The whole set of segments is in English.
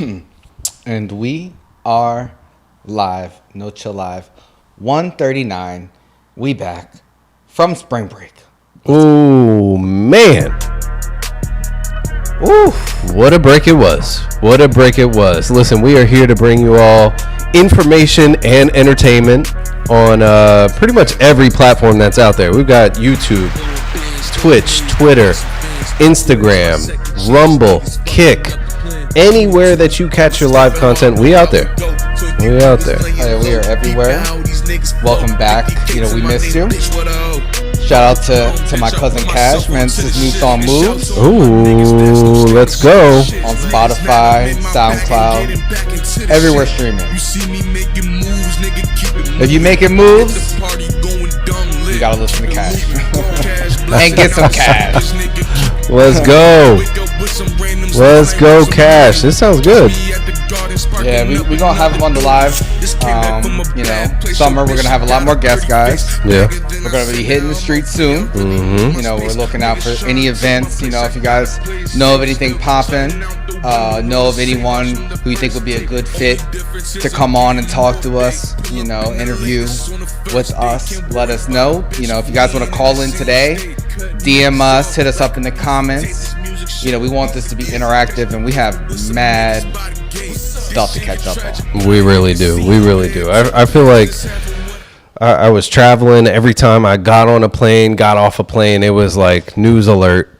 And we are live, No Chill Live, 139. We back from spring break. Oh man. Ooh, what a break it was. What a break it was. Listen, we are here to bring you all information and entertainment on pretty much every platform that's out there. We've got YouTube, Twitch, Twitter, Instagram, Rumble, Kick. Anywhere that you catch your live content, we out there. We out there. We are everywhere. Welcome back. You know, we missed you. Shout out to my cousin Cash, man. This is new song Moves. Ooh, let's go. On Spotify, SoundCloud, everywhere streaming. If you making moves, you gotta listen to Cash. And get some cash. Let's go. Let's go, Cash. This sounds good. Yeah, we're gonna have him on the live. You know, summer we're gonna have a lot more guest guys. Yeah, we're gonna be hitting the streets soon. Mm-hmm. You know, we're looking out for any events. You know, if you guys know of anything popping, know of anyone who you think would be a good fit to come on and talk to us, you know, interview with us, let us know. You know, if you guys want to call in today, DM us, hit us up in the comments. You know, we want this to be interactive, and we have mad stuff to catch up on. We really do. We really do. I feel like I was traveling. Every time I got on a plane, got off a plane, it was like news alert.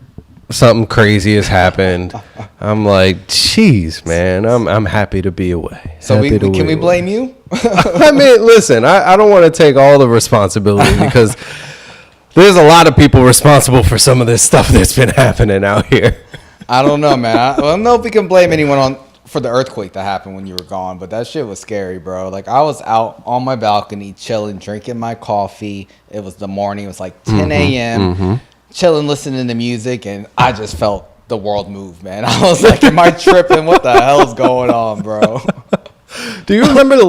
Something crazy has happened. I'm like, geez, man, I'm happy to be away. So can we blame you? I mean, listen, I don't want to take all the responsibility because there's a lot of people responsible for some of this stuff that's been happening out here. I don't know, man. I don't know if we can blame anyone for the earthquake that happened when you were gone, but that shit was scary, bro. Like, I was out on my balcony chilling, drinking my coffee. It was the morning. It was like 10 a.m. Chilling, listening to music, and I just felt the world move, man. I was like, am I tripping? What the hell's going on, bro? Do you remember the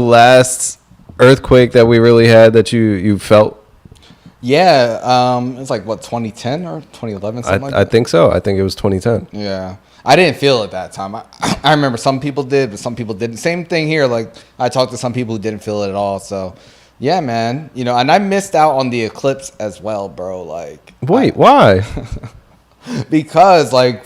last earthquake that we really had that you felt? Yeah, it was like, what, 2010 or 2011, something like that? I think so. I think it was 2010. Yeah. I didn't feel it that time. I remember some people did, but some people didn't. Same thing here. Like, I talked to some people who didn't feel it at all, so... Yeah, man. You know, and I missed out on the eclipse as well, bro. Like, wait, why? Because, like,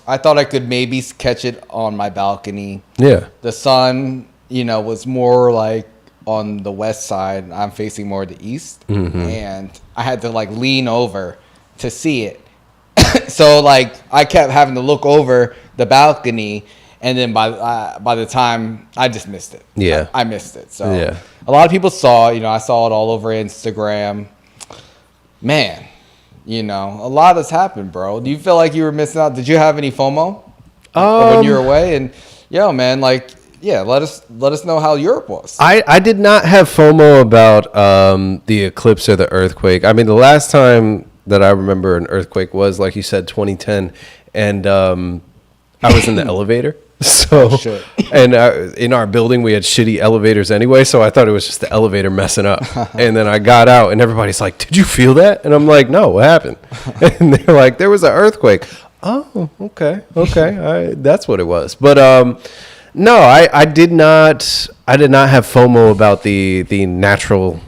I thought I could maybe catch it on my balcony. Yeah. The sun, you know, was more like on the west side. I'm facing more the east, and I had to like lean over to see it. So, like, I kept having to look over the balcony. And then by the time I just missed it. Yeah. I missed it. So yeah. A lot of people saw, you know, I saw it all over Instagram. Man, you know, a lot has happened, bro. Do you feel like you were missing out? Did you have any FOMO when you were away? And yo, man, like, yeah, let us know how Europe was. I did not have FOMO about the eclipse or the earthquake. I mean, the last time that I remember an earthquake was, like you said, 2010. And I was in the elevator. So, and in our building, we had shitty elevators anyway. So I thought it was just the elevator messing up. And then I got out and everybody's like, did you feel that? And I'm like, no, what happened? And they're like, there was an earthquake. Oh, okay. That's what it was. But no, I did not have FOMO about the natural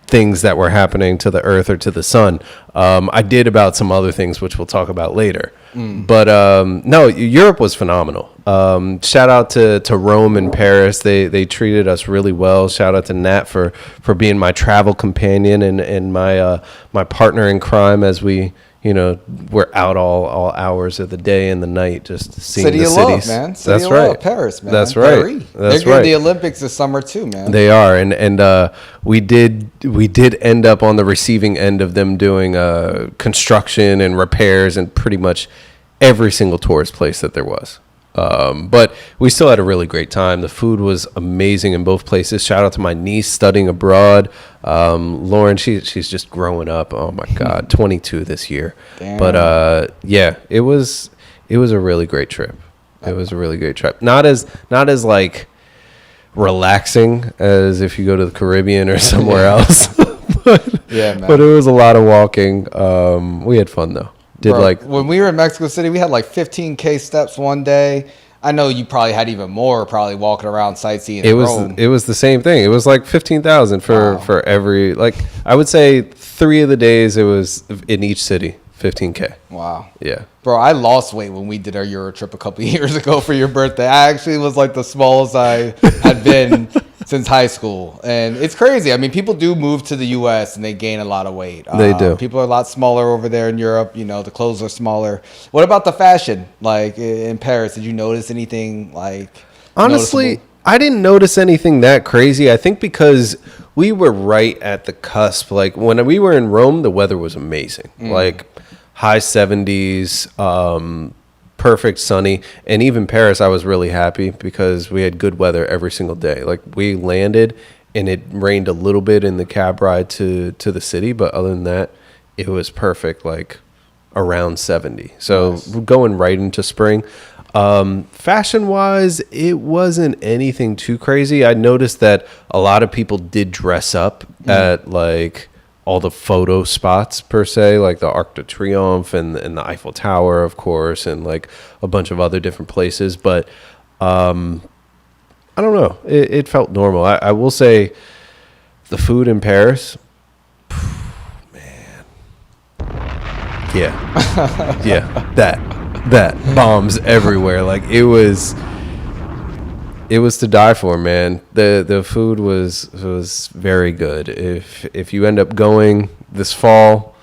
things that were happening to the earth or to the sun. I did about some other things, which we'll talk about later. But no, Europe was phenomenal. Shout out to Rome and Paris. They treated us really well. Shout out to Nat for being my travel companion and my partner in crime as we, you know, we're out all hours of the day and the night just seeing the cities. Love, man. That's right. Paris, man. That's right. Paris. That's They're right. the Olympics this summer too, man. They are, and we did end up on the receiving end of them doing construction and repairs and pretty much every single tourist place that there was. But we still had a really great time. The food was amazing in both places. Shout out to my niece studying abroad. Lauren, she's just growing up. Oh my God, 22 this year. Damn. But yeah, it was a really great trip. It was a really great trip. Not as like relaxing as if you go to the Caribbean or somewhere else. Yeah, man. But it was a lot of walking. We had fun though. Bro, when we were in Mexico City, we had like 15K steps one day. I know you probably had even more, probably walking around sightseeing It in was Rome. it was the same thing. It was like 15,000 for every, like, I would say 3 of the days it was in each city, 15K. Wow. Yeah. Bro, I lost weight when we did our Euro trip a couple of years ago for your birthday. I actually was like the smallest I had been since high school. And it's crazy. I mean, people do move to the U.S. and they gain a lot of weight. They do. People are a lot smaller over there in Europe. You know, the clothes are smaller. What about the fashion? Like in Paris, did you notice anything like Honestly, noticeable? I didn't notice anything that crazy. I think because we were right at the cusp. Like when we were in Rome, the weather was amazing. Like high 70s, perfect sunny. And even Paris, I was really happy because we had good weather every single day. Like we landed and it rained a little bit in the cab ride to the city. But other than that, it was perfect, like around 70. So Nice. we're going right into spring. Fashion wise, it wasn't anything too crazy. I noticed that a lot of people did dress up at like all the photo spots per se, like the Arc de Triomphe and the Eiffel Tower, of course, and like a bunch of other different places. But I don't know. It felt normal. I will say the food in Paris, man. Yeah. Yeah. That bombs everywhere. Like it was to die for, man. The food was very good. If you end up going this fall,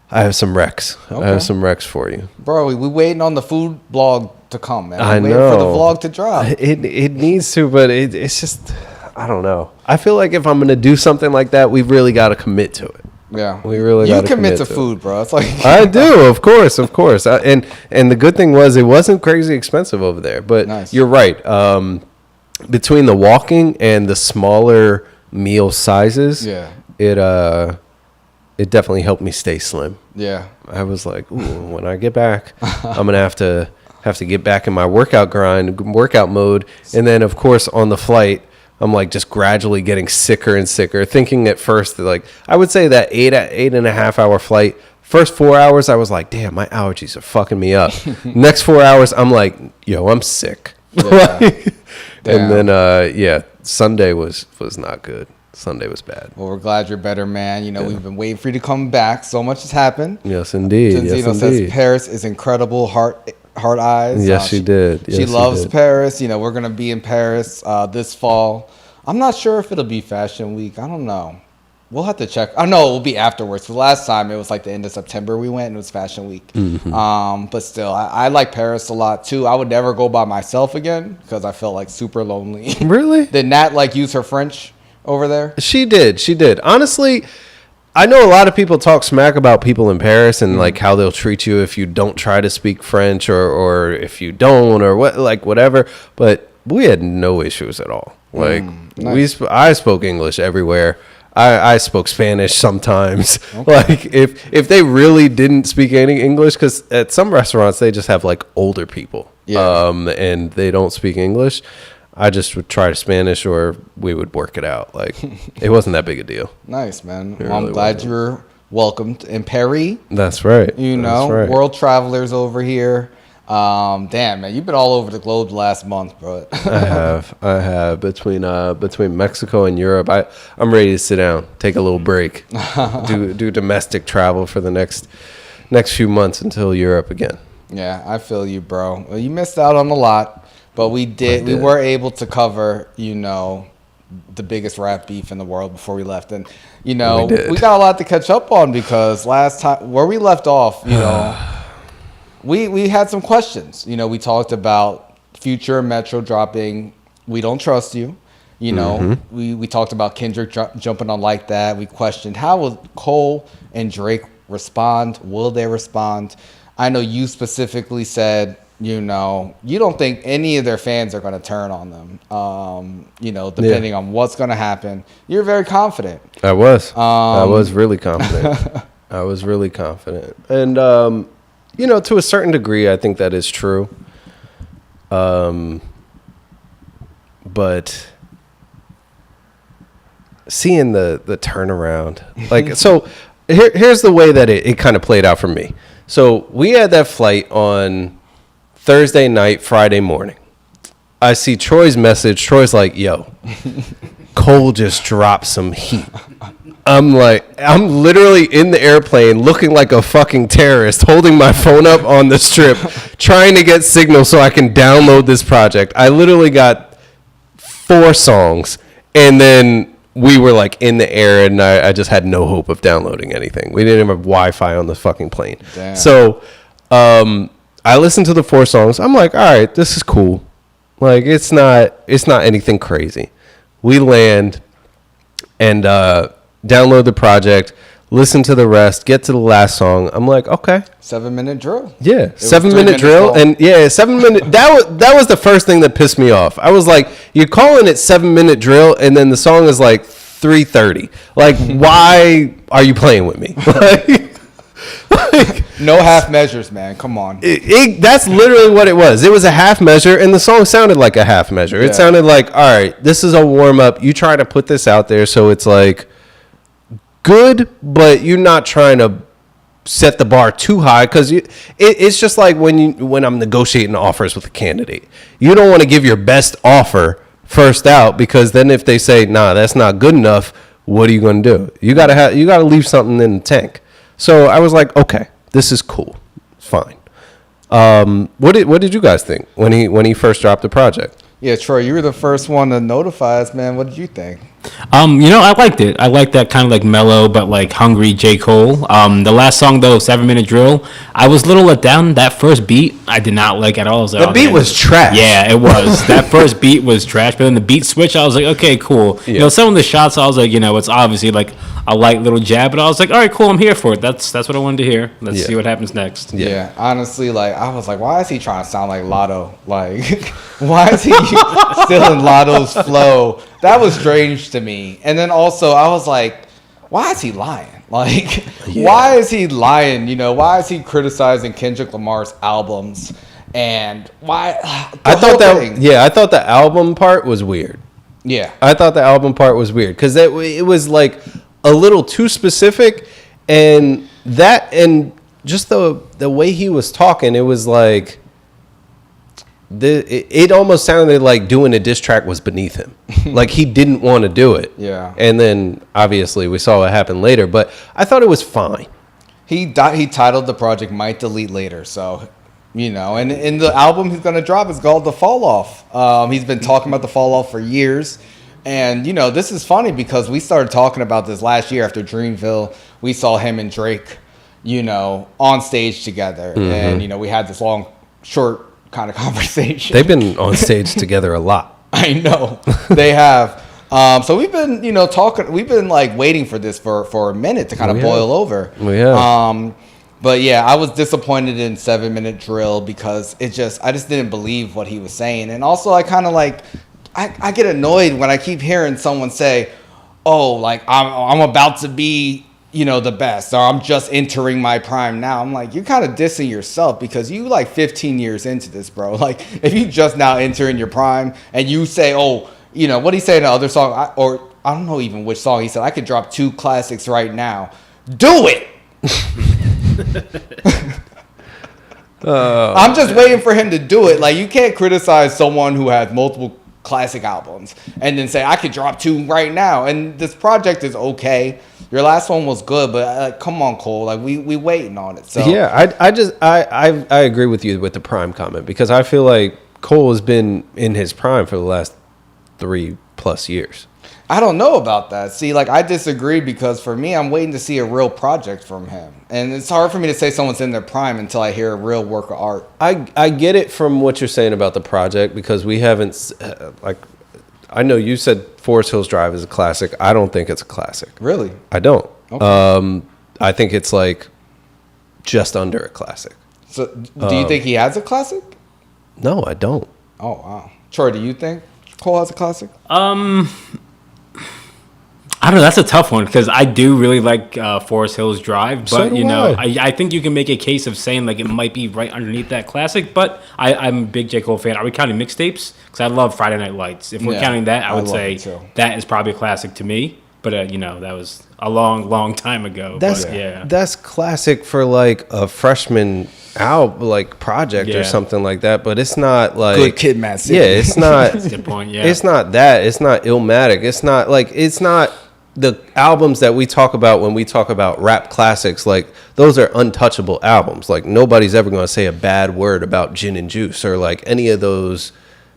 I have some recs. Okay. I have some recs for you. Bro, we waiting on the food blog to come, man. I We're waiting know. for the vlog to drop. It needs to, but it's just, I don't know. I feel like if I'm gonna do something like that, we've really got to commit to it. Yeah, We really you gotta commit to commit to food, bro. It's like I do, of course. And the good thing was it wasn't crazy expensive over there. But Nice. You're right. Between the walking and the smaller meal sizes, Yeah. it definitely helped me stay slim. yeah. I was like, ooh, when I get back, I'm gonna have to get back in my workout mode. And then of course on the flight, I'm like just gradually getting sicker and sicker, thinking at first that, like, I would say that 8.5 hour flight, first 4 hours, I was like, damn, my allergies are fucking me up. Next 4 hours, I'm like, yo, I'm sick. Yeah. And then, Sunday was not good. Sunday was bad. Well, we're glad you're better, man. You know, we've been waiting for you to come back. So much has happened. Yes, indeed. Genzino says Paris is incredible. Heart eyes. Yes, she did. Yes, she loves did. Paris. You know, we're gonna be in Paris this fall. I'm not sure if it'll be Fashion Week. I don't know. We'll have to check. I know it will be afterwards. The last time it was like the end of September we went and it was Fashion Week. But still, I like Paris a lot too. I would never go by myself again because I felt like super lonely. Really? Did Nat like use her French over there? She did. Honestly, I know a lot of people talk smack about people in Paris and like how they'll treat you if you don't try to speak French or if you don't or whatever. But we had no issues at all. Like nice. I spoke English everywhere. I spoke Spanish sometimes. Okay. Like if they really didn't speak any English, because at some restaurants they just have like older people, and they don't speak English. I just would try Spanish or we would work it out. Like, it wasn't that big a deal. Nice, man. It Well, I'm really glad wasn't. you were welcomed in Paris. That's right. You know, That's right. world travelers over here. Damn, man, you've been all over the globe the last month, bro. I have between Mexico and Europe. I'm ready to sit down, take a little break, do domestic travel for the next few months until Europe again. Yeah, I feel you, bro. Well, you missed out on a lot, but we were able to cover, you know, the biggest rap beef in the world before we left. And, you know, we got a lot to catch up on because last time where we left off, you know, we had some questions. You know, we talked about Future Metro dropping We Don't Trust You. You know, we talked about Kendrick jumping on Like That. We questioned how will Cole and Drake respond? Will they respond? I know you specifically said, you know, you don't think any of their fans are going to turn on them, you know, depending on what's going to happen. You're very confident. I was really confident. I was really confident. And, you know, to a certain degree, I think that is true. But seeing the turnaround, like, so here's the way that it kind of played out for me. So we had that flight on Thursday night, Friday morning. I see Troy's message. Troy's like, yo, Cole just dropped some heat. I'm literally in the airplane looking like a fucking terrorist, holding my phone up on the strip, trying to get signal so I can download this project. I literally got 4 songs, and then we were like in the air, and I just had no hope of downloading anything. We didn't even have Wi-Fi on the fucking plane. Damn. So I listened to the 4 songs. I'm like, all right, this is cool. Like, it's not anything crazy. We land and download the project, listen to the rest, get to the last song. I'm like, okay. 7-minute drill. Yeah, 7-minute drill. Long. And yeah, 7-minute. That was the first thing that pissed me off. I was like, you're calling it 7-minute drill, and then the song is like 3:30. Like, why are you playing with me? Like, no half measures, man. Come on. That's literally what it was. It was a half measure, and the song sounded like a half measure. Yeah. It sounded like, all right, this is a warm up. You try to put this out there, so it's like good, but you're not trying to set the bar too high, because it's just like when I'm negotiating offers with a candidate. You don't want to give your best offer first out, because then if they say, nah, that's not good enough, what are you going to do? You gotta leave something in the tank. So I was like, okay, this is cool, fine. What did you guys think when he first dropped the project? Yeah, Troy, you were the first one to notify us, man. What did you think? I liked it. I liked that kind of like mellow but like hungry J. Cole. The last song though, 7-minute drill, I was a little let down. That first beat, I did not like at all. The beat was trash. Yeah, it was. That first beat was trash. But then the beat switch, I was like, okay, cool. Yeah. Some of the shots, I was like, it's obviously like a light little jab, but I was like, all right, cool, I'm here for it. That's what I wanted to hear. Let's see what happens next. Yeah, honestly, like I was like, why is he trying to sound like Lotto? Like, why is he still in Lotto's flow? That was strange to me. And then also, I was like, why is he lying? Like, why is he lying? Why is he criticizing Kendrick Lamar's albums? And why? I thought the album part was weird. Yeah, I thought the album part was weird because it was like a little too specific, and just the way he was talking, it was like it almost sounded like doing a diss track was beneath him. Like he didn't want to do it. Yeah. And then obviously we saw what happened later, but I thought it was fine. He titled the project Might Delete Later, so and in the album he's gonna drop is called The Fall Off. He's been talking about The Fall Off for years. And, this is funny because we started talking about this last year after Dreamville. We saw him and Drake, on stage together. Mm-hmm. And, we had this short kind of conversation. They've been on stage together a lot. I know. They have. So we've been, talking. We've been, waiting for this for a minute to kind of boil over. Yeah. But, yeah, I was disappointed in 7-minute drill because I just didn't believe what he was saying. And also I kind of I get annoyed when I keep hearing someone say, oh, like I'm about to be, the best, or I'm just entering my prime now. I'm like, you're kind of dissing yourself because you 15 years into this, bro. Like if you just now entering your prime and you say, oh, what he say in the other song, I don't know even which song he said, I could drop 2 classics right now. Do it. I'm just waiting for him to do it. Like you can't criticize someone who has multiple classic albums and then say I could drop 2 right now, and this project is okay. Your last one was good, but come on, Cole, like we waiting on it. So yeah, I agree with you with the prime comment because I feel like Cole has been in his prime for the last 3+ years. I don't know about that. See, I disagree because for me, I'm waiting to see a real project from him. And it's hard for me to say someone's in their prime until I hear a real work of art. I get it from what you're saying about the project because we haven't, I know you said Forest Hills Drive is a classic. I don't think it's a classic. Really? I don't. Okay. I think it's just under a classic. So do you think he has a classic? No, I don't. Oh, wow. Troy, do you think Cole has a classic? I don't know. That's a tough one because I do really like Forest Hills Drive, but so I think you can make a case of saying it might be right underneath that classic. But I'm a big J. Cole fan. Are we counting mixtapes? Because I love Friday Night Lights. If we're counting that, I would say that is probably a classic to me. But that was a long time ago. That's classic for like a freshman project or something like that. But it's not like Good Kid, Mad City. Yeah, it's not. That's a good point. Yeah, it's not that. It's not Illmatic. It's not the albums that we talk about when we talk about rap classics. Like those are untouchable albums. Like nobody's ever going to say a bad word about Gin and Juice or like any of those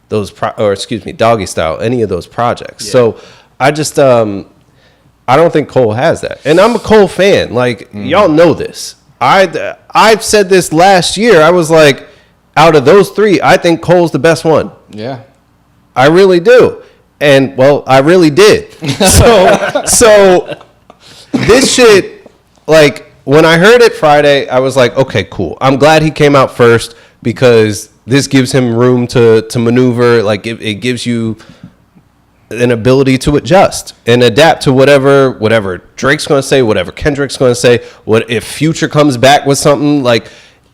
Doggy Style, any of those projects. Yeah. So I just I don't think Cole has that. And I'm a Cole fan. Like, y'all know this. I've said this last year. I was like, out of those three, I think Cole's the best one. Yeah. I really do. And, well, I really did. So this shit, like, when I heard it Friday, I was like, okay, cool. I'm glad he came out first because this gives him room to maneuver. Like, it gives you an ability to adjust and adapt to whatever Drake's going to say, whatever Kendrick's going to say, what if Future comes back with something, like,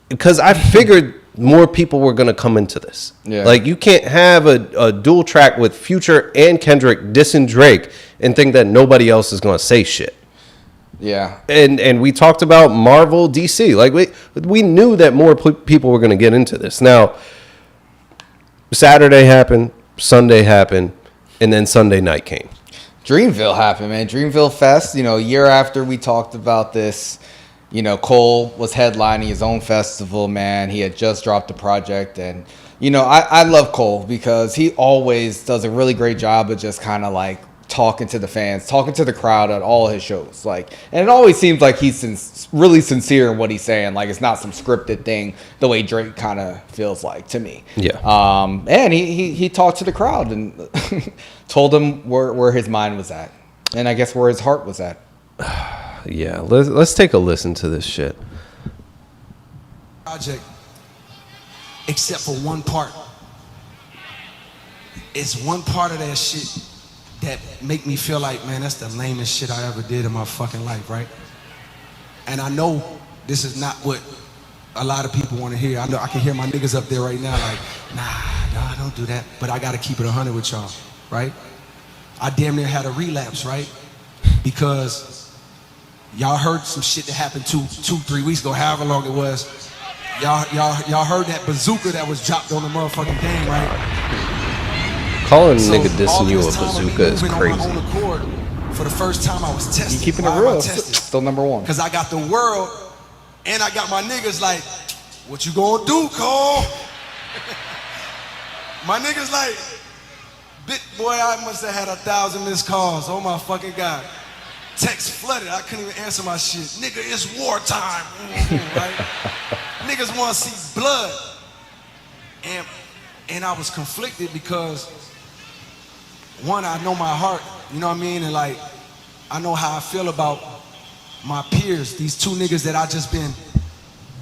because I figured more people were going to come into this. Yeah. Like, you can't have a dual track with Future and Kendrick dissing Drake and think that nobody else is going to say shit. Yeah. And we talked about Marvel, DC. Like, we knew that more people were going to get into this. Now, Saturday happened, Sunday happened, and then Sunday night came. Dreamville happened, man. Dreamville Fest, a year after we talked about this, Cole was headlining his own festival, man. He had just dropped the project. And, I love Cole because he always does a really great job of just kind of like talking to the fans, talking to the crowd at all his shows. Like, and it always seems like he's really sincere in what he's saying. Like, it's not some scripted thing the way Drake kind of feels like to me. Yeah. And he talked to the crowd and told them where his mind was at, and I guess where his heart was at. Yeah. Let's take a listen to this shit. Project, except for one part. It's one part of that shit that make me feel like, man, that's the lamest shit I ever did in my fucking life, right? And I know this is not what a lot of people want to hear. I know I can hear my niggas up there right now like, nah, don't do that. But I got to keep it 100 with y'all, right? I damn near had a relapse, right? Because y'all heard some shit that happened 2-3 weeks ago, however long it was. Y'all heard that bazooka that was dropped on the motherfucking game, right? Calling a nigga dissing you a bazooka is crazy. For the first time, I was tested. You keeping it real? Still number one. Because I got the world, and I got my niggas like, what you gonna do, Cole? My niggas like, boy, I must have had 1,000 missed calls. Oh my fucking God. Text flooded. I couldn't even answer my shit. Nigga, it's wartime. Right? Niggas want to see blood. And I was conflicted because, one, I know my heart, you know what I mean? And like, I know how I feel about my peers, these two niggas that I just been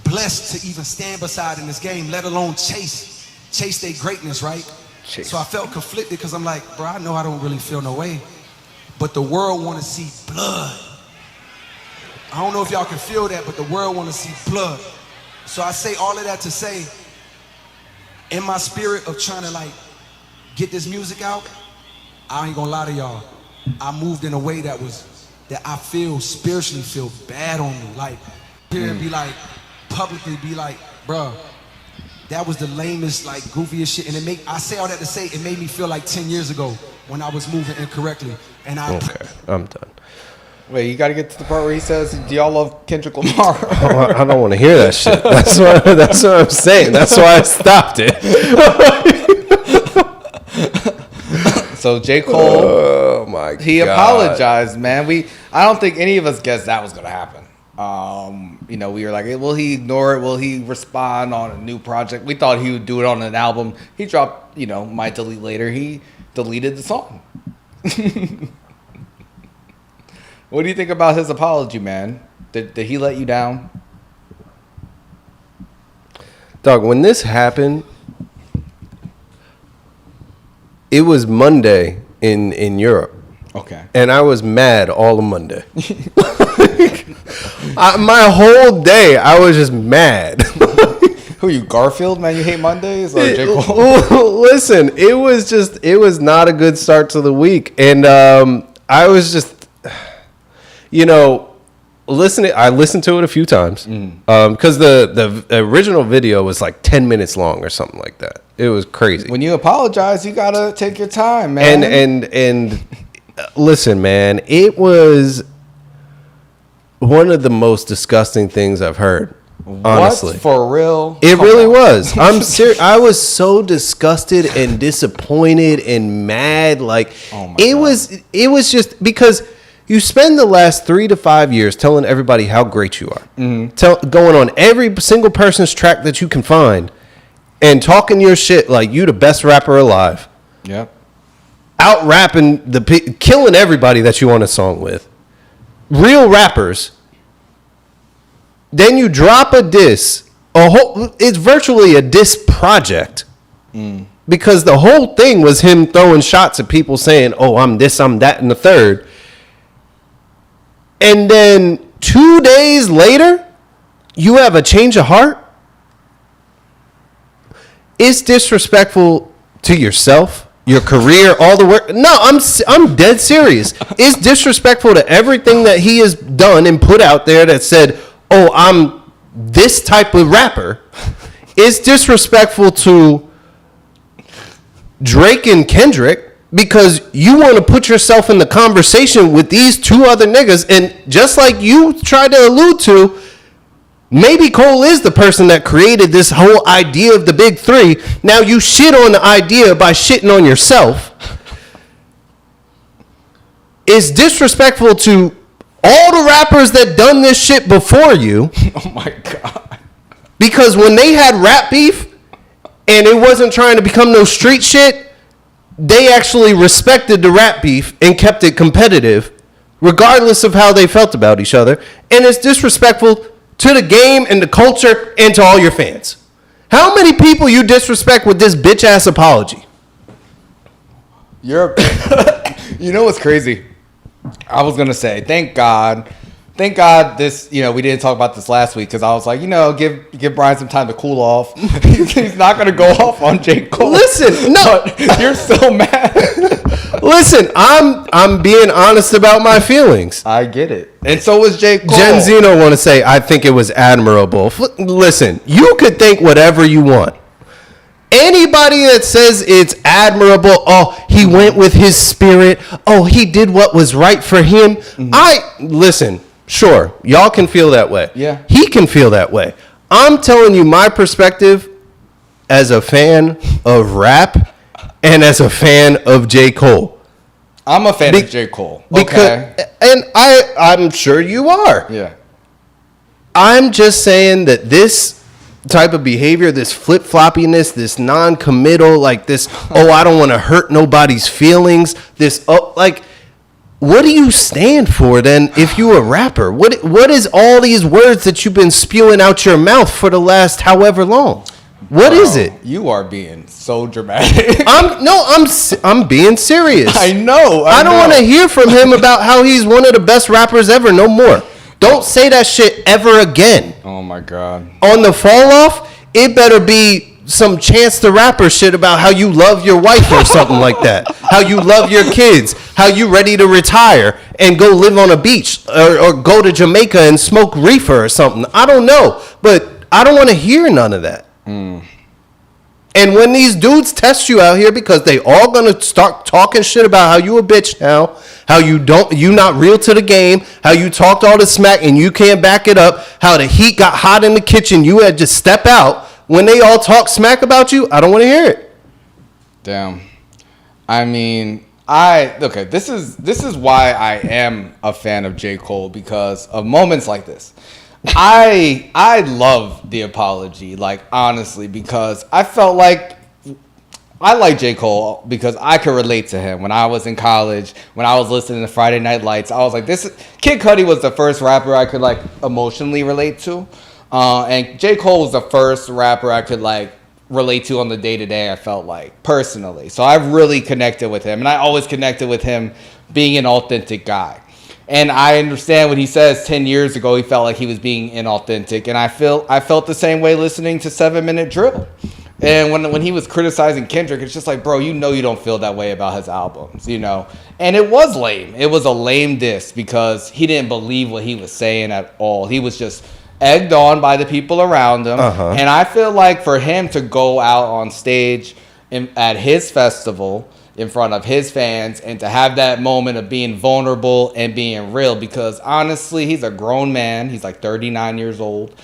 blessed to even stand beside in this game, let alone chase their greatness, right? So I felt conflicted because I'm like, bro, I know I don't really feel no way, but the world want to see blood. I don't know if y'all can feel that, but the world want to see blood. So I say all of that to say, in my spirit of trying to like get this music out, I ain't gonna lie to y'all, I moved in a way that I feel spiritually feel bad on me. Like, be like, publicly be like, bruh, that was the lamest, like, goofiest shit. And I say all that to say, it made me feel like 10 years ago when I was moving incorrectly. And okay, I'm done. Wait, you got to get to the part where he says, do y'all love Kendrick Lamar? I don't want to hear that shit. That's what I'm saying. That's why I stopped it. So J. Cole, oh my he God. apologized, man. I don't think any of us guessed that was going to happen. We were like, hey, will he ignore it? Will he respond on a new project? We thought he would do it on an album. He dropped, might delete later. He deleted the song. What do you think about his apology, man? Did he let you down? Dog, when this happened, it was Monday in Europe. Okay. And I was mad all of Monday. My whole day, I was just mad. Who are you, Garfield, man? You hate Mondays? Or J. Cole? Listen, it was not a good start to the week. And I was just you know, I listened to it a few times because the original video was like 10 minutes long or something like that. It was crazy. When you apologize, you gotta take your time, man. And listen, man, it was one of the most disgusting things I've heard. Honestly, what? For real? It really was. I'm serious. I was so disgusted and disappointed and mad. Like it was just because you spend the last 3 to 5 years telling everybody how great you are, going on every single person's track that you can find, and talking your shit like you the best rapper alive. Yep. Out rapping killing everybody that you on a song with, real rappers. Then you drop a diss. It's virtually a diss project. Because the whole thing was him throwing shots at people saying, oh, I'm this, I'm that, and the third. And then 2 days later, you have a change of heart? It's disrespectful to yourself, your career, all the work. No, I'm dead serious. It's disrespectful to everything that he has done and put out there that said, oh, I'm this type of rapper. It's disrespectful to Drake and Kendrick because you want to put yourself in the conversation with these two other niggas. And just like you tried to allude to, maybe Cole is the person that created this whole idea of the big three. Now you shit on the idea by shitting on yourself. It's disrespectful to all the rappers that done this shit before you. Oh my God. Because when they had rap beef and it wasn't trying to become no street shit, they actually respected the rap beef and kept it competitive, regardless of how they felt about each other. And it's disrespectful to the game and the culture and to all your fans. How many people you disrespect with this bitch ass apology? You know what's crazy? I was gonna say, thank God this, we didn't talk about this last week because I was like, give Bryan some time to cool off. He's not gonna go off on J. Cole. Listen, no, but you're so mad. Listen, I'm being honest about my feelings. I get it, and so was J. Cole. Gen Zeno want to say I think it was admirable. Listen, you could think whatever you want. Anybody that says it's admirable, oh, he went with his spirit, oh, he did what was right for him. Listen, sure, y'all can feel that way. Yeah. He can feel that way. I'm telling you my perspective as a fan of rap and as a fan of J. Cole. I'm a fan of J. Cole. Okay. And I'm sure you are. Yeah. I'm just saying that this type of behavior, this flip-floppiness, this non-committal, like this, I don't want to hurt nobody's feelings, this, what do you stand for then if you a rapper? What is all these words that you've been spewing out your mouth for the last however long? What is it? You are being so dramatic. I'm being serious. I know. I don't want to hear from him about how he's one of the best rappers ever no more. Don't say that shit ever again. Oh my God. On the fall off, it better be some Chance the Rapper shit about how you love your wife or something like that. How you love your kids. How you ready to retire and go live on a beach or go to Jamaica and smoke reefer or something. I don't know. But I don't want to hear none of that. And when these dudes test you out here because they all gonna start talking shit about how you a bitch now, how you not real to the game, how you talked all the smack and you can't back it up, how the heat got hot in the kitchen, you had to step out. When they all talk smack about you, I don't want to hear it. Damn. I mean, this is why I am a fan of J. Cole, because of moments like this. I love the apology, like, honestly, because I felt like I like J. Cole because I could relate to him. When I was in college, when I was listening to Friday Night Lights, I was like, Kid Cudi was the first rapper I could, like, emotionally relate to. And J. Cole was the first rapper I could, like, relate to on the day-to-day, I felt like, personally. So I really connected with him. And I always connected with him being an authentic guy. And I understand what he says 10 years ago, he felt like he was being inauthentic. And I felt the same way listening to 7 Minute Drill. And when he was criticizing Kendrick, it's just like, bro, you know you don't feel that way about his albums, you know? And it was lame. It was a lame diss because he didn't believe what he was saying at all. He was just egged on by the people around him. And I feel like for him to go out on stage at his festival in front of his fans and to have that moment of being vulnerable and being real, because honestly, he's a grown man. He's like 39 years old.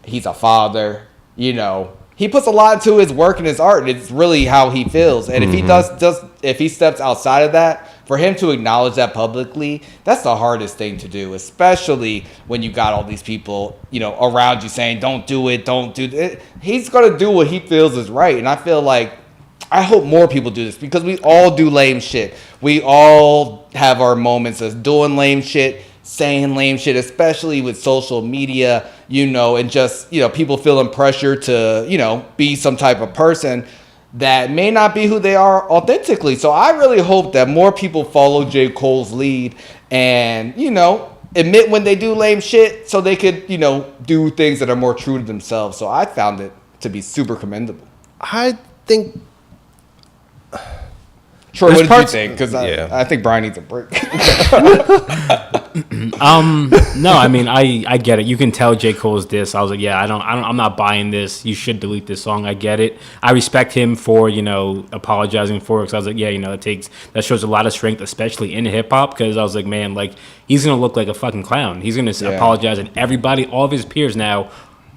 He's a father, you know. He puts a lot into his work and his art. It's really how he feels. And if he if he steps outside of that, for him to acknowledge that publicly, that's the hardest thing to do, especially when you got all these people, you know, around you saying, don't do it, don't do it. He's going to do what he feels is right. And I feel like, I hope more people do this because we all do lame shit. We all have our moments of doing lame shit, saying lame shit, especially with social media, you know, and just, you know, people feeling pressure to, you know, be some type of person that may not be who they are authentically. So I really hope that more people follow J. Cole's lead and, you know, admit when they do lame shit so they could, you know, do things that are more true to themselves. So I found it to be super commendable. I think... Troy, what did you think? Because I think Bryan needs a break. No, I mean, I get it. You can tell J. Cole's diss. I was like, yeah, I'm not buying this. You should delete this song. I get it. I respect him for, you know, apologizing for it. Because I was like, yeah, you know, that shows a lot of strength, especially in hip hop. Because I was like, man, like, he's gonna look like a fucking clown. He's gonna apologize, and everybody, all of his peers now,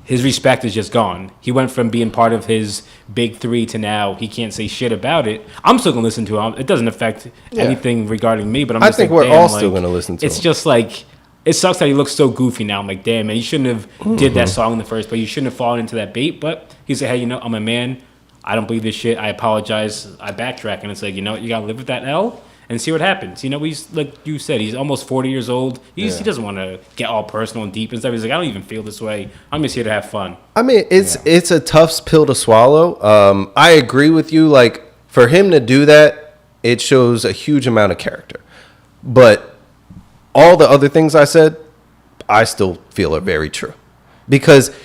his respect is just gone. He went from being part of his big three to now he can't say shit about it. I'm still gonna listen to him. It doesn't affect anything regarding me, but I think we're all still gonna listen to him. It's just like, it sucks that he looks so goofy now. I'm like, damn, man, you shouldn't have did that song in the first place. You shouldn't have fallen into that bait. But he said, hey, you know, I'm a man. I don't believe this shit. I apologize. I backtrack. And it's like, you know, you gotta live with that L and see what happens. You know, he's, like you said, he's almost 40 years old. He doesn't want to get all personal and deep and stuff. He's like, I don't even feel this way. I'm just here to have fun. I mean, it's a tough pill to swallow. I agree with you. Like, for him to do that, it shows a huge amount of character. But all the other things I said, I still feel are very true. Because...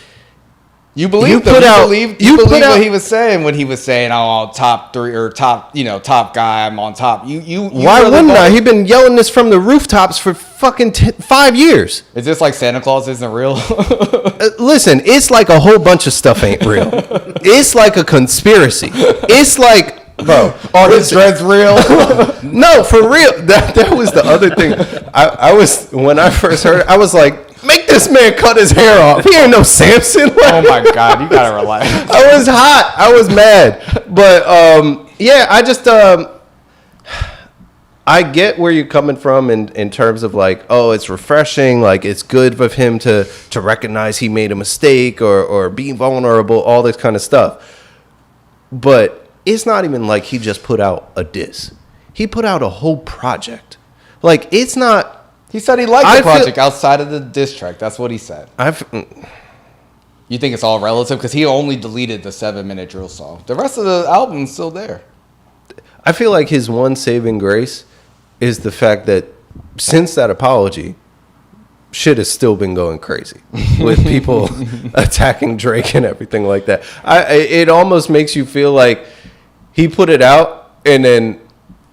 You believe what he was saying when he was saying, "Oh, top three or top, you know, top guy. I'm on top." You why really wouldn't I? He's been yelling this from the rooftops for fucking 5 years. Is this like Santa Claus isn't real? Listen, it's like a whole bunch of stuff ain't real. It's like a conspiracy. It's like, bro, all this dread's real. No, for real. That was the other thing. I was, when I first heard it, I was like, make this man cut his hair off. He ain't no Simpson. Oh my God, you gotta relax. I was hot. I was mad. But yeah, I just I get where you're coming from in terms of like, oh, it's refreshing. Like, it's good of him to recognize he made a mistake or be vulnerable, all this kind of stuff. But it's not even like he just put out a diss. He put out a whole project. Like, it's not. He said he liked the project outside of the diss track. That's what he said. You think it's all relative? Because he only deleted the 7-minute drill song. The rest of the album's still there. I feel like his one saving grace is the fact that since that apology, shit has still been going crazy with people attacking Drake and everything like that. It almost makes you feel like he put it out and then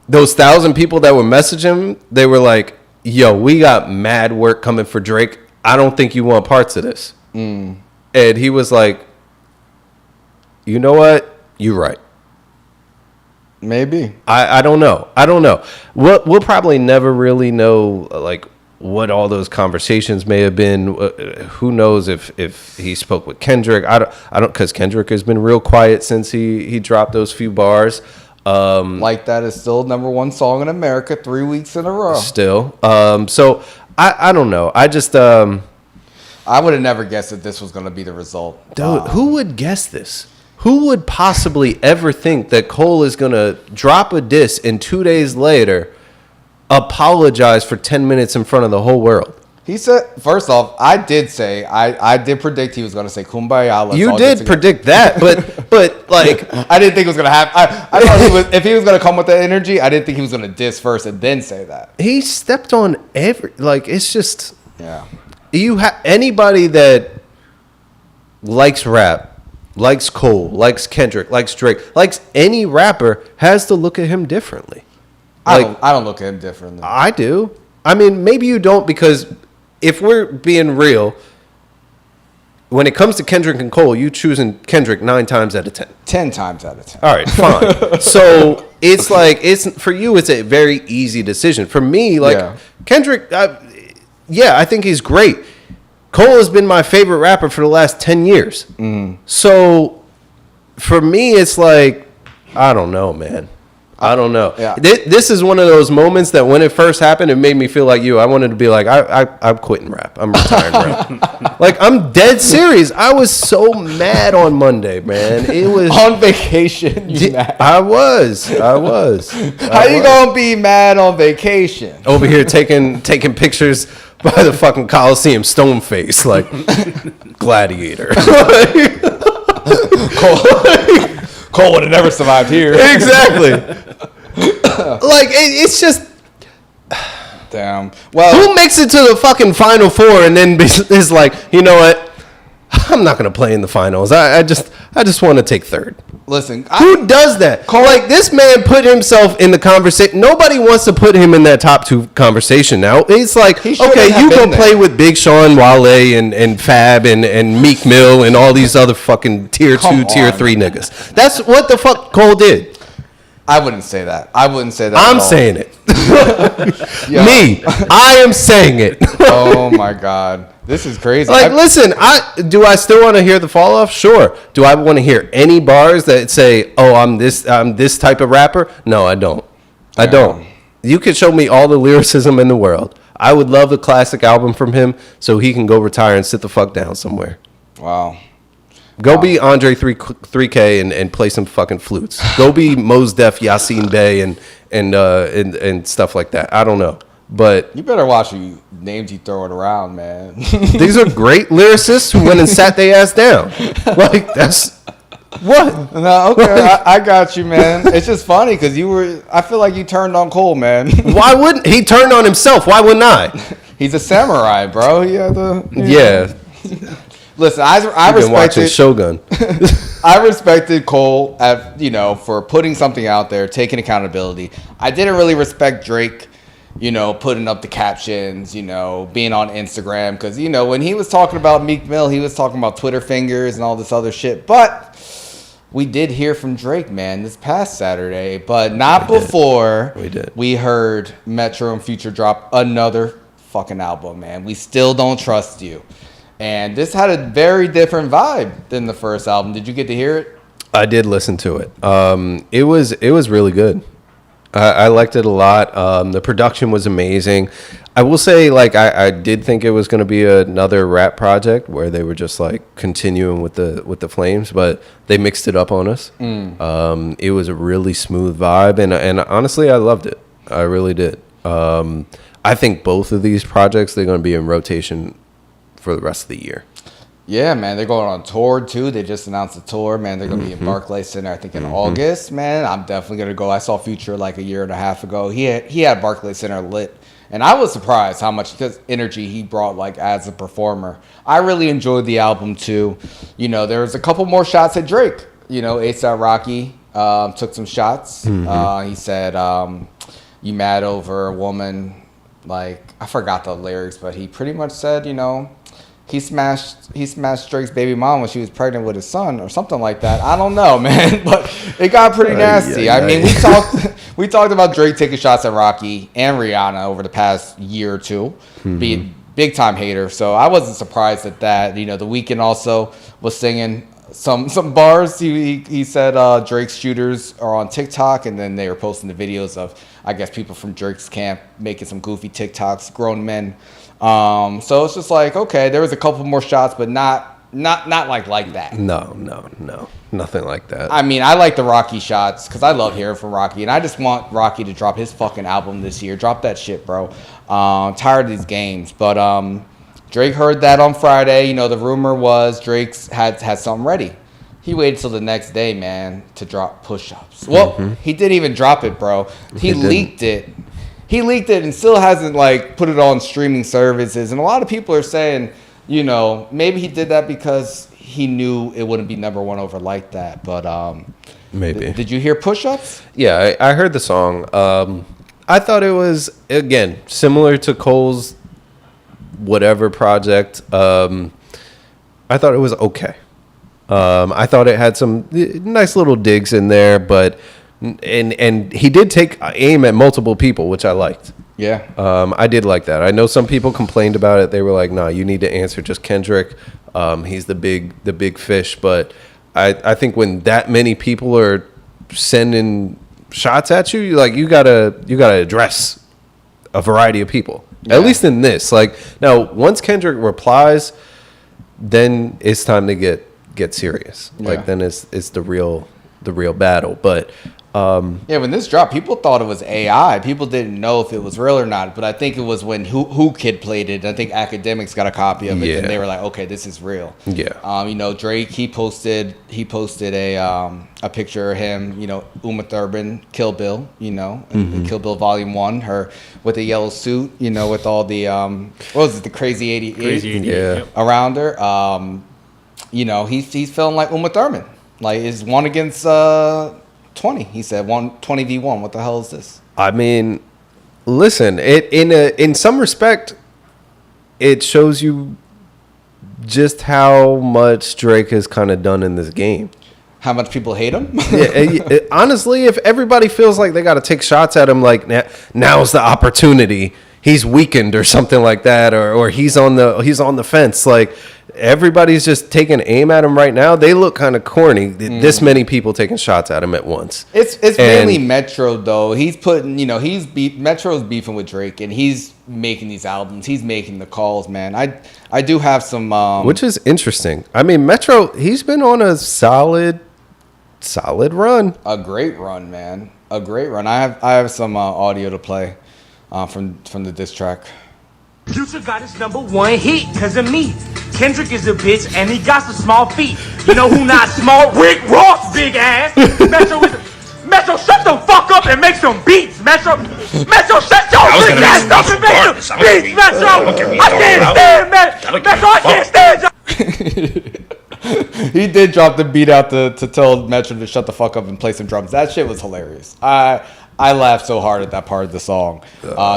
those 1,000 people that would message him, they were like, yo, we got mad work coming for Drake. I don't think you want parts of this. And he was like, you know what? You're right. Maybe. I don't know. We'll probably never really know, like, what all those conversations may have been. Who knows if he spoke with Kendrick. I don't, because Kendrick has been real quiet since he dropped those few bars. Like That is still #1 song in America 3 weeks in a row. Still. So I don't know. I just I would have never guessed that this was going to be the result. Dude, who would guess this? Who would possibly ever think that Cole is going to drop a diss and 2 days later apologize for 10 minutes in front of the whole world? He said, first off, I did predict he was going to say Kumbaya. You did predict that, but like, I didn't think it was going to happen. I thought if he was going to come with that energy, I didn't think he was going to diss first and then say that. He stepped on it's just, yeah. Anybody that likes rap likes Cole, likes Kendrick, likes Drake, likes any rapper, has to look at him differently. I don't look at him differently. I do. I mean, maybe you don't, because if we're being real, when it comes to Kendrick and Cole, you choosing Kendrick 9 times out of 10. 10 times out of 10. All right, fine. So it's like, it's for you, it's a very easy decision. For me, like Kendrick, I think he's great. Cole has been my favorite rapper for the last 10 years. So for me, it's like, I don't know, man. I don't know. Yeah. This is one of those moments that when it first happened, it made me feel like you. I wanted to be like, I'm quitting rap. I'm retiring rap. Like, I'm dead serious. I was so mad on Monday, man. It was on vacation. You mad? I was. How you gonna be mad on vacation? Over here taking pictures by the fucking Coliseum, stone face, like gladiator. Cole would have never survived here. Exactly. Like, it's just, damn. Well, who makes it to the fucking Final Four and then is like, you know what? I'm not gonna play in the finals. I just want to take third. Listen, who does that? Like, this man put himself in the conversation. Nobody wants to put him in that top 2 conversation now. It's like, okay, you go play with Big Sean, Wale, and Fab, and Meek Mill, and all these other fucking tier 2, tier 3 niggas. That's what the fuck Cole did. I wouldn't say that. I'm saying it. Me, I am saying it. Oh my God, this is crazy. Like, listen, do I still want to hear the fall off? Sure. Do I want to hear any bars that say, "Oh, I'm this type of rapper"? No, I don't. I don't. You could show me all the lyricism in the world. I would love a classic album from him so he can go retire and sit the fuck down somewhere. Wow. Go be Andre 3K and play some fucking flutes. Go be Mos Def, Yasin Bey, and stuff like that. I don't know, but you better watch the names you throwing around, man. These are great lyricists who went and sat their ass down. Like, that's what? No, okay, I got you, man. It's just funny because I feel like you turned on Cole, man. Why wouldn't he turn on himself? Why wouldn't I? He's a samurai, bro. Yeah. Listen, I respected Shogun. I respected Cole for putting something out there, taking accountability. I didn't really respect Drake, putting up the captions, being on Instagram, because when he was talking about Meek Mill, he was talking about Twitter fingers and all this other shit. But we did hear from Drake, man, this past Saturday, but not before we heard Metro and Future drop another fucking album, man. We Still Don't Trust You. And this had a very different vibe than the first album. Did you get to hear it? I did listen to it. It was really good. I liked it a lot. The production was amazing. I will say, like, I did think it was going to be another rap project where they were just like continuing with the flames, but they mixed it up on us. It was a really smooth vibe, and honestly, I loved it. I really did. I think both of these projects, they're going to be in rotation for the rest of the year. Yeah, man, they're going on tour too. They just announced a tour, man. They're gonna be in Barclays Center, I think, in August. Man, I'm definitely gonna go. I saw Future like a year and a half ago. He had Barclays Center lit, and I was surprised how much energy he brought, like, as a performer. I really enjoyed the album too. There was a couple more shots at Drake. A$AP Rocky took some shots. He said, "You mad over a woman?" Like, I forgot the lyrics, but he pretty much said, he smashed Drake's baby mom when she was pregnant with his son or something like that. I don't know, man, but it got pretty nasty. I mean, we talked about Drake taking shots at Rocky and Rihanna over the past year or two, being big time hater. So I wasn't surprised at that. The Weeknd also was singing some bars. He said Drake's shooters are on TikTok, and then they were posting the videos of, I guess, people from Drake's camp making some goofy TikToks, grown men. So it's just like, okay, there was a couple more shots, but not like that. No, nothing like that. I mean, I like the Rocky shots because I love hearing from Rocky, and I just want Rocky to drop his fucking album this year. Drop that shit, bro. Tired of these games. But Drake heard that on Friday. The rumor was Drake's had something ready. He waited till the next day, man, to drop Push-Ups. Well, he didn't even drop it, bro. He leaked it. He leaked it and still hasn't, like, put it on streaming services. And a lot of people are saying you know, maybe he did that because he knew it wouldn't be number one over like that. But maybe. Did you hear Push Ups? Yeah, I heard the song. I thought it was, again, similar to Cole's whatever project. I thought it was okay. I thought it had some nice little digs in there, but and he did take aim at multiple people, which I liked. Yeah. I did like that. I know some people complained about it. They were like, "Nah, you need to answer just Kendrick. He's the big fish." But I think when that many people are sending shots at you, like you gotta address a variety of people. Yeah. At least in this. Like now, once Kendrick replies, then it's time to get serious. Yeah. Like then it's the real battle. But yeah, when this dropped, people thought it was AI. People didn't know if it was real or not. But I think it was when Who Kid played it. I think Academics got a copy of it, and they were like, "Okay, this is real." Yeah. You know, Drake he posted a picture of him. You know, Uma Thurman, Kill Bill. You know, Kill Bill Volume 1. Her with the yellow suit. You know, with all the what was it, the Crazy 88 around her. You know, he's feeling like Uma Thurman. Like it's 1 against 20. He said 20v1. What the hell is this? I mean, listen, in some respect, it shows you just how much Drake has kind of done in this game. How much people hate him? Honestly, if everybody feels like they got to take shots at him, like now's the opportunity. He's weakened or something like that, or he's on the fence. Like everybody's just taking aim at him right now. They look kind of corny. This many people taking shots at him at once. It's mainly Metro though. He's putting, Metro's beefing with Drake, and he's making these albums. He's making the calls, man. I do have some, which is interesting. I mean, Metro, he's been on a solid run. A great run, man. A great run. I have some audio to play. From the diss track. Future got his #1 hit because of me. Kendrick is a bitch and he got some small feet. You know who not small? Rick Ross, big ass. Metro, shut the fuck up and make some beats. Metro, shut your big ass up and make some beats. Metro, I can't stand Metro. I can't stand you. He did drop the beat out to tell Metro to shut the fuck up and play some drums. That shit was hilarious. I laughed so hard at that part of the song.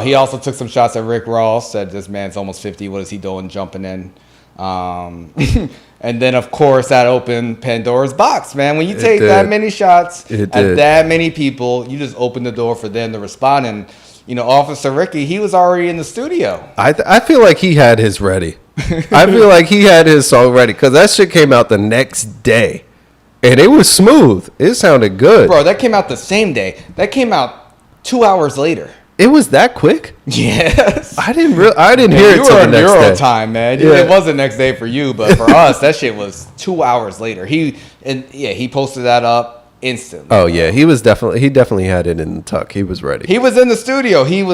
He also took some shots at Rick Ross, said this man's almost 50. What is he doing jumping in? And then, of course, that opened Pandora's box, man. When you take that many shots at that many people, you just open the door for them to respond. And, Officer Ricky, he was already in the studio. I feel like he had his ready. I feel like he had his song ready because that shit came out the next day. And it was smooth. It sounded good. Bro, that came out the same day. That came out 2 hours later. It was that quick? Yes. I didn't hear it till the next day. You were on Euro time, man. Yeah. It was the next day for you, but for us, that shit was 2 hours later. He posted that up instantly. Oh, yeah. He definitely had it in the tuck. He was ready. He was in the studio. He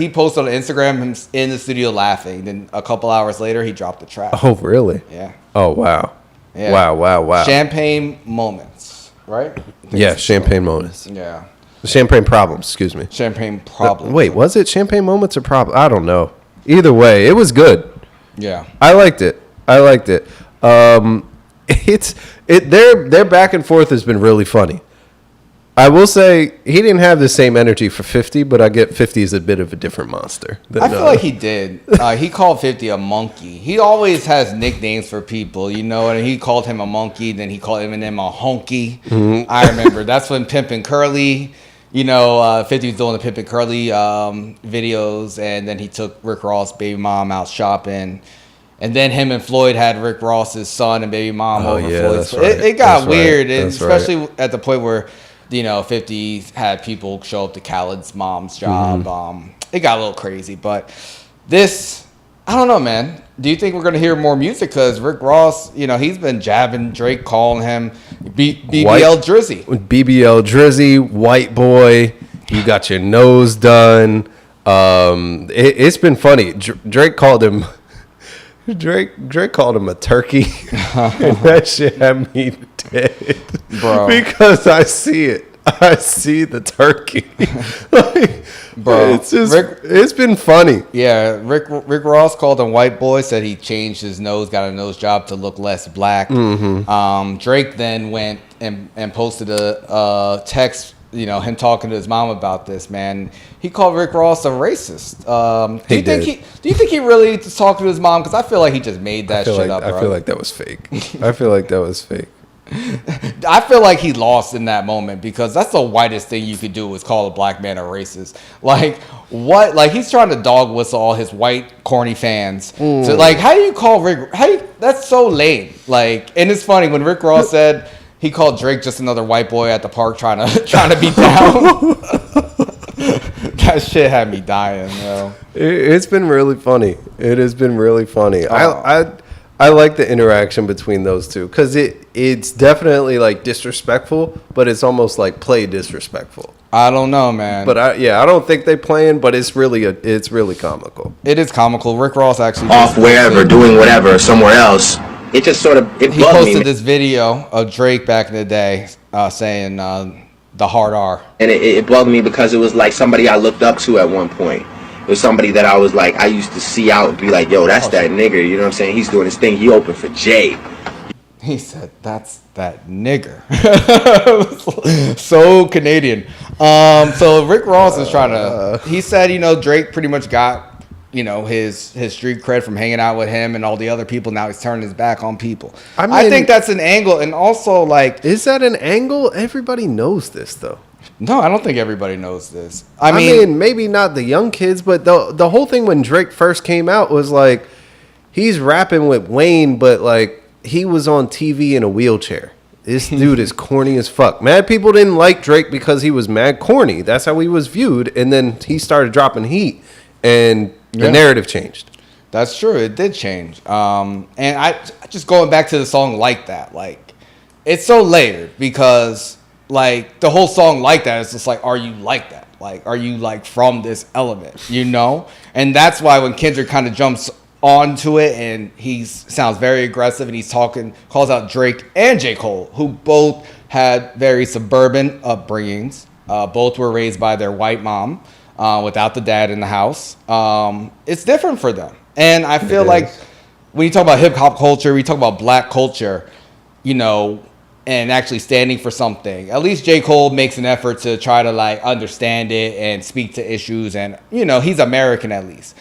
posted on Instagram him in the studio laughing. Then a couple hours later, he dropped the track. Oh, really? Yeah. Oh, wow. Yeah. Wow. Champagne moments, right? Yeah, champagne moments. Yeah. Champagne problems, excuse me. Champagne problems. Wait, was it champagne moments or problems? I don't know. Either way, it was good. Yeah. I liked it. Their back and forth has been really funny. I will say he didn't have the same energy for 50, but I get 50 is a bit of a different monster. I feel like he did. He called 50 a monkey. He always has nicknames for people, and he called him a monkey. Then he called Eminem a honky. Mm-hmm. I remember. That's when Pimpin' Curly, 50 was doing the Pimpin' Curly videos, and then he took Rick Ross' baby mom out shopping. And then him and Floyd had Rick Ross's son and baby mom over Floyd. So right. It got weird, especially at the point where 50 had people show up to Khaled's mom's job. Mm-hmm. It got a little crazy, but this, I don't know, man. Do you think we're going to hear more music? Because Rick Ross, he's been jabbing Drake, calling him BBL Drizzy. BBL Drizzy, white boy, you got your nose done. It's been funny. Drake called him a turkey. And that shit had me dead. Bro. Because I see it. I see the turkey. Bro, It's just, it's been funny. Yeah, Rick Ross called him white boy, said he changed his nose, got a nose job to look less black. Drake then went and posted a text, him talking to his mom about this, man. He called Rick Ross a racist. Do you think he really was talking to his mom? Because I feel like he just made that shit up, bro. I feel like that was fake. I feel like that was fake. I feel like he lost in that moment because that's the whitest thing you could do is call a black man a racist. Like, what? Like, he's trying to dog whistle all his white, corny fans. So, like, how do you call Rick? That's so lame. Like, and it's funny when Rick Ross said he called Drake just another white boy at the park trying to beat down. That shit had me dying, yo. It's been really funny. It has been really funny. I like the interaction between those two because it's definitely like disrespectful, but it's almost like play disrespectful. I don't know, man. But I don't think they playing, but it's really comical. It is comical. Rick Ross actually off wherever, doing whatever, somewhere else. It just sort of he bugged me. posted this video of Drake back in the day saying the hard R, And it bugged me because it was like somebody I looked up to at one point. It was somebody that I was like, I used to see out and be like, yo, that's that nigga. You know what I'm saying? He's doing his thing. He opened for Jay. He said, that's that nigger. So Canadian. So Rick Ross is trying to, he said, Drake pretty much got, his street cred from hanging out with him and all the other people. Now he's turning his back on people. I think that's an angle. And also, like, is that an angle? Everybody knows this, though. No, I don't think everybody knows this. I mean, maybe not the young kids, but the whole thing when Drake first came out was like, he's rapping with Wayne, but like he was on TV in a wheelchair. This dude is corny as fuck. Mad people didn't like Drake because he was mad corny. That's how he was viewed. And then he started dropping heat and the narrative changed. That's true. It did change. And I just going back to the song Like That, like it's so layered because like the whole song Like That is just like, are you like that? Like, are you like from this element, And that's why when Kendrick kind of jumps onto it and he sounds very aggressive and calls out Drake and J. Cole, who both had very suburban upbringings. Both were raised by their white mom without the dad in the house. It's different for them. And I feel like when you talk about hip hop culture, we talk about black culture, and actually standing for something. At least J. Cole makes an effort to try to like understand it and speak to issues, and he's American at least.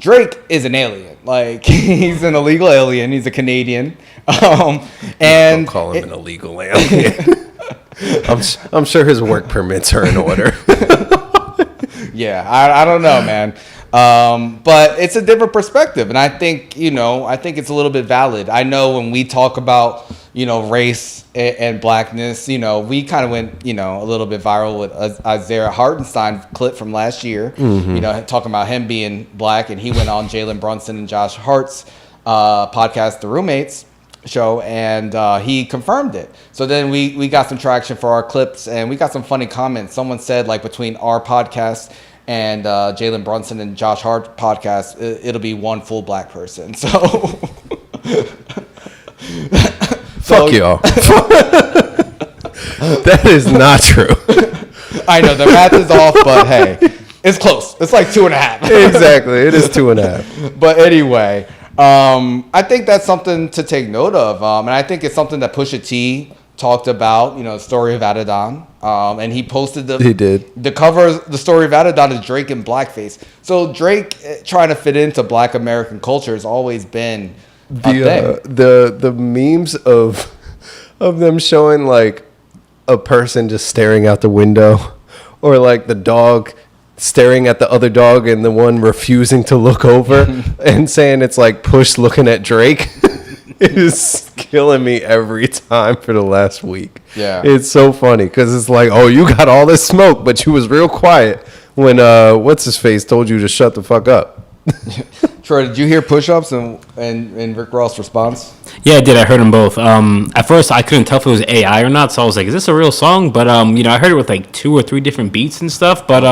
Drake is an alien. Like he's an illegal alien. He's a Canadian. And don't call him an illegal alien. I'm sure his work permits are in order. Yeah, I don't know, man. But it's a different perspective, and I think it's a little bit valid. I know when we talk about race and blackness, we kind of went a little bit viral with Isaiah Hartenstein clip from last year, talking about him being black, and he went on Jalen Brunson and Josh Hart's podcast, The Roommates show, and he confirmed it. So then we got some traction for our clips, and we got some funny comments. Someone said like between our podcast and Jalen Brunson and Josh Hart podcast, it'll be one full black person. So fuck y'all. That is not true. I know the math is off, but hey, it's close. It's like 2.5. Exactly, it is 2.5. But anyway, I think that's something to take note of, and I think it's something that Pusha T talked about, the story of Adidon, and he posted the cover of the story of Adidon is Drake in blackface. So Drake trying to fit into Black American culture has always been a thing. The memes of them showing like a person just staring out the window, or like the dog staring at the other dog and the one refusing to look over and saying it's like Push looking at Drake. It is killing me every time for the last week. Yeah. It's so funny because it's like, oh, you got all this smoke, but you was real quiet when what's-his-face told you to shut the fuck up. Troy, did you hear push-ups and Rick Ross' response? Yeah, I did. I heard them both. At first, I couldn't tell if it was AI or not, so I was like, is this a real song? But, I heard it with like 2 or 3 different beats and stuff, but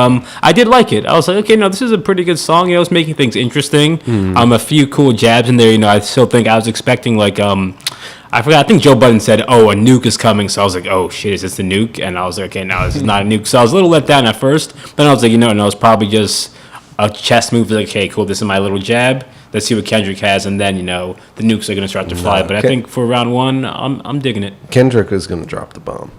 I did like it. I was like, okay, no, this is a pretty good song. It was making things interesting. A few cool jabs in there. I still think I was expecting like, I I forgot. I think Joe Budden said, "Oh, a nuke is coming." So I was like, "Oh shit, is this the nuke?" And I was like, "Okay, no, this is not a nuke." So I was a little let down at first. Then I was like, no, it's probably just a chess move. Like, okay, cool, this is my little jab. Let's see what Kendrick has, and then the nukes are gonna start to fly. But I think for round one, I'm digging it. Kendrick is gonna drop the bomb.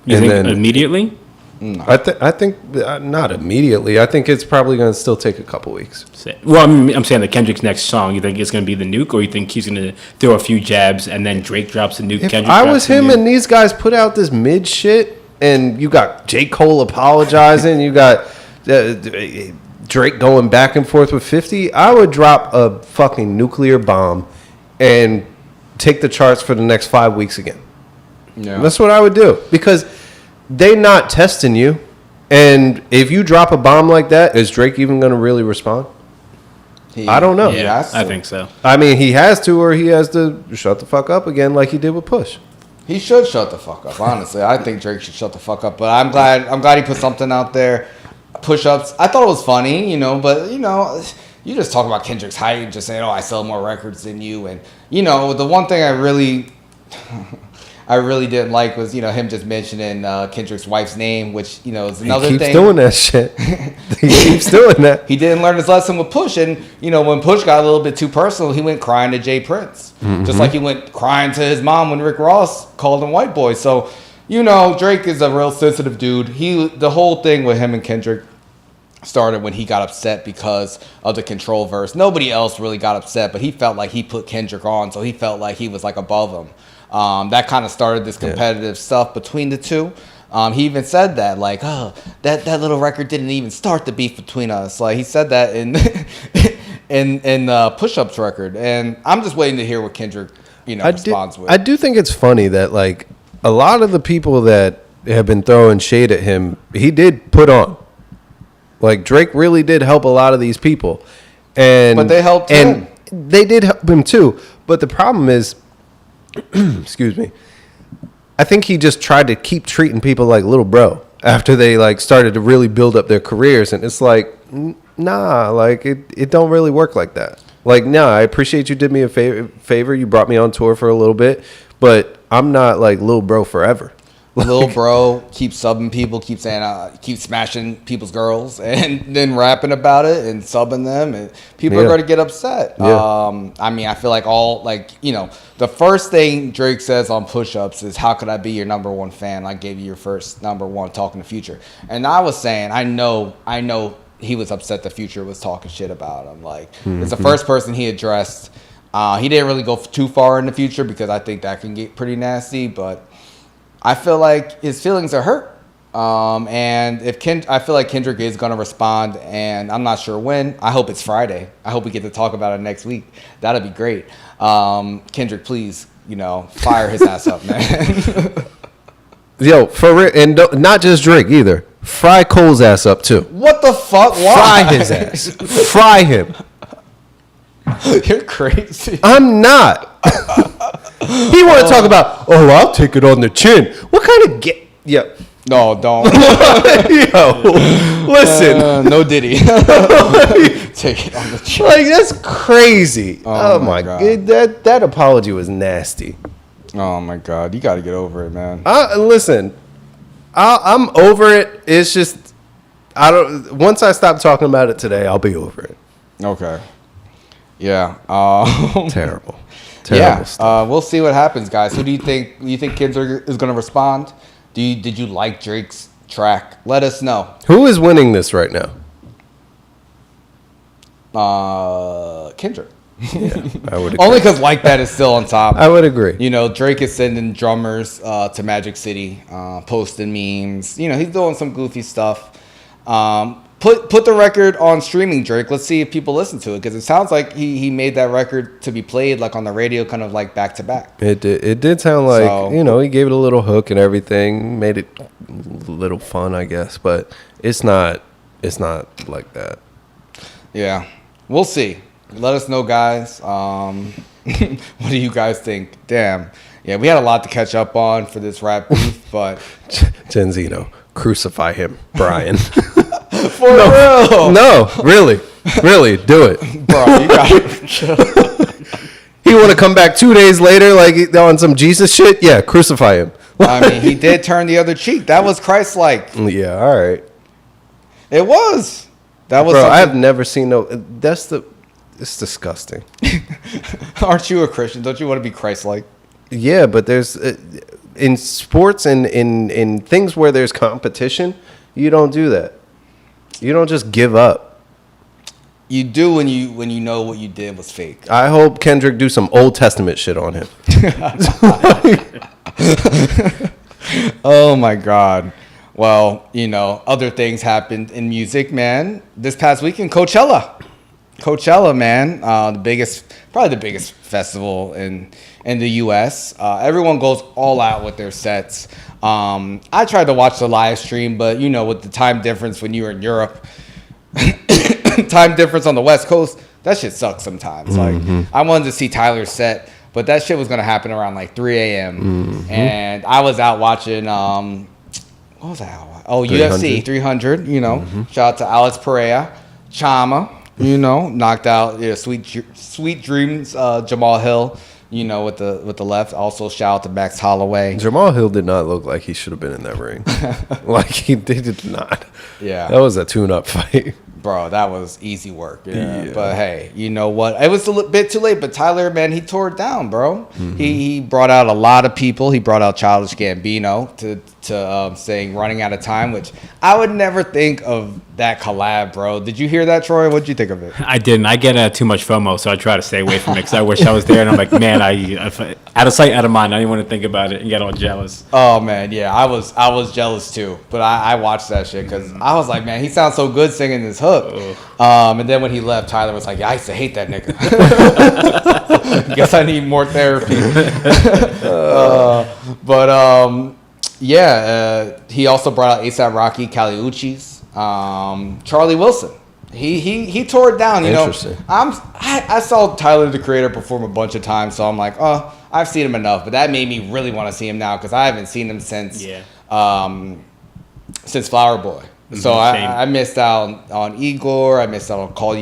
You think immediately? No. I think not immediately. I think it's probably going to still take a couple weeks. Well, I'm saying that Kendrick's next song, you think it's going to be the nuke, or you think he's going to throw a few jabs and then Drake drops a nuke? If Kendrick I was him and these guys put out this mid shit, and you got J. Cole apologizing, you got Drake going back and forth with 50, I would drop a fucking nuclear bomb and take the charts for the next 5 weeks again. Yeah. That's what I would do, because they not testing you, and if you drop a bomb like that, is Drake even going to really respond? I don't know. Yeah, I think so. I mean, he has to, or he has to shut the fuck up again, like he did with Push. He should shut the fuck up. Honestly, I think Drake should shut the fuck up. But I'm glad he put something out there. Push-ups. I thought it was funny, but you just talk about Kendrick's height and just saying, "Oh, I sell more records than you," and the one thing I really didn't like was, him just mentioning Kendrick's wife's name, which, is another thing. He keeps doing that shit. He keeps doing that. He didn't learn his lesson with Push. And, when Push got a little bit too personal, he went crying to Jay Prince. Mm-hmm. Just like he went crying to his mom when Rick Ross called him white boy. So, Drake is a real sensitive dude. The whole thing with him and Kendrick started when he got upset because of the Control verse. Nobody else really got upset, but he felt like he put Kendrick on, so he felt like he was like above him. That kind of started this competitive stuff between the two. He even said that, like, "Oh, that little record didn't even start the beef between us." Like, he said that in Push-Ups record, and I'm just waiting to hear what Kendrick, responds with. I do think it's funny that, like, a lot of the people that have been throwing shade at him, he did put on. Like, Drake really did help a lot of these people, but they helped him. And they did help him too. But the problem is, excuse me, I think he just tried to keep treating people like little bro after they like started to really build up their careers, and it's like, nah, like it don't really work like that. Like, nah, I appreciate you did me a favor, you brought me on tour for a little bit, but I'm not like little bro forever. Little bro keeps subbing people, keep saying, keep smashing people's girls, and then rapping about it and subbing them, and people are going to get upset. Yeah. I feel like the first thing Drake says on Push-Ups is, "How could I be your number one fan? I gave you your first number one talking to Future." And I was saying, I know he was upset that Future was talking shit about him. Like, it's the first person he addressed. He didn't really go too far in the Future because I think that can get pretty nasty, but I feel like his feelings are hurt. And I feel like Kendrick is going to respond, and I'm not sure when. I hope it's Friday. I hope we get to talk about it next week. That'd be great. Kendrick, please, fire his ass up, man. Yo, for real, and not just Drake either. Fry Cole's ass up too. What the fuck? Why? Fry his ass. Fry him. You're crazy. I'm not. He want to talk about, "Oh, I'll take it on the chin." What kind of Yeah. No, don't. Yo, listen. No Diddy. Take it on the chin. Like, that's crazy. Oh my God. That apology was nasty. Oh my God. You got to get over it, man. Listen, I'm over it. It's just, once I stop talking about it today, I'll be over it. Okay. Yeah. Terrible Yeah, stuff. We'll see what happens, guys. Who do you think? You think Kendrick is going to respond? Did you like Drake's track? Let us know. Who is winning this right now? Kendrick. Yeah, I would agree. Only because Like That is still on top. I would agree. Drake is sending drummers to Magic City, posting memes. He's doing some goofy stuff. Put the record on streaming, Drake. Let's see if people listen to it, because it sounds like he made that record to be played like on the radio, kind of like back to back. It did sound like, he gave it a little hook and everything, made it a little fun, I guess, but it's not like that. Yeah, we'll see. Let us know, guys. What do you guys think? Damn. Yeah, we had a lot to catch up on for this rap beef, but Genzino, crucify him, Bryan. For real. No, really, do it. Bro, you got it. You want to come back 2 days later, like on some Jesus shit? Yeah, crucify him. I mean, he did turn the other cheek. That was Christ-like. Yeah, all right. It was. That was. Bro, something- I've never seen no. It's disgusting. Aren't you a Christian? Don't you want to be Christ-like? Yeah, but there's in sports and in things where there's competition, you don't do that. You don't just give up. You do when you know what you did was fake. I hope Kendrick do some Old Testament shit on him. Oh my God. Well, other things happened in music, man. This past weekend, Coachella, man, probably the biggest festival in the U.S. Everyone goes all out with their sets. I tried to watch the live stream, but with the time difference when you were in Europe, time difference on the West Coast, that shit sucks sometimes. Like, I wanted to see Tyler's set, but that shit was gonna happen around like 3 a.m. And I was out watching. What was that? Oh, 300. UFC 300. Shout out to Alex Pereira, Chama. Knocked out Sweet Dreams, Jamal Hill. With the left. Also shout out to Max Holloway. Jamal Hill did not look like he should have been in that ring. Like he did not. Yeah, that was a tune-up fight. Bro, that was easy work. Yeah. But hey, you know what? It was a bit too late, but Tyler, man, he tore it down, bro. He brought out a lot of people. He brought out Childish Gambino to saying Running Out of Time, which I would never think of that collab, bro. Did you hear that, Troy? What'd you think of it? I didn't. I get too much FOMO, so I try to stay away from it because I wish I was there. And I'm like, man, out of sight, out of mind. I didn't want to think about it and get all jealous. Oh man, yeah, I was jealous too. But I watched that shit because I was like, man, he sounds so good singing this hook. And then when he left, Tyler was like, yeah, I used to hate that nigga. Guess I need more therapy. He also brought out A$AP Rocky, Kali Uchis, Charlie Wilson. He tore it down. Interesting. I saw Tyler the Creator perform a bunch of times, so I'm like, oh, I've seen him enough. But that made me really want to see him now because I haven't seen him since Flower Boy. So I missed out on Igor. I missed out on Call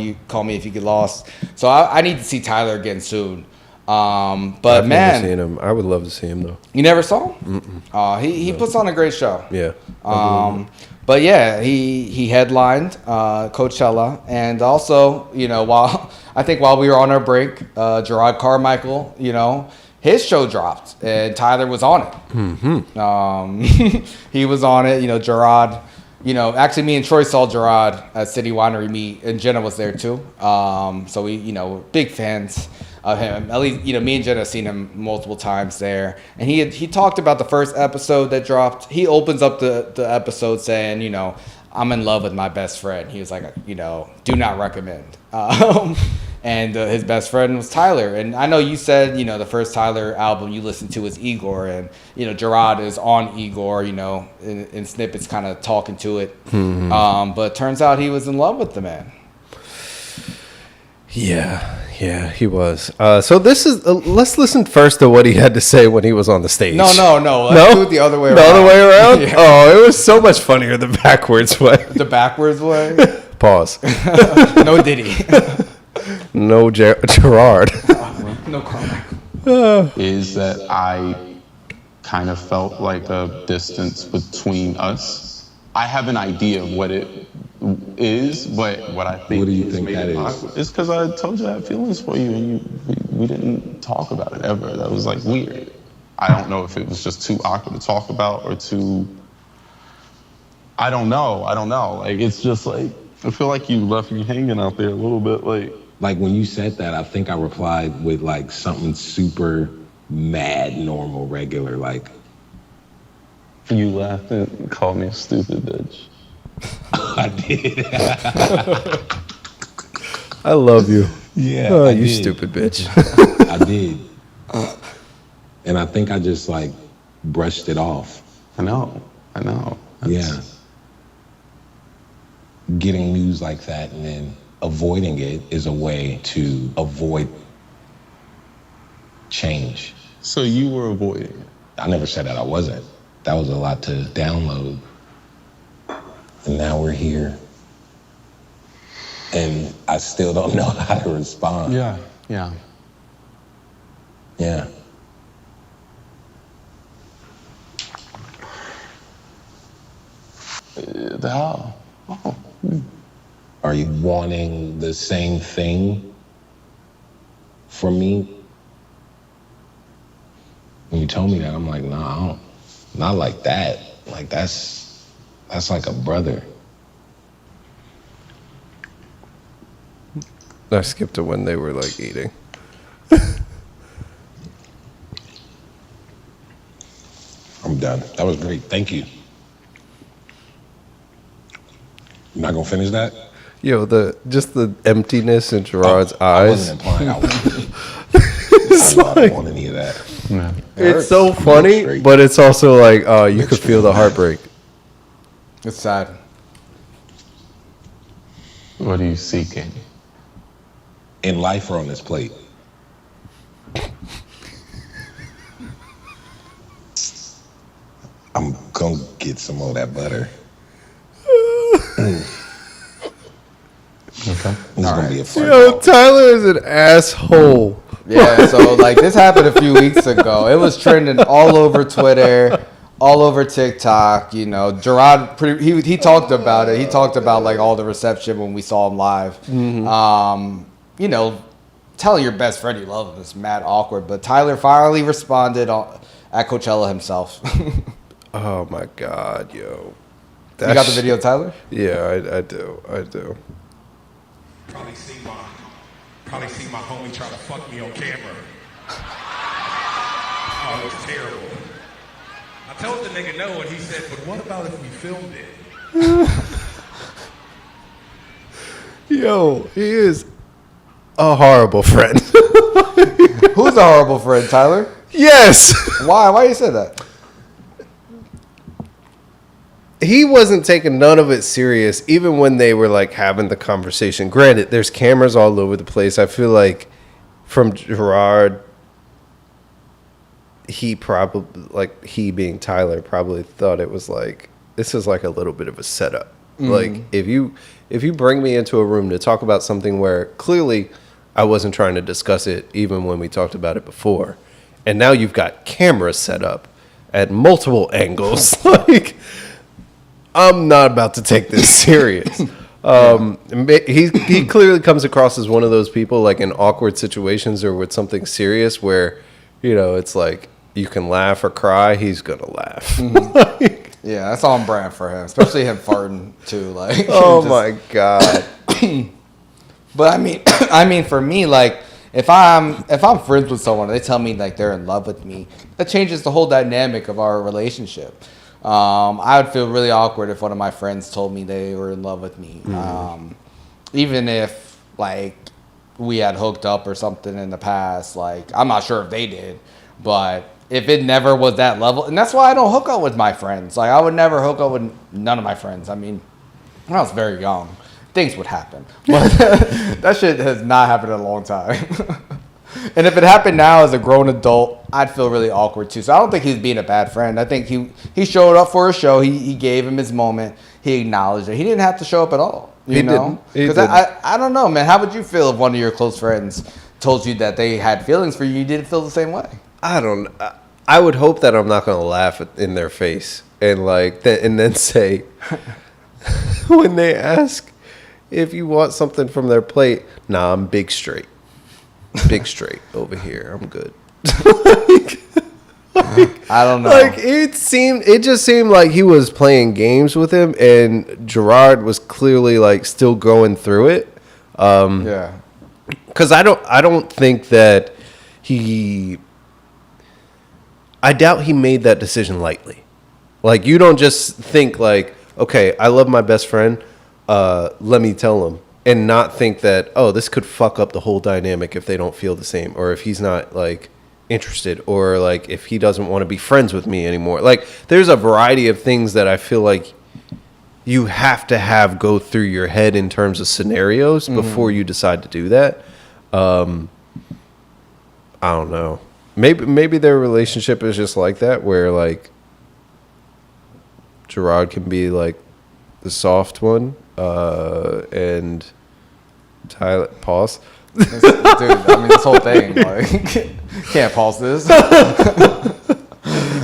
Me If You Get Lost. So I need to see Tyler again soon. But I've man, never seen him. I would love to see him though. You never saw him? He puts on a great show. Yeah. But yeah, he headlined Coachella, and also while we were on our break, Jerrod Carmicheal, his show dropped, and Tyler was on it. He was on it. Jerrod. Actually, me and Troy saw Jerrod at City Winery meet, and Jenna was there too. So we, we're big fans of him. At least, me and Jenna have seen him multiple times there. And he talked about the first episode that dropped. He opens up the episode saying, I'm in love with my best friend. He was like, do not recommend. And his best friend was Tyler. And I know you said, the first Tyler album you listened to was Igor. And, Jerrod is on Igor, in snippets kind of talking to it. But it turns out he was in love with the man. Yeah, he was. So this is. Let's listen first to what he had to say when he was on the stage. No. Let's do it the other way around. The other way around? Yeah. Oh, it was so much funnier the backwards way. The backwards way? Pause. No Diddy. No Jerrod. No Carmichael. Is that I kind of felt like a distance between us. I have an idea of what it is, but what I think. What do you think that is? It's because I told you I had feelings for you, and we didn't talk about it ever. That was like weird. I don't know if it was just too awkward to talk about or too. I don't know. Like it's just like I feel like you left me hanging out there a little bit. Like when you said that, I think I replied with like something super mad, normal, regular, like. You laughed and called me a stupid bitch. I did. I love you. Yeah. Oh, I you did. stupid bitch. I did. And I think I just like brushed it off. I know. Yeah. Getting news like that and then avoiding it is a way to avoid change. So you were avoiding it? I never said that I wasn't. That was a lot to download. And now we're here. And I still don't know how to respond. Yeah. Yeah. How? Oh. Are you wanting the same thing from me? When you told me that, I'm like, nah, I don't, not like that. Like that's like a brother. I skipped to when they were like eating. I'm done. That was great. Thank you. You're not gonna finish that? Yo, just the emptiness in Jerrod's eyes. I wasn't implying I wanted It's I like, don't want any of that. Yeah. it's so funny, but it's also like, you could feel the heartbreak. It's sad. What are you seeking? In life or on this plate? I'm gonna get some more of that butter. Okay. This is gonna be a fun Yo, talk. Tyler is an asshole. Yeah, so like this happened a few weeks ago. It was trending all over Twitter, all over TikTok. You know, Jerrod, he talked about it. He talked about like all the reception when we saw him live. You know, telling your best friend you love him is mad awkward. But Tyler finally responded at Coachella himself. Oh my God, yo. You got the video, Tyler? Yeah, I do. Probably see my homie try to fuck me on camera. Oh, it was terrible. I told the nigga no, and he said, but what about if we filmed it? Yo, he is a horrible friend. Who's a horrible friend, Tyler? Yes. Why you say that? He wasn't taking none of it serious, even when they were like having the conversation. Granted, there's cameras all over the place. I feel like from Jerrod, he being Tyler, probably thought it was like, this is like a little bit of a setup. Like if you bring me into a room to talk about something where clearly I wasn't trying to discuss it, even when we talked about it before, and now you've got cameras set up at multiple angles, like. I'm not about to take this serious. He clearly comes across as one of those people, like in awkward situations or with something serious where, you know, it's like you can laugh or cry. He's gonna laugh. Yeah, that's on brand for him, especially him farting too. Like, oh my God. But I mean, for me, like, if I'm friends with someone and they tell me like they're in love with me, that changes the whole dynamic of our relationship. I would feel really awkward if one of my friends told me they were in love with me. Even if like we had hooked up or something in the past, like I'm not sure if they did, but if it never was that level, and that's why I don't hook up with my friends. Like I would never hook up with none of my friends. I mean, when I was very young, things would happen, but that shit has not happened in a long time. And if it happened now as a grown adult, I'd feel really awkward too. So I don't think he's being a bad friend. I think he showed up for a show. He gave him his moment. He acknowledged it. He didn't have to show up at all. You know? Because I don't know, man. How would you feel if one of your close friends told you that they had feelings for you? You didn't feel the same way. I would hope that I'm not going to laugh in their face and like and then say when they ask if you want something from their plate, nah, I'm big straight. Big straight over here. I'm good. I don't know. Like it just seemed like he was playing games with him, and Jerrod was clearly like still going through it. Yeah. Because I don't think that I doubt he made that decision lightly. Like you don't just think like, okay, I love my best friend. Let me tell him. And not think that, oh, this could fuck up the whole dynamic if they don't feel the same, or if he's not like interested, or like if he doesn't want to be friends with me anymore. Like there's a variety of things that I feel like you have to go through your head in terms of scenarios before you decide to do that. I don't know. Maybe their relationship is just like that, where like Jerrod can be like the soft one. And Tyler, pause. Dude, I mean, this whole thing, like, Can't pause this.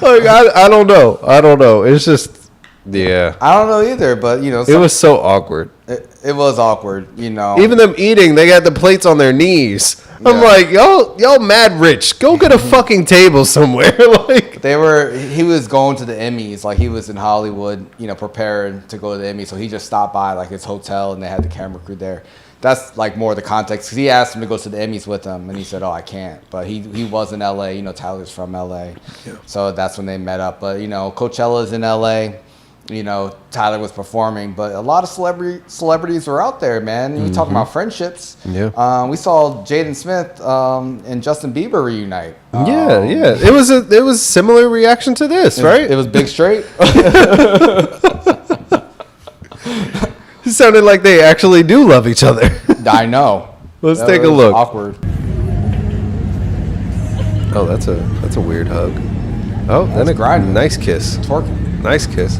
I don't know. It's just, yeah. I don't know either, but it was so awkward. It was awkward, Even them eating, they got the plates on their knees. I'm like, y'all mad rich. Go get a fucking table somewhere. Like he was going to the Emmys, like he was in Hollywood, preparing to go to the Emmys. So he just stopped by like his hotel and they had the camera crew there. That's like more the context. Cause he asked him to go to the Emmys with him and he said, "Oh, I can't." But he was in LA, Tyler's from LA. Yeah. So that's when they met up. But Coachella's in LA. Tyler was performing, but a lot of celebrities were out there, man. We talking about friendships. Yeah. We saw Jaden Smith and Justin Bieber reunite. Yeah. It was a similar reaction to this, right? It was big straight. It sounded like they actually do love each other. I know. Let's take a look. Awkward. Oh, that's a weird hug. Oh, then a grinding. Nice kiss. Twerking. Nice kiss.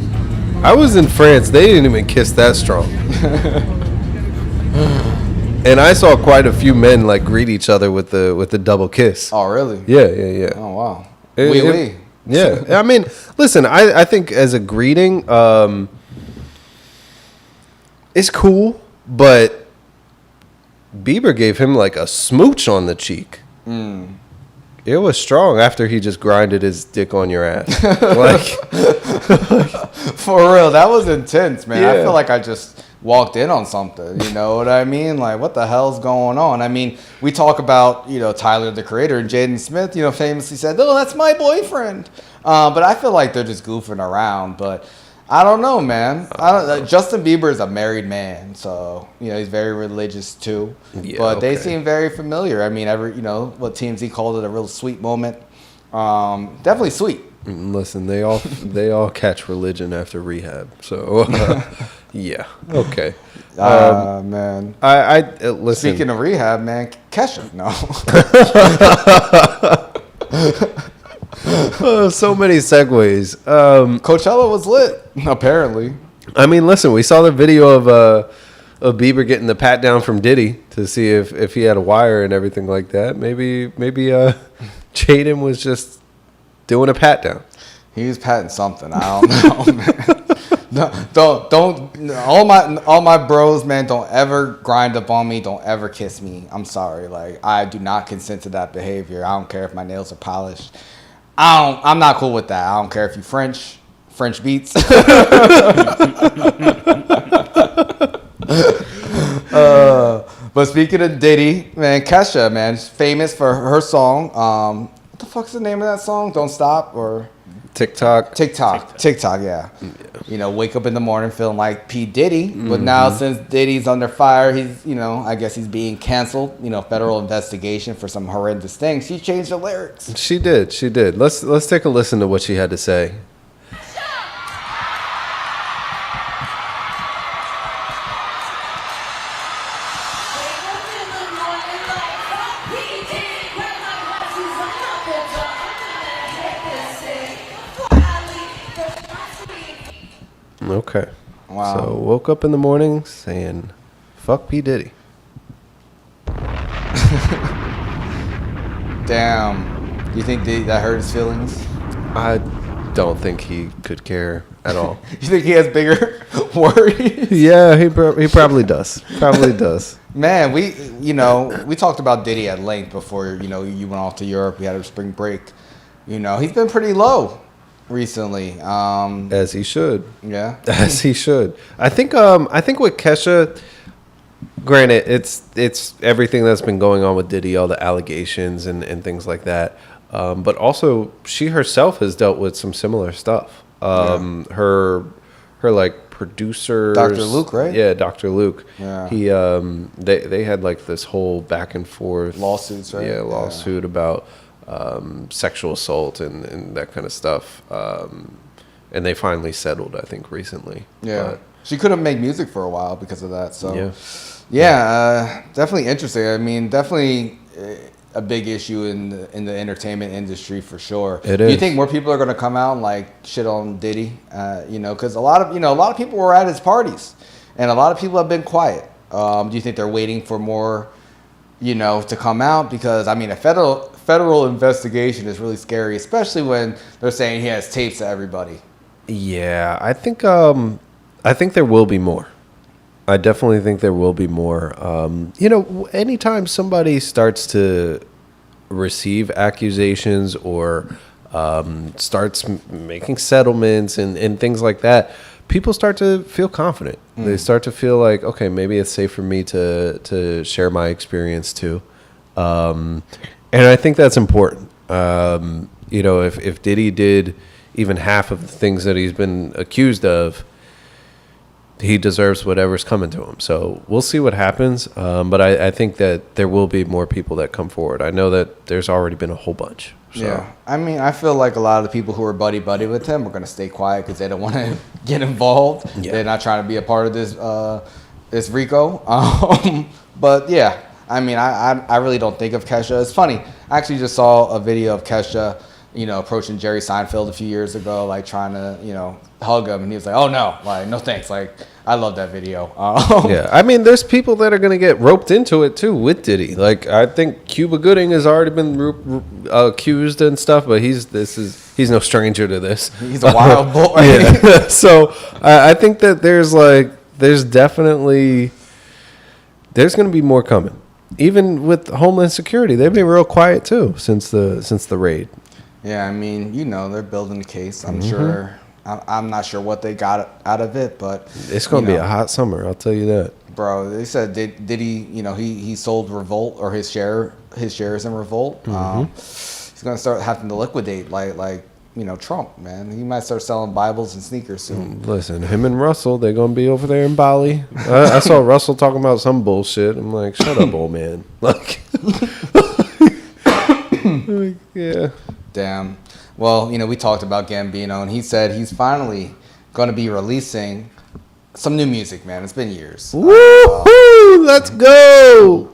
I was in France. They didn't even kiss that strong. And I saw quite a few men like greet each other with the double kiss. Oh, really? Yeah. Oh, wow. Oui. Yeah. I mean, listen, I think as a greeting, it's cool, but Bieber gave him like a smooch on the cheek. It was strong after he just grinded his dick on your ass. Like, for real, that was intense, man. Yeah. I feel like I just walked in on something. You know what I mean? Like, what the hell's going on? I mean, we talk about, Tyler, the Creator, and Jaden Smith, famously said, "Oh, that's my boyfriend." But I feel like they're just goofing around. But I don't know, man. Justin Bieber is a married man, so he's very religious too. Yeah, but they seem very familiar. I mean, what TMZ called it a real sweet moment. Definitely sweet. Listen, they all catch religion after rehab. So yeah, okay. Man. I listen. Speaking of rehab, man, Kesha, no. So many segues. Coachella was lit, apparently. I mean, listen, we saw the video of Bieber getting the pat down from Diddy to see if he had a wire and everything like that. Maybe Jaden was just doing a pat down. He was patting something. I don't know, man. Don't all my bros, man, don't ever grind up on me. Don't ever kiss me. I'm sorry. Like, I do not consent to that behavior. I don't care if my nails are polished. I'm not cool with that. I don't care if you French beats. But speaking of Diddy, man, Kesha, man, she's famous for her song. What the fuck's the name of that song? Don't Stop or TikTok, yeah. Wake up in the morning feeling like P. Diddy. But now since Diddy's under fire, he's, I guess he's being canceled, federal investigation for some horrendous things. She changed the lyrics. She did. Let's take a listen to what she had to say. Okay. Wow. So woke up in the morning saying, "Fuck P. Diddy." Damn. You think that hurt his feelings? I don't think he could care at all. You think he has bigger worries? Yeah, he probably does. Probably does. Man, we talked about Diddy at length before, you went off to Europe. We had a spring break. He's been pretty low recently. As he should. Yeah. As he should. I think with Kesha, granted, it's everything that's been going on with Diddy, all the allegations and things like that. But also she herself has dealt with some similar stuff. Her like producers, Dr. Luke, right? Yeah, Dr. Luke. Yeah. He they had like this whole back and forth lawsuits, right? Yeah, lawsuit about sexual assault and that kind of stuff. And they finally settled, I think, recently. Yeah. But she couldn't make music for a while because of that. So yeah, definitely interesting. I mean, definitely a big issue in the entertainment industry for sure. It Do is. you think more people are going to come out and like shit on Diddy? Because a lot of people were at his parties, and a lot of people have been quiet. Do you think they're waiting for more, to come out? Because I mean, a federal investigation is really scary, especially when they're saying he has tapes of everybody. Yeah, I think there will be more. I definitely think there will be more. Anytime somebody starts to receive accusations or starts making settlements and things like that, people start to feel confident. They start to feel like, okay, maybe it's safe for me to share my experience too. And I think that's important. If Diddy did even half of the things that he's been accused of, he deserves whatever's coming to him. So we'll see what happens. But I think that there will be more people that come forward. I know that there's already been a whole bunch. So. Yeah. I mean, I feel like a lot of the people who are buddy-buddy with him are going to stay quiet because they don't want to get involved. Yeah. They're not trying to be a part of this RICO. But, yeah, I mean, I really don't think of Kesha. It's funny. I actually just saw a video of Kesha, approaching Jerry Seinfeld a few years ago, like trying to, hug him. And he was like, oh, no, like, no thanks. Like, I love that video. Yeah, I mean, there's people that are going to get roped into it, too, with Diddy. Like, I think Cuba Gooding has already been accused and stuff, but he's no stranger to this. He's a wild boy. Yeah. So I think that there's going to be more coming. Even with Homeland Security, they've been real quiet, too, since the raid. Yeah, I mean, they're building the case. I'm sure. I'm not sure what they got out of it, but it's going to be a hot summer. I'll tell you that, bro. They said did he? He sold Revolt or his shares in Revolt. He's going to start having to liquidate like Trump, man. He might start selling Bibles and sneakers soon. Listen, him and Russell, they're going to be over there in Bali. I saw Russell talking about some bullshit. I'm like, shut up, old man. Like, yeah. Damn. Well, we talked about Gambino, and he said he's finally going to be releasing some new music, man. It's been years. Woo-hoo! Let's go!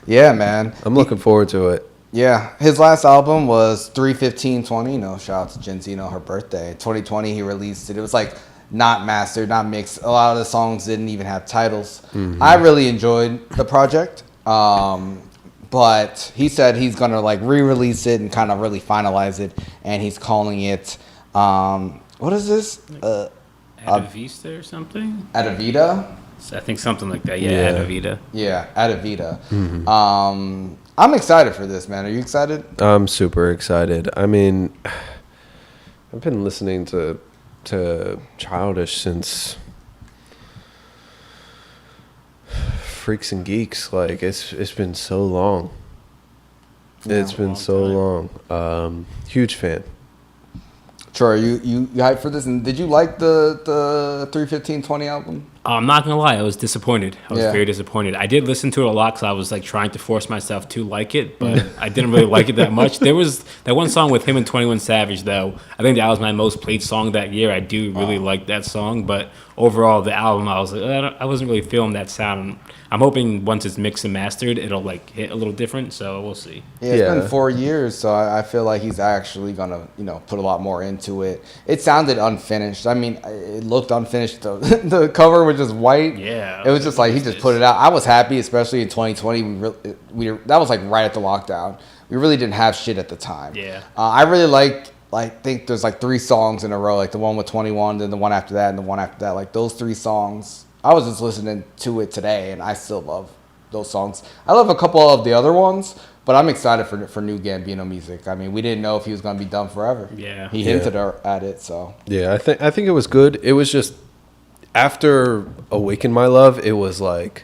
Yeah, man. I'm looking forward to it. Yeah. His last album was 3/15/20. Shout out to Gen Z, her birthday. 2020, he released it. It was like not mastered, not mixed. A lot of the songs didn't even have titles. I really enjoyed the project. But he said he's going to like re-release it and kind of really finalize it. And he's calling it, what is this? Adavista or something? Adavita? I think something like that. Yeah, Adavita. Yeah, Adavita. I'm excited for this, man. Are you excited? I'm super excited. I mean, I've been listening to Childish since Freaks and Geeks. Like, it's been so long. It's been so long. Huge fan. Troy, you hyped for this? And did you like the 3/15/20 album? I'm not gonna lie, I was disappointed. I was very disappointed. I did listen to it a lot because I was like trying to force myself to like it, but I didn't really like it that much. There was that one song with him and 21 Savage, though. I think that was my most played song that year. I do really like that song, but overall, the album, I was like, I wasn't really feeling that sound. I'm hoping once it's mixed and mastered, it'll like hit a little different. So we'll see. Yeah, it's been 4 years, so I feel like he's actually gonna, put a lot more into it. It sounded unfinished. I mean, it looked unfinished. The cover was just white. Yeah, it was just like he just put it out. I was happy, especially in 2020. That was like right at the lockdown. We really didn't have shit at the time. Yeah, I really think there's like 3 songs in a row, like the one with 21, then the one after that, and the one after that. Like those 3 songs. I was just listening to it today, and I still love those songs. I love a couple of the other ones, but I'm excited for new Gambino music. I mean, we didn't know if he was going to be done forever. Yeah, he hinted at it. So yeah, I think it was good. It was just after Awaken My Love, it was like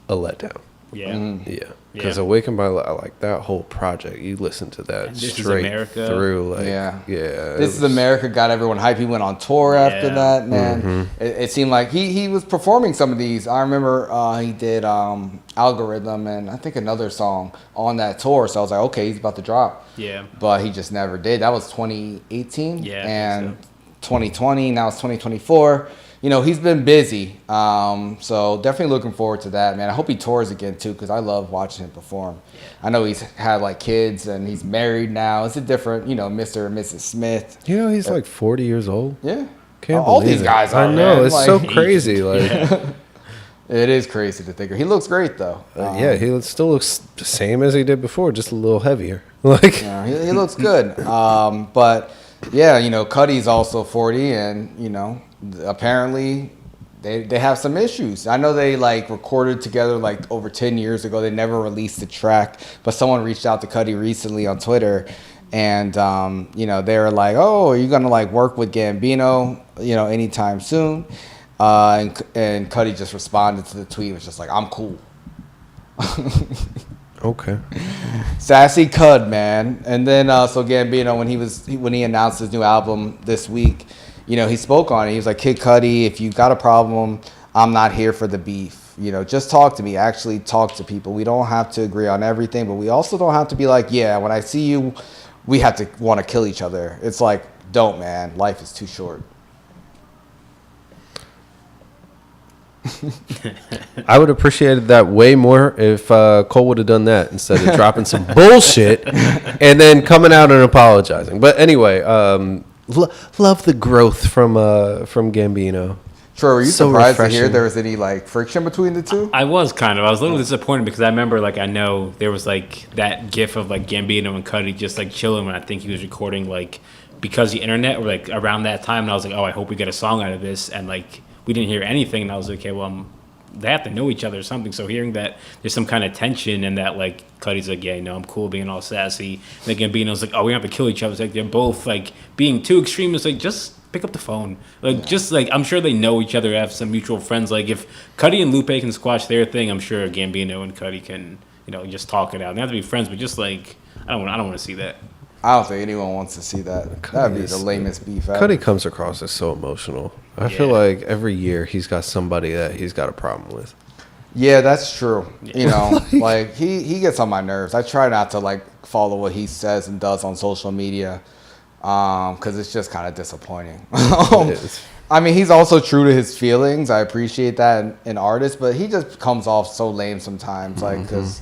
a letdown. Yeah, yeah. Because Awaken My Love, like that whole project, you listen to that straight through. Like, This Is America got everyone hyped. He went on tour after that, man. It seemed like he was performing some of these. I remember he did Algorithm and I think another song on that tour. So I was like, okay, he's about to drop. Yeah. But he just never did. That was 2018. Yeah. And 2020, now it's 2024. He's been busy, so definitely looking forward to that, man. I hope he tours again, too, because I love watching him perform. Yeah. I know he's had, like, kids, and he's married now. It's a different, Mr. and Mrs. Smith. He's, like, 40 years old. Yeah. Can't all believe these guys are, I know. man. It's so crazy. Like, It is crazy to think of. He looks great though. Yeah, he still looks the same as he did before, just a little heavier. Like, yeah, he looks good. But yeah, Cudi's also 40, and apparently they have some issues. I know they recorded together over 10 years ago. They never released the track, but someone reached out to Cudi recently on Twitter, and they were like, "Oh, are you gonna work with Gambino, anytime soon?" And Cudi just responded to the tweet, was just like, "I'm cool." okay. Sassy Cud, man. And then so Gambino, when he announced his new album this week, he spoke on it. He was like, "Kid Cudi, if you got a problem, I'm not here for the beef. Just talk to me. Actually talk to people. We don't have to agree on everything, but we also don't have to be like, yeah, when I see you, we have to want to kill each other. It's like, don't, man. Life is too short." I would have appreciated that way more if Cole would have done that instead of dropping some bullshit and then coming out and apologizing. But anyway, love the growth from Gambino. Troy, were you So surprised refreshing. to hear there was any friction between the two? I was kind of. I was a little disappointed because I remember I know there was that gif of Gambino and Cudi just chilling when I think he was recording Because the Internet or around that time, and I was like, oh, I hope we get a song out of this, and we didn't hear anything, and I was like, okay, well, they have to know each other or something. So hearing that there's some kind of tension and that Cudi's like, yeah, no, I'm cool being all sassy. And Gambino's like, oh, we have to kill each other. It's they're both being too extreme. It's just pick up the phone. I'm sure they know each other, have some mutual friends. If Cudi and Lupe can squash their thing, I'm sure Gambino and Cudi can, just talk it out. They have to be friends, but just I don't want to see that. I don't think anyone wants to see that. That'd be the lamest beef ever. Cudi comes across as so emotional. I feel like every year he's got somebody that he's got a problem with. Yeah, that's true. He gets on my nerves. I try not to follow what he says and does on social media, because it's just kind of disappointing. It is. I mean, he's also true to his feelings. I appreciate that in artists, but he just comes off so lame sometimes. Because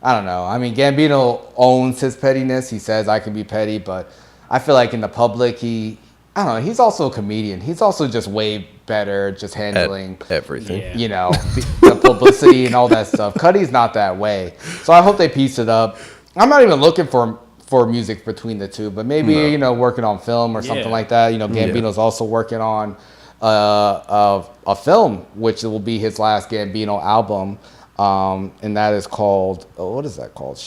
I don't know. I mean, Gambino owns his pettiness. He says I can be petty, but I feel like in the public, I don't know. He's also a comedian. He's also just way better just handling everything. Yeah. The publicity and all that stuff. Cudi's not that way. So I hope they piece it up. I'm not even looking for music between the two, but maybe, working on film or something like that. Gambino's also working on a film, which will be his last Gambino album. And that is called, what is that called?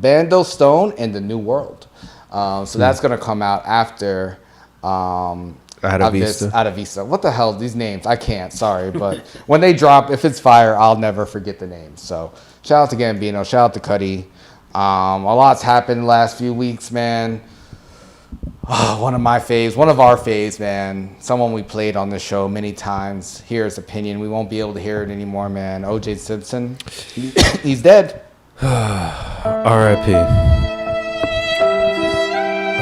Bando Stone and the New World. So that's going to come out after Adavista. What the hell? These names. I can't. Sorry. But when they drop, if it's fire, I'll never forget the names. So shout out to Gambino. Shout out to Cudi. A lot's happened the last few weeks, man. One of our faves, man. Someone we played on the show many times. Hear his opinion. We won't be able to hear it anymore, man. O.J. Simpson. He's dead. R.I.P.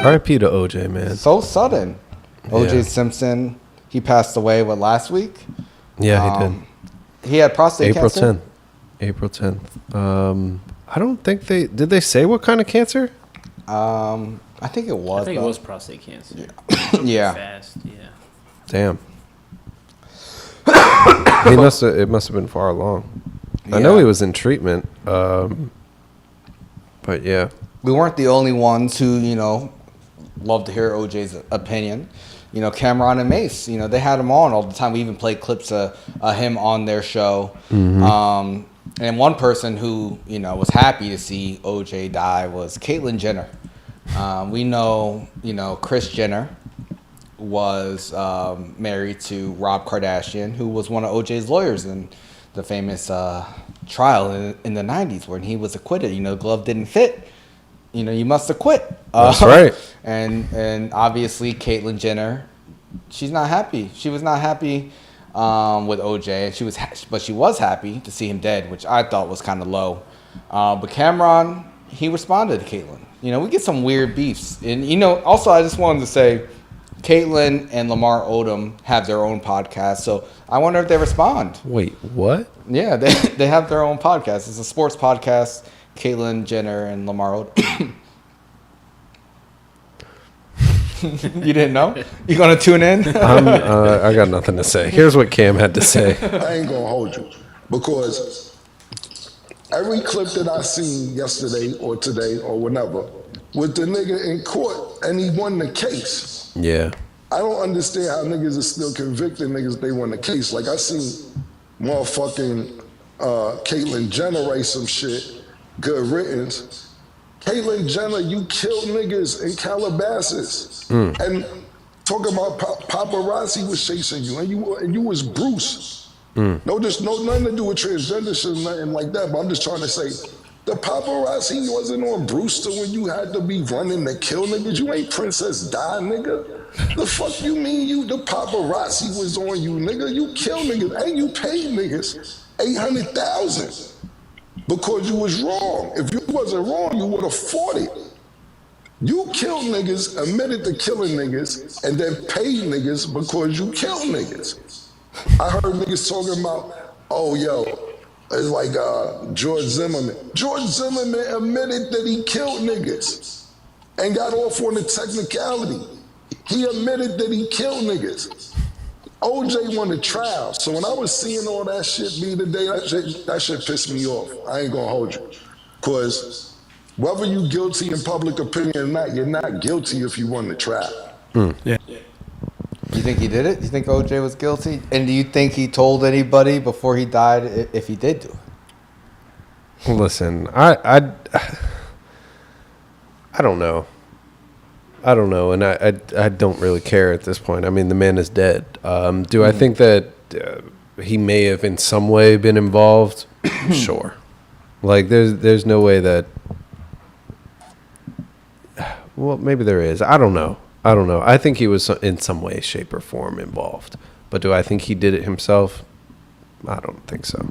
R.I.P. to O.J., man. So sudden. O.J. Simpson. He passed away, last week? Yeah, he did. He had prostate cancer? April 10th. I don't think did they say what kind of cancer? I think it was. I think it was prostate cancer. Yeah. Fast, yeah. Damn. It must have been far along. Yeah. I know he was in treatment. But yeah. We weren't the only ones who, love to hear OJ's opinion. Cameron and Mace, they had him on all the time. We even played clips of him on their show. Mm-hmm. And one person who, was happy to see OJ die was Caitlyn Jenner. We know, Kris Jenner was married to Rob Kardashian, who was one of OJ's lawyers in the famous trial in the 90s when he was acquitted. The glove didn't fit. You must have quit. That's right. And obviously Caitlyn Jenner, she's not happy. She was not happy with OJ, and she was happy to see him dead, which I thought was kind of low. But Cameron, he responded to Caitlyn. We get some weird beefs. And, also I just wanted to say, Caitlyn and Lamar Odom have their own podcast, so I wonder if they respond. Wait, what? Yeah, they have their own podcast. It's a sports podcast, Caitlyn Jenner and Lamar Odom. You didn't know? You gonna tune in? I got nothing to say. Here's what Cam had to say. I ain't gonna hold you because every clip that I seen yesterday or today or whenever with the nigga in court and he won the case. Yeah. I don't understand how niggas are still convicting niggas they won the case. Like I seen motherfucking Caitlyn Jenner write some shit, good riddance. Caitlyn Jenner, you killed niggas in Calabasas. And talking about paparazzi was chasing you and you was Bruce. No, there's nothing to do with transgender shit or nothing like that, but I'm just trying to say, the paparazzi wasn't on Brewster when you had to be running to kill niggas. You ain't Princess Di, nigga. The fuck you mean the paparazzi was on you, nigga? You killed niggas and you paid niggas $800,000 because you was wrong. If you wasn't wrong, you would have fought it. You killed niggas, admitted to killing niggas, and then paid niggas because you killed niggas. I heard niggas talking about, oh, yo, it's like George Zimmerman. George Zimmerman admitted that he killed niggas and got off on the technicality. He admitted that he killed niggas. OJ won the trial. So when I was seeing all that shit be today, that shit pissed me off. I ain't gonna hold you. Because whether you guilty in public opinion or not, you're not guilty if you won the trial. Yeah. You think he did it? You think OJ was guilty? And do you think he told anybody before he died if he did do it? Listen, I don't know. I don't know, and I don't really care at this point. I mean, the man is dead. Do I think that he may have in some way been involved? Sure. Like, there's no way that... Well, maybe there is. I don't know. I think he was in some way, shape, or form involved. But do I think he did it himself? I don't think so.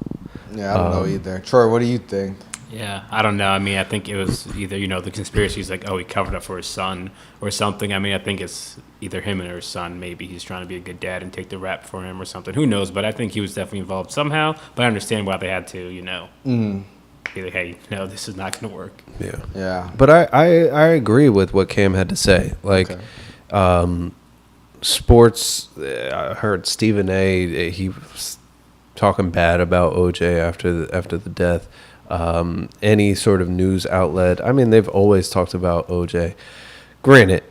Yeah, I don't know either. Troy, what do you think? Yeah, I don't know. I mean, I think it was either, the conspiracy is like, oh, he covered up for his son or something. I mean, I think it's either him or his son. Maybe he's trying to be a good dad and take the rap for him or something. Who knows? But I think he was definitely involved somehow. But I understand why they had to, be like, hey, no, this is not going to work. Yeah. Yeah. But I agree with what Cam had to say. Like, sports, I heard Stephen A., he was talking bad about OJ after the death. Any sort of news outlet, I mean, they've always talked about OJ. Granted,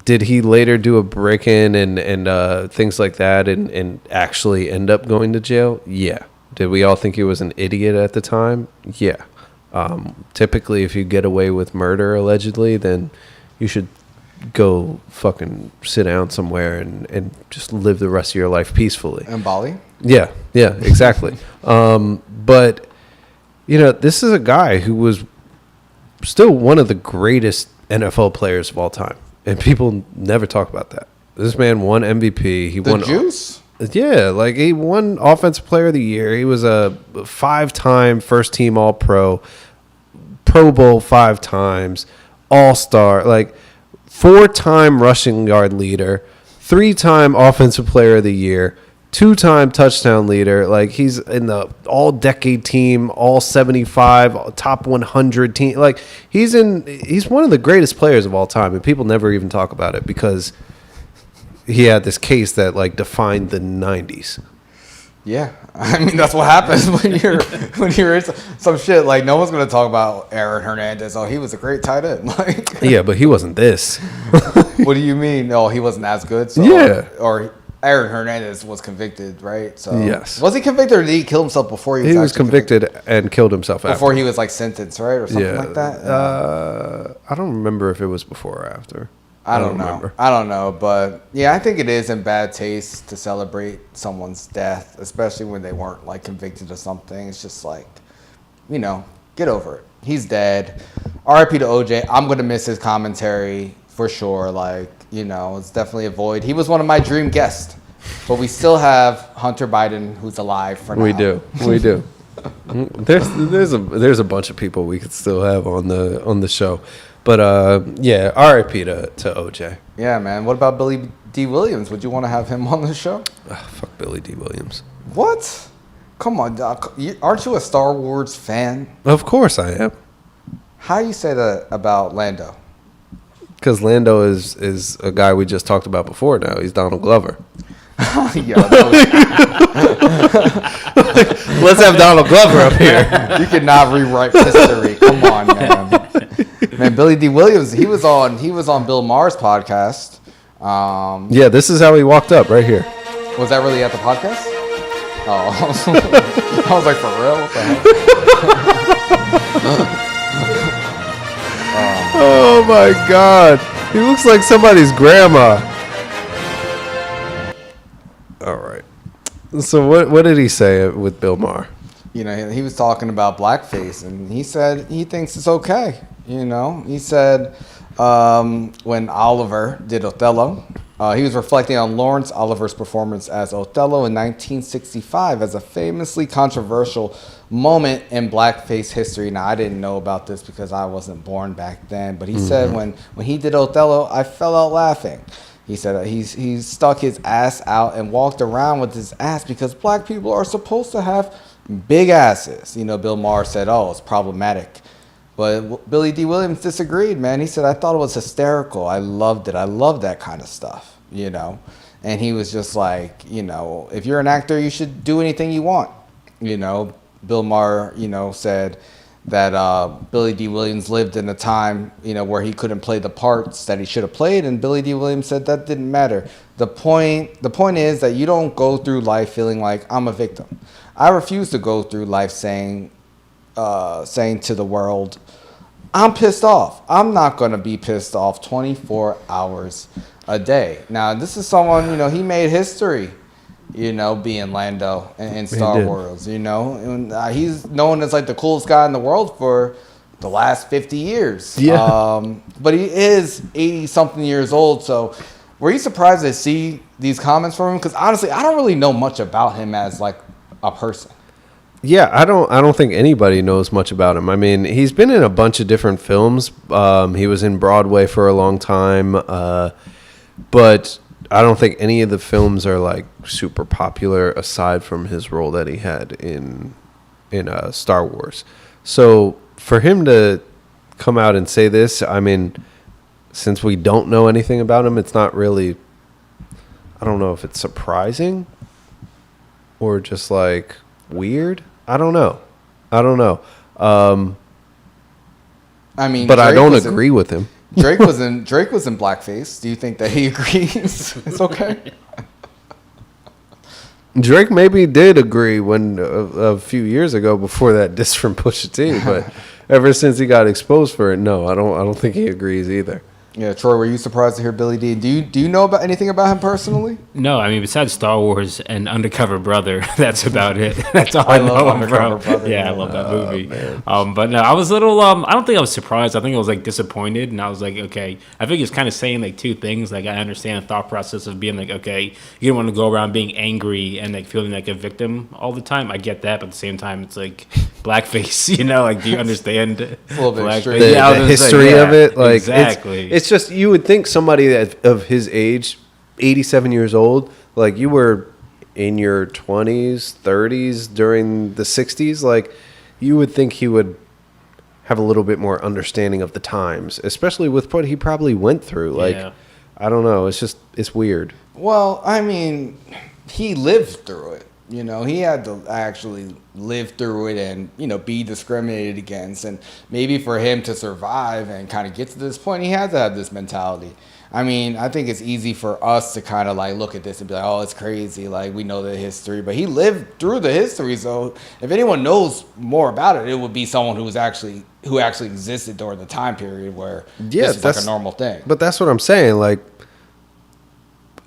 did he later do a break-in and things like that and actually end up going to jail? Yeah. Did we all think he was an idiot at the time? Yeah. Typically, if you get away with murder, allegedly, then you should go fucking sit down somewhere and just live the rest of your life peacefully. In Bali? Yeah, exactly. But... this is a guy who was still one of the greatest NFL players of all time. And people never talk about that. This man won MVP. He won juice? Yeah, like he won Offensive Player of the Year. He was a 5-time first-team All-Pro, Pro Bowl 5 times, All-Star, like 4-time rushing yard leader, 3-time Offensive Player of the Year, 2-time touchdown leader. Like, he's in the all-decade team, all 75, top 100 team. Like, he's one of the greatest players of all time, and people never even talk about it because he had this case that, like, defined the 90s. Yeah, I mean, that's what happens when you're in some shit. Like, no one's gonna talk about Aaron Hernandez. Oh, he was a great tight end. Like, yeah, but he wasn't this. What do you mean? Oh, he wasn't as good. So, yeah, or Aaron Hernandez was convicted, right? So yes. Was he convicted or did he kill himself before he was? He was convicted and killed himself before after. He was like sentenced, right, or something like that. I don't remember if it was before or after. I don't know. I don't know, but yeah, I think it is in bad taste to celebrate someone's death, especially when they weren't like convicted of something. It's just like, get over it. He's dead. R.I.P. to OJ. I'm gonna miss his commentary for sure. Like, it's definitely a void. He was one of my dream guests, but we still have Hunter Biden, who's alive for now. We do. There's a bunch of people we could still have on the show, but yeah, R.I.P. to OJ. Yeah, man. What about Billy Dee Williams? Would you want to have him on the show? Fuck Billy Dee Williams. What? Come on, Doc. Aren't you a Star Wars fan? Of course I am. How you say that about Lando? Because Lando is a guy we just talked about before. Now he's Donald Glover. Let's have Donald Glover up here. You cannot rewrite history. Come on, man. Man, Billy Dee Williams. He was on Bill Maher's podcast. Yeah, this is how he walked up right here. Was that really at the podcast? Oh, I was like, for real? What the hell? Oh my God, he looks like somebody's grandma. All right. So what did he say with Bill Maher? You know, he was talking about blackface, and he said he thinks it's okay. You know, he said when Oliver did Othello, he was reflecting on Laurence Oliver's performance as Othello in 1965 as a famously controversial moment in blackface history. Now, I didn't know about this because I wasn't born back then, but he said when he did Othello, I fell out laughing. He said he stuck his ass out and walked around with his ass because black people are supposed to have big asses. You know, Bill Maher said, oh, it's problematic. But Billy Dee Williams disagreed, man. He said, I thought it was hysterical. I loved it. I love that kind of stuff, you know. And he was just like, you know, if you're an actor, you should do anything you want. You know, Bill Maher, you know, said that Billy Dee Williams lived in a time, you know, where he couldn't play the parts that he should have played. And Billy Dee Williams said that didn't matter. The point is that you don't go through life feeling like I'm a victim. I refuse to go through life saying to the world, I'm pissed off. I'm not going to be pissed off 24 hours a day. Now, this is someone, you know, he made history, you know, being Lando in Star Wars, you know. And, he's known as like the coolest guy in the world for the last 50 years. Yeah. But he is 80-something years old. So were you surprised to see these comments from him? Because honestly, I don't really know much about him as like a person. Yeah, I don't think anybody knows much about him. I mean, he's been in a bunch of different films. He was in Broadway for a long time, but I don't think any of the films are like super popular aside from his role that he had in Star Wars. So for him to come out and say this, I mean, since we don't know anything about him, it's not really, I don't know if it's surprising or just like weird. I don't know. I mean, but Drake I don't agree with him. Drake was in blackface. Do you think that he agrees? It's okay. Drake maybe did agree when a few years ago before that diss from Pusha T, but ever since he got exposed for it, no, I don't think he agrees either. Yeah, Troy, were you surprised to hear Billy Dee? Do you know about anything about him personally? No, I mean, besides Star Wars and Undercover Brother, that's about it. That's all I know him from. Brother, yeah, I love that movie. But no, I was a little, I don't think I was surprised. I think I was like disappointed, and I was like, okay. I think he's kind of saying like two things. Like, I understand the thought process of being like, okay, you don't want to go around being angry and like feeling like a victim all the time. I get that, but at the same time, it's like blackface, you know? Like, do you understand blackface? The history of it? Like, exactly. It's just, you would think somebody that of his age, 87 years old, like you were in your 20s, 30s during the 60s, like you would think he would have a little bit more understanding of the times, especially with what he probably went through. Like, yeah. I don't know. It's weird. Well, I mean, he lived through it. You know, he had to actually live through it and, you know, be discriminated against. And maybe for him to survive and kind of get to this point, he had to have this mentality. I mean, I think it's easy for us to kind of like look at this and be like, oh, it's crazy. Like, we know the history. But he lived through the history. So if anyone knows more about it, it would be someone who actually existed during the time period where this is like a normal thing. But that's what I'm saying. Like,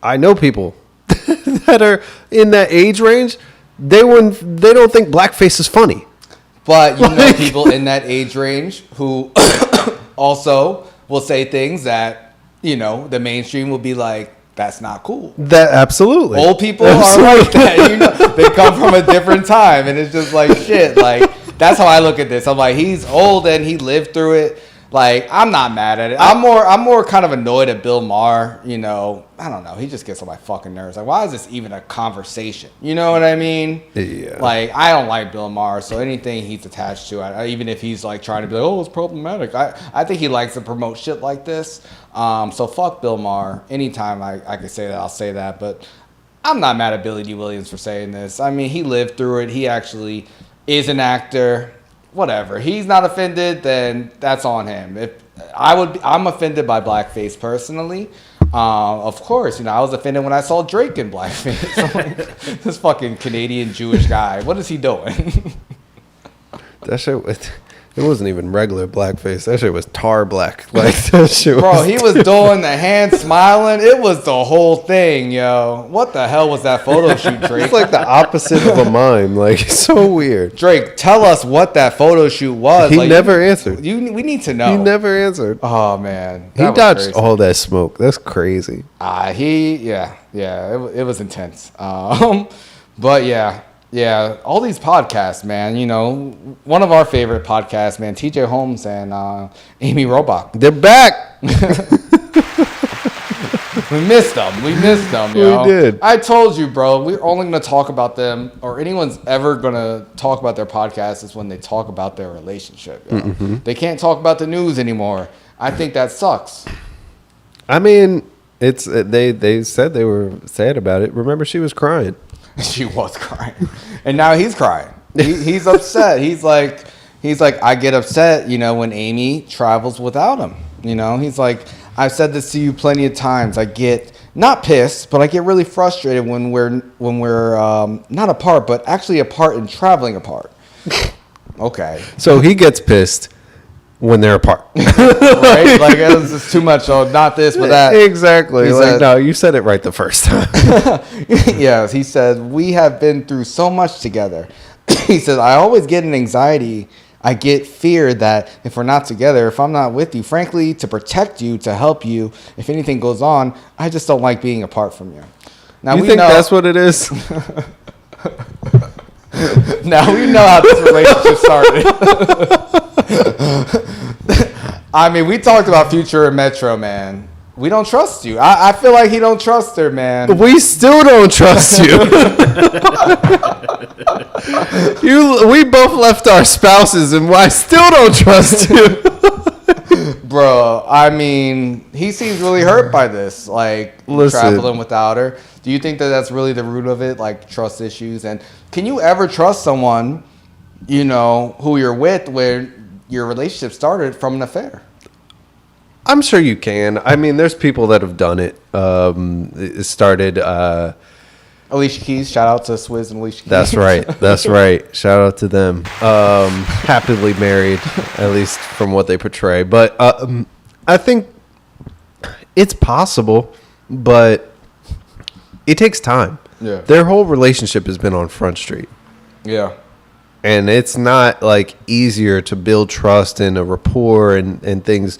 I know people that are in that age range, they don't think blackface is funny. But you know people in that age range who also will say things that, you know, the mainstream will be like, that's not cool. That absolutely. Old people are like that. You know, they come from a different time, and it's just like shit. Like, that's how I look at this. I'm like, he's old and he lived through it. Like, I'm not mad at it. I'm more kind of annoyed at Bill Maher. You know, I don't know. He just gets on my fucking nerves. Like, why is this even a conversation? You know what I mean? Yeah. Like, I don't like Bill Maher, so anything he's attached to, even if he's like trying to be like, oh, it's problematic. I think he likes to promote shit like this. So fuck Bill Maher. Anytime I can say that, I'll say that. But I'm not mad at Billy Dee Williams for saying this. I mean, he lived through it. He actually is an actor. Whatever. He's not offended, then that's on him. If I'm offended by blackface personally. Of course, you know, I was offended when I saw Drake in blackface. Like, this fucking Canadian Jewish guy. What is he doing? That shit, it wasn't even regular blackface. That shit was tar black. Like, that shit Bro, he was doing the hand smiling. It was the whole thing, yo. What the hell was that photo shoot, Drake? It's like the opposite of a mime. Like, it's so weird. Drake, tell us what that photo shoot was. He like, never answered. We need to know. He never answered. Oh, man. He dodged all that smoke. That's crazy. It was intense. But yeah, all these podcasts, man. You know, one of our favorite podcasts, man, TJ Holmes and Amy Robach. They're back. We missed them, yo. We did. I told you, bro, we're only going to talk about them, or anyone's ever going to talk about their podcast is when they talk about their relationship. Yo. Mm-hmm. They can't talk about the news anymore. I think that sucks. I mean, it's they said they were sad about it. Remember, she was crying. She was crying, and now he's crying. He's upset. He's like, I get upset, you know, when Amy travels without him. You know, he's like, I've said this to you plenty of times. I get not pissed, but I get really frustrated when we're not apart, but actually apart and traveling apart. Okay. So he gets pissed when they're apart. Right? Like, it's just too much. Oh, not this, but that. Exactly. Like, no, you said it right the first time. Yes, he said, we have been through so much together. He said, I always get an anxiety. I get fear that if we're not together, if I'm not with you, frankly, to protect you, to help you, if anything goes on, I just don't like being apart from you. Now, you think that's what it is? Now we know how this relationship started. I mean, we talked about Future and Metro, man. We don't trust you. I feel like he don't trust her, man. We still don't trust you. We both left our spouses, and I still don't trust you. Bro, I mean, he seems really hurt by this, like, traveling without her. Do you think that that's really the root of it, like trust issues? And can you ever trust someone, you know, who you're with where your relationship started from an affair? I'm sure you can. I mean, there's people that have done it. It started... Alicia Keys, shout out to Swizz and Alicia Keys. That's right. That's right. Shout out to them. Happily married, at least from what they portray. But I think it's possible, but it takes time. Yeah. Their whole relationship has been on Front Street. Yeah. And it's not like easier to build trust and a rapport and things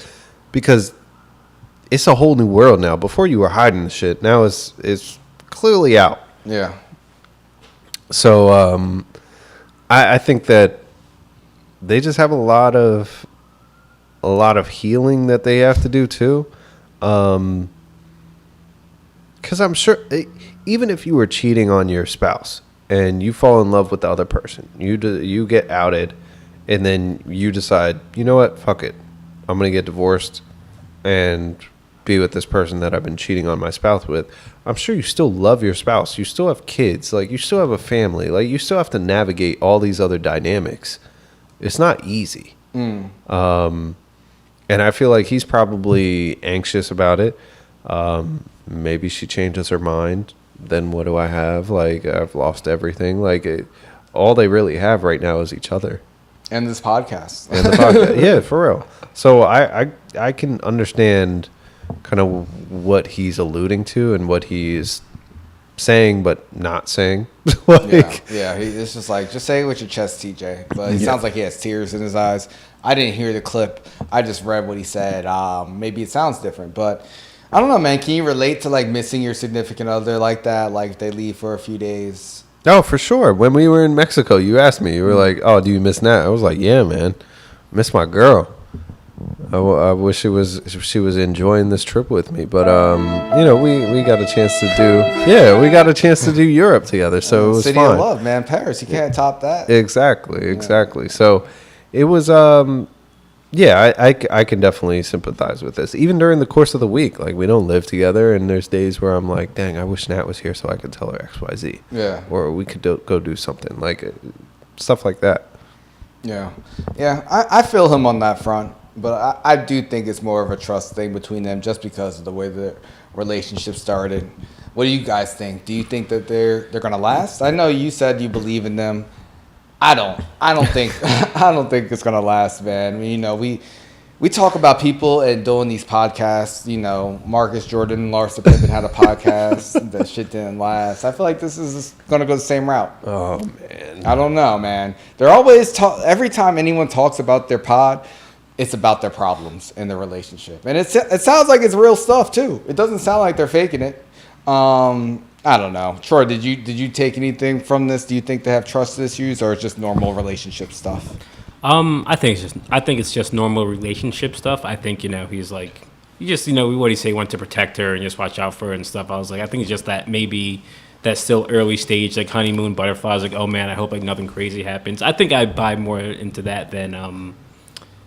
because it's a whole new world now. Before you were hiding the shit. Now it's clearly out. Yeah. So I think that they just have a lot of healing that they have to do too. Because I'm sure even if you were cheating on your spouse and you fall in love with the other person, you get outed, and then you decide, you know what, fuck it, I'm gonna get divorced and be with this person that I've been cheating on my spouse with. I'm sure you still love your spouse. You still have kids. Like, you still have a family. Like, you still have to navigate all these other dynamics. It's not easy. And I feel like he's probably anxious about it. Maybe she changes her mind. Then what do I have? Like, I've lost everything. Like, all they really have right now is each other. And this podcast. And the podcast. Yeah, for real. So I can understand kind of what he's alluding to and what he's saying but not saying. It's just like, just say it with your chest, TJ. But it sounds like he has tears in his eyes. I didn't hear the clip. I just read what he said. Maybe it sounds different, but I don't know, man. Can you relate to like missing your significant other like that? Like if they leave for a few days? Oh, for sure. When we were in Mexico, you asked me, you were like, oh, do you miss Nat? I was like, yeah, man. Miss my girl. I wish she was enjoying this trip with me, but we got a chance to do Europe together, so it was City fun. of Love, man, Paris. You can't top that. Exactly. So it was I can definitely sympathize with this. Even during the course of the week, like we don't live together, and there's days where I'm like, dang, I wish Nat was here so I could tell her XYZ. Yeah. Or we could go do something like stuff like that. Yeah. I feel him on that front, but I do think it's more of a trust thing between them, just because of the way the relationship started. What do you guys think? Do you think that they're gonna last? I know you said you believe in them. I don't think it's gonna last, man. I mean, we talk about people and doing these podcasts. Marcus Jordan and Larsa Pippen had a podcast. That shit didn't last. I feel like this is gonna go the same route. Oh man, I don't know, man. They're always every time anyone talks about their pod, it's about their problems in their relationship, and it sounds like it's real stuff too. It doesn't sound like they're faking it. I don't know. Troy, did you take anything from this? Do you think they have trust issues, or it's just normal relationship stuff? I think it's just normal relationship stuff. I think he's like, what do you say? Want to protect her and just watch out for her and stuff. I was like, I think it's just that maybe that still early stage, like honeymoon butterflies. Like, oh man, I hope like nothing crazy happens. I think I buy more into that than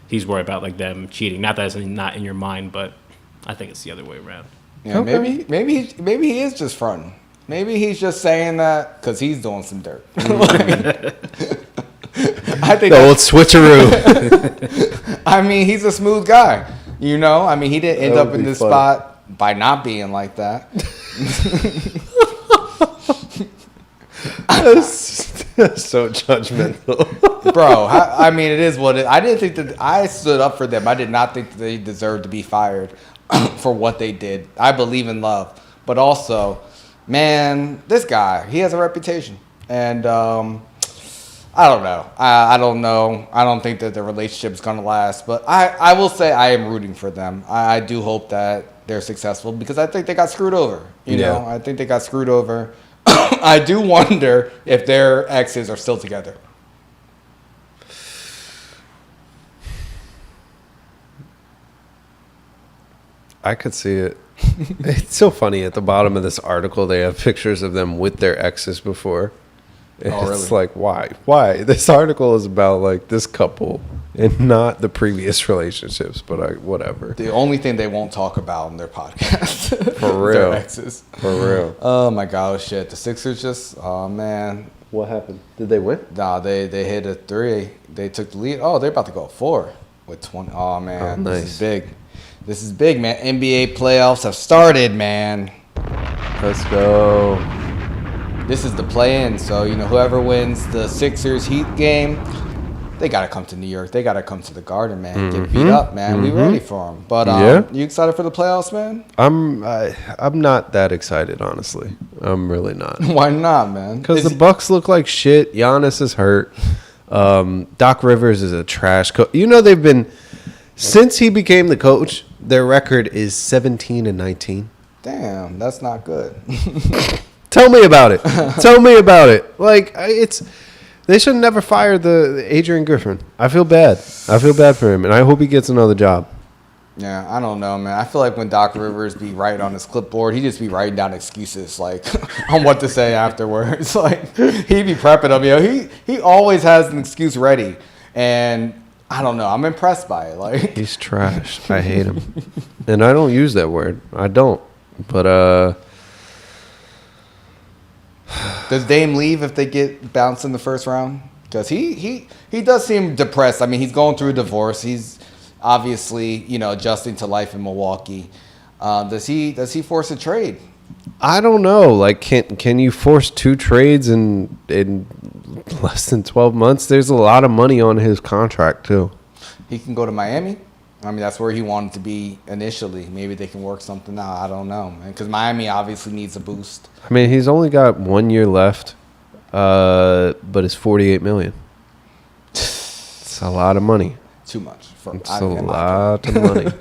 he's worried about like them cheating. Not that it's not in your mind, but I think it's the other way around. Yeah, okay. maybe he is just fronting. Maybe he's just saying that because he's doing some dirt. I think the old switcheroo. I mean, he's a smooth guy. I mean, he didn't end up in this spot by not being like that. That's so judgmental. Bro, I mean, it is what it is. I didn't think that I stood up for them. I did not think that they deserved to be fired for what they did. I believe in love. But also, man, this guy, he has a reputation. And I don't know. I don't know. I don't think that the relationship is going to last. But I will say I am rooting for them. I do hope that they're successful because I think they got screwed over. You know, I think they got screwed over. I do wonder if their exes are still together. I could see it. It's so funny. At the bottom of this article, they have pictures of them with their exes before. It's like, why? Why? This article is about like this couple and not the previous relationships, but whatever. The only thing they won't talk about in their podcast. For real. Their exes. For real. Oh my God, shit. The Sixers just, oh man. What happened? Did they win? Nah, they hit a 3. They took the lead. Oh, they're about to go 4 with 20. Oh man, nice. This is big. This is big, man. NBA playoffs have started, man. Let's go. This is the play-in, so whoever wins the Sixers Heat game, they gotta come to New York. They gotta come to the Garden, man. Get beat up, man. We ready for them. But you excited for the playoffs, man? I'm not that excited, honestly. I'm really not. Why not, man? Because the Bucks look like shit. Giannis is hurt. Doc Rivers is a trash coach. They've been since he became the coach. Their record is 17-19. Damn, that's not good. Tell me about it. Tell me about it. Like they should never fire the Adrian Griffin. I feel bad. I feel bad for him, and I hope he gets another job. Yeah, I don't know, man. I feel like when Doc Rivers be writing on his clipboard, he just be writing down excuses like on what to say afterwards. Like he be prepping them. He always has an excuse ready, and I don't know. I'm impressed by it. Like he's trash. I hate him, and I don't use that word. I don't. But does Dame leave if they get bounced in the first round? Because he does seem depressed. I mean, he's going through a divorce. He's obviously adjusting to life in Milwaukee. Does he force a trade? I don't know. Like, can you force 2 trades in less than 12 months? There's a lot of money on his contract too. He can go to Miami. I mean, that's where he wanted to be initially. Maybe they can work something out. I don't know, man. Because Miami obviously needs a boost. I mean, he's only got 1 year left, but it's $48 million. It's a lot of money. Too much. It's a lot of money.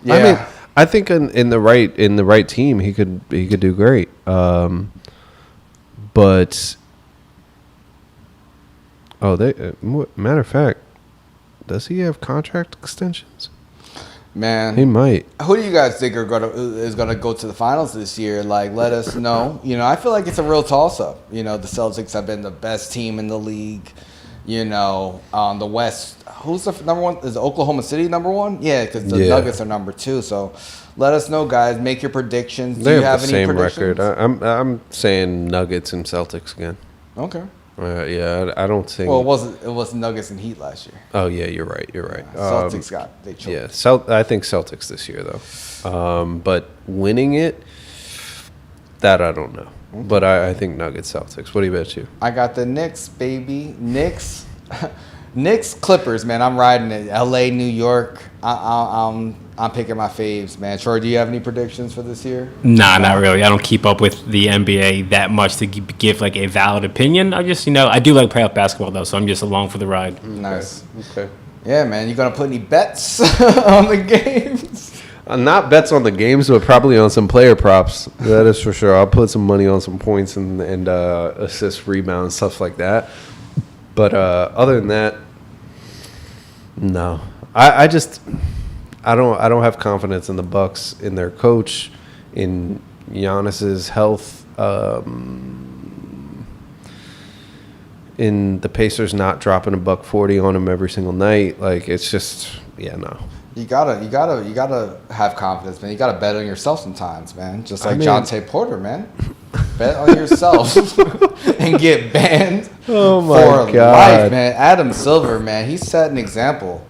Yeah. I mean, I think in the right team he could do great. But matter of fact, does he have contract extensions? Man, He might. Who do you guys think is gonna go to the finals this year? Like, let us know. I feel like it's a real toss-up. The Celtics have been the best team in the league. On the West, who's the number one? Is Oklahoma City number one? Yeah, because the Nuggets are number two. So, let us know, guys. Make your predictions. They do you have have the any same predictions? record. I'm saying Nuggets and Celtics again. Okay. Yeah, I don't think. Well, it was Nuggets and Heat last year. Oh yeah, you're right. Celtics they choked. Yeah, I think Celtics this year though. But winning it, that I don't know. Okay. But I think Nuggets, Celtics. What do you bet you? I got the Knicks, baby. Knicks, Clippers, man. I'm riding it. L.A., New York. I'm picking my faves, man. Troy, do you have any predictions for this year? Nah, not really. I don't keep up with the NBA that much to give like a valid opinion. I just, I do like playoff basketball though, so I'm just along for the ride. Nice. Okay. Yeah, man. You gonna put any bets on the games? Not bets on the games, but probably on some player props. That is for sure. I'll put some money on some points and assist, rebounds, stuff like that. But other than that, no. I don't have confidence in the Bucks, in their coach, in Giannis's health, in the Pacers not dropping $140 on him every single night. Like, it's just, no. You gotta have confidence, man. You gotta bet on yourself sometimes, man. Just like Jontay Porter, man. Bet on yourself and get banned for life, man. Adam Silver, man, he set an example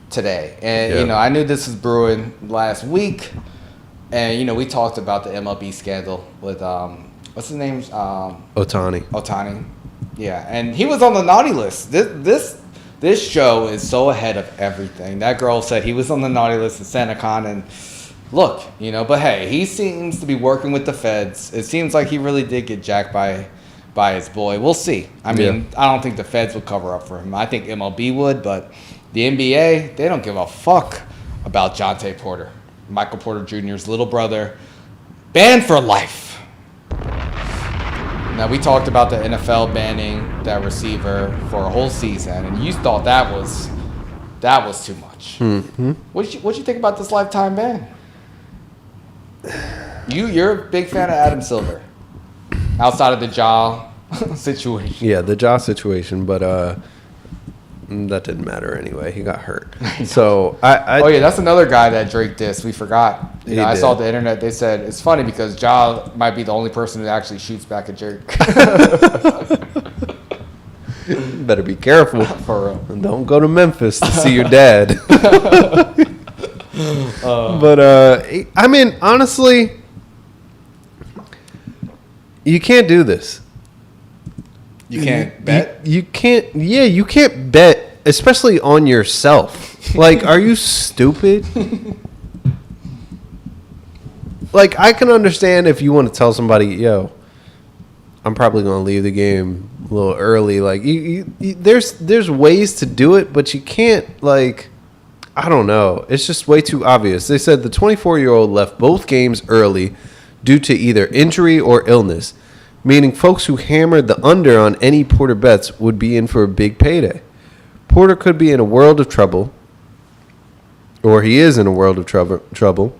today, and I knew this was brewing last week, and we talked about the MLB scandal with what's his name? Ohtani. Yeah, and he was on the naughty list. This show is so ahead of everything. That girl said he was on the naughty list in SantaCon, and look, but hey, he seems to be working with the feds. It seems like he really did get jacked by his boy. We'll see. I mean, I don't think the feds would cover up for him. I think MLB would, but the NBA, they don't give a fuck about Jontay Porter, Michael Porter Jr.'s little brother, banned for life. Now, we talked about the NFL banning that receiver for a whole season, and you thought that was too much. Mm-hmm. What'd you think about this lifetime ban? You're a big fan of Adam Silver, outside of the jaw situation. Yeah, the jaw situation, but that didn't matter anyway. He got hurt. So that's another guy that Drake dissed. We forgot. I saw the internet. They said it's funny because Ja might be the only person who actually shoots back at Drake. Better be careful. For real. And don't go to Memphis to see your dad. But I mean, honestly, you can't do this. You can't bet? You can't. Yeah, you can't bet, especially on yourself. Like, are you stupid? Like, I can understand if you want to tell somebody, yo, I'm probably going to leave the game a little early. Like, there's ways to do it, but you can't, like, I don't know. It's just way too obvious. They said the 24-year-old left both games early due to either injury or illness, meaning folks who hammered the under on any Porter bets would be in for a big payday. Porter could be in a world of trouble, or he is in a world of trouble,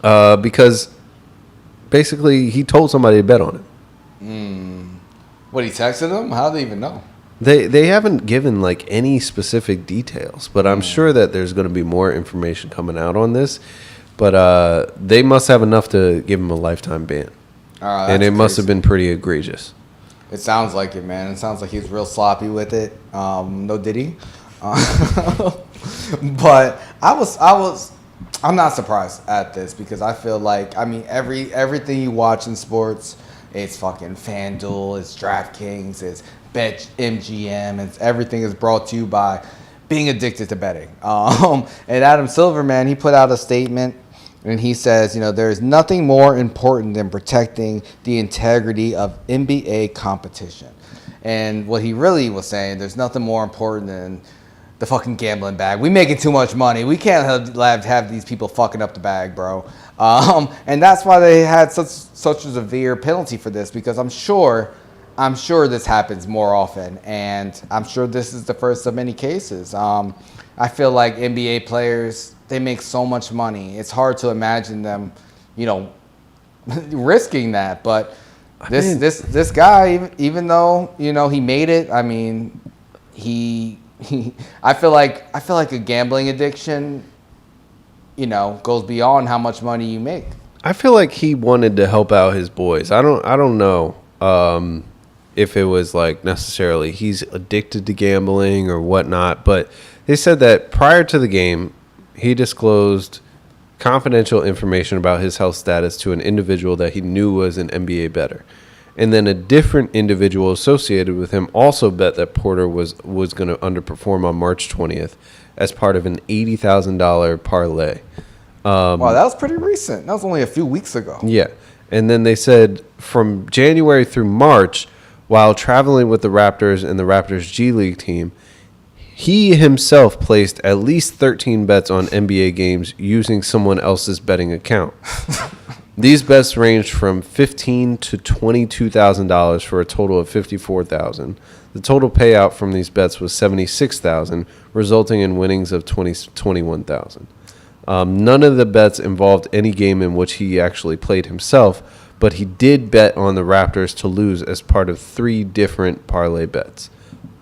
because basically he told somebody to bet on it. What, he texted them? How do they even know? They haven't given like any specific details, but I'm sure that there's going to be more information coming out on this. But they must have enough to give him a lifetime ban. And it must have been pretty egregious. It sounds like it, man. It sounds like he's real sloppy with it. No Diddy. But I'm not surprised at this because I feel like, I mean, everything you watch in sports, it's fucking FanDuel, it's DraftKings, it's BetMGM, it's everything is brought to you by being addicted to betting. And Adam Silver, man, he put out a statement and he says, there is nothing more important than protecting the integrity of NBA competition. And what he really was saying, there's nothing more important than the fucking gambling bag. We making too much money. We can't have these people fucking up the bag, bro. And that's why they had such a severe penalty for this, because I'm sure this happens more often, and I'm sure this is the first of many cases. I feel like NBA players, they make so much money. It's hard to imagine them, risking that. But this guy, even though he made it, I mean, I feel like a gambling addiction, goes beyond how much money you make. I feel like he wanted to help out his boys. I don't know if it was like necessarily he's addicted to gambling or whatnot, but they said that prior to the game, he disclosed confidential information about his health status to an individual that he knew was an NBA bettor. And then a different individual associated with him also bet that Porter was going to underperform on March 20th as part of an $80,000 parlay. Wow, that was pretty recent. That was only a few weeks ago. Yeah. And then they said from January through March, while traveling with the Raptors and the Raptors G League team, he himself placed at least 13 bets on NBA games using someone else's betting account. These bets ranged from $15,000 to $22,000 for a total of $54,000. The total payout from these bets was $76,000, resulting in winnings of $21,000. None of the bets involved any game in which he actually played himself, but he did bet on the Raptors to lose as part of 3 different parlay bets.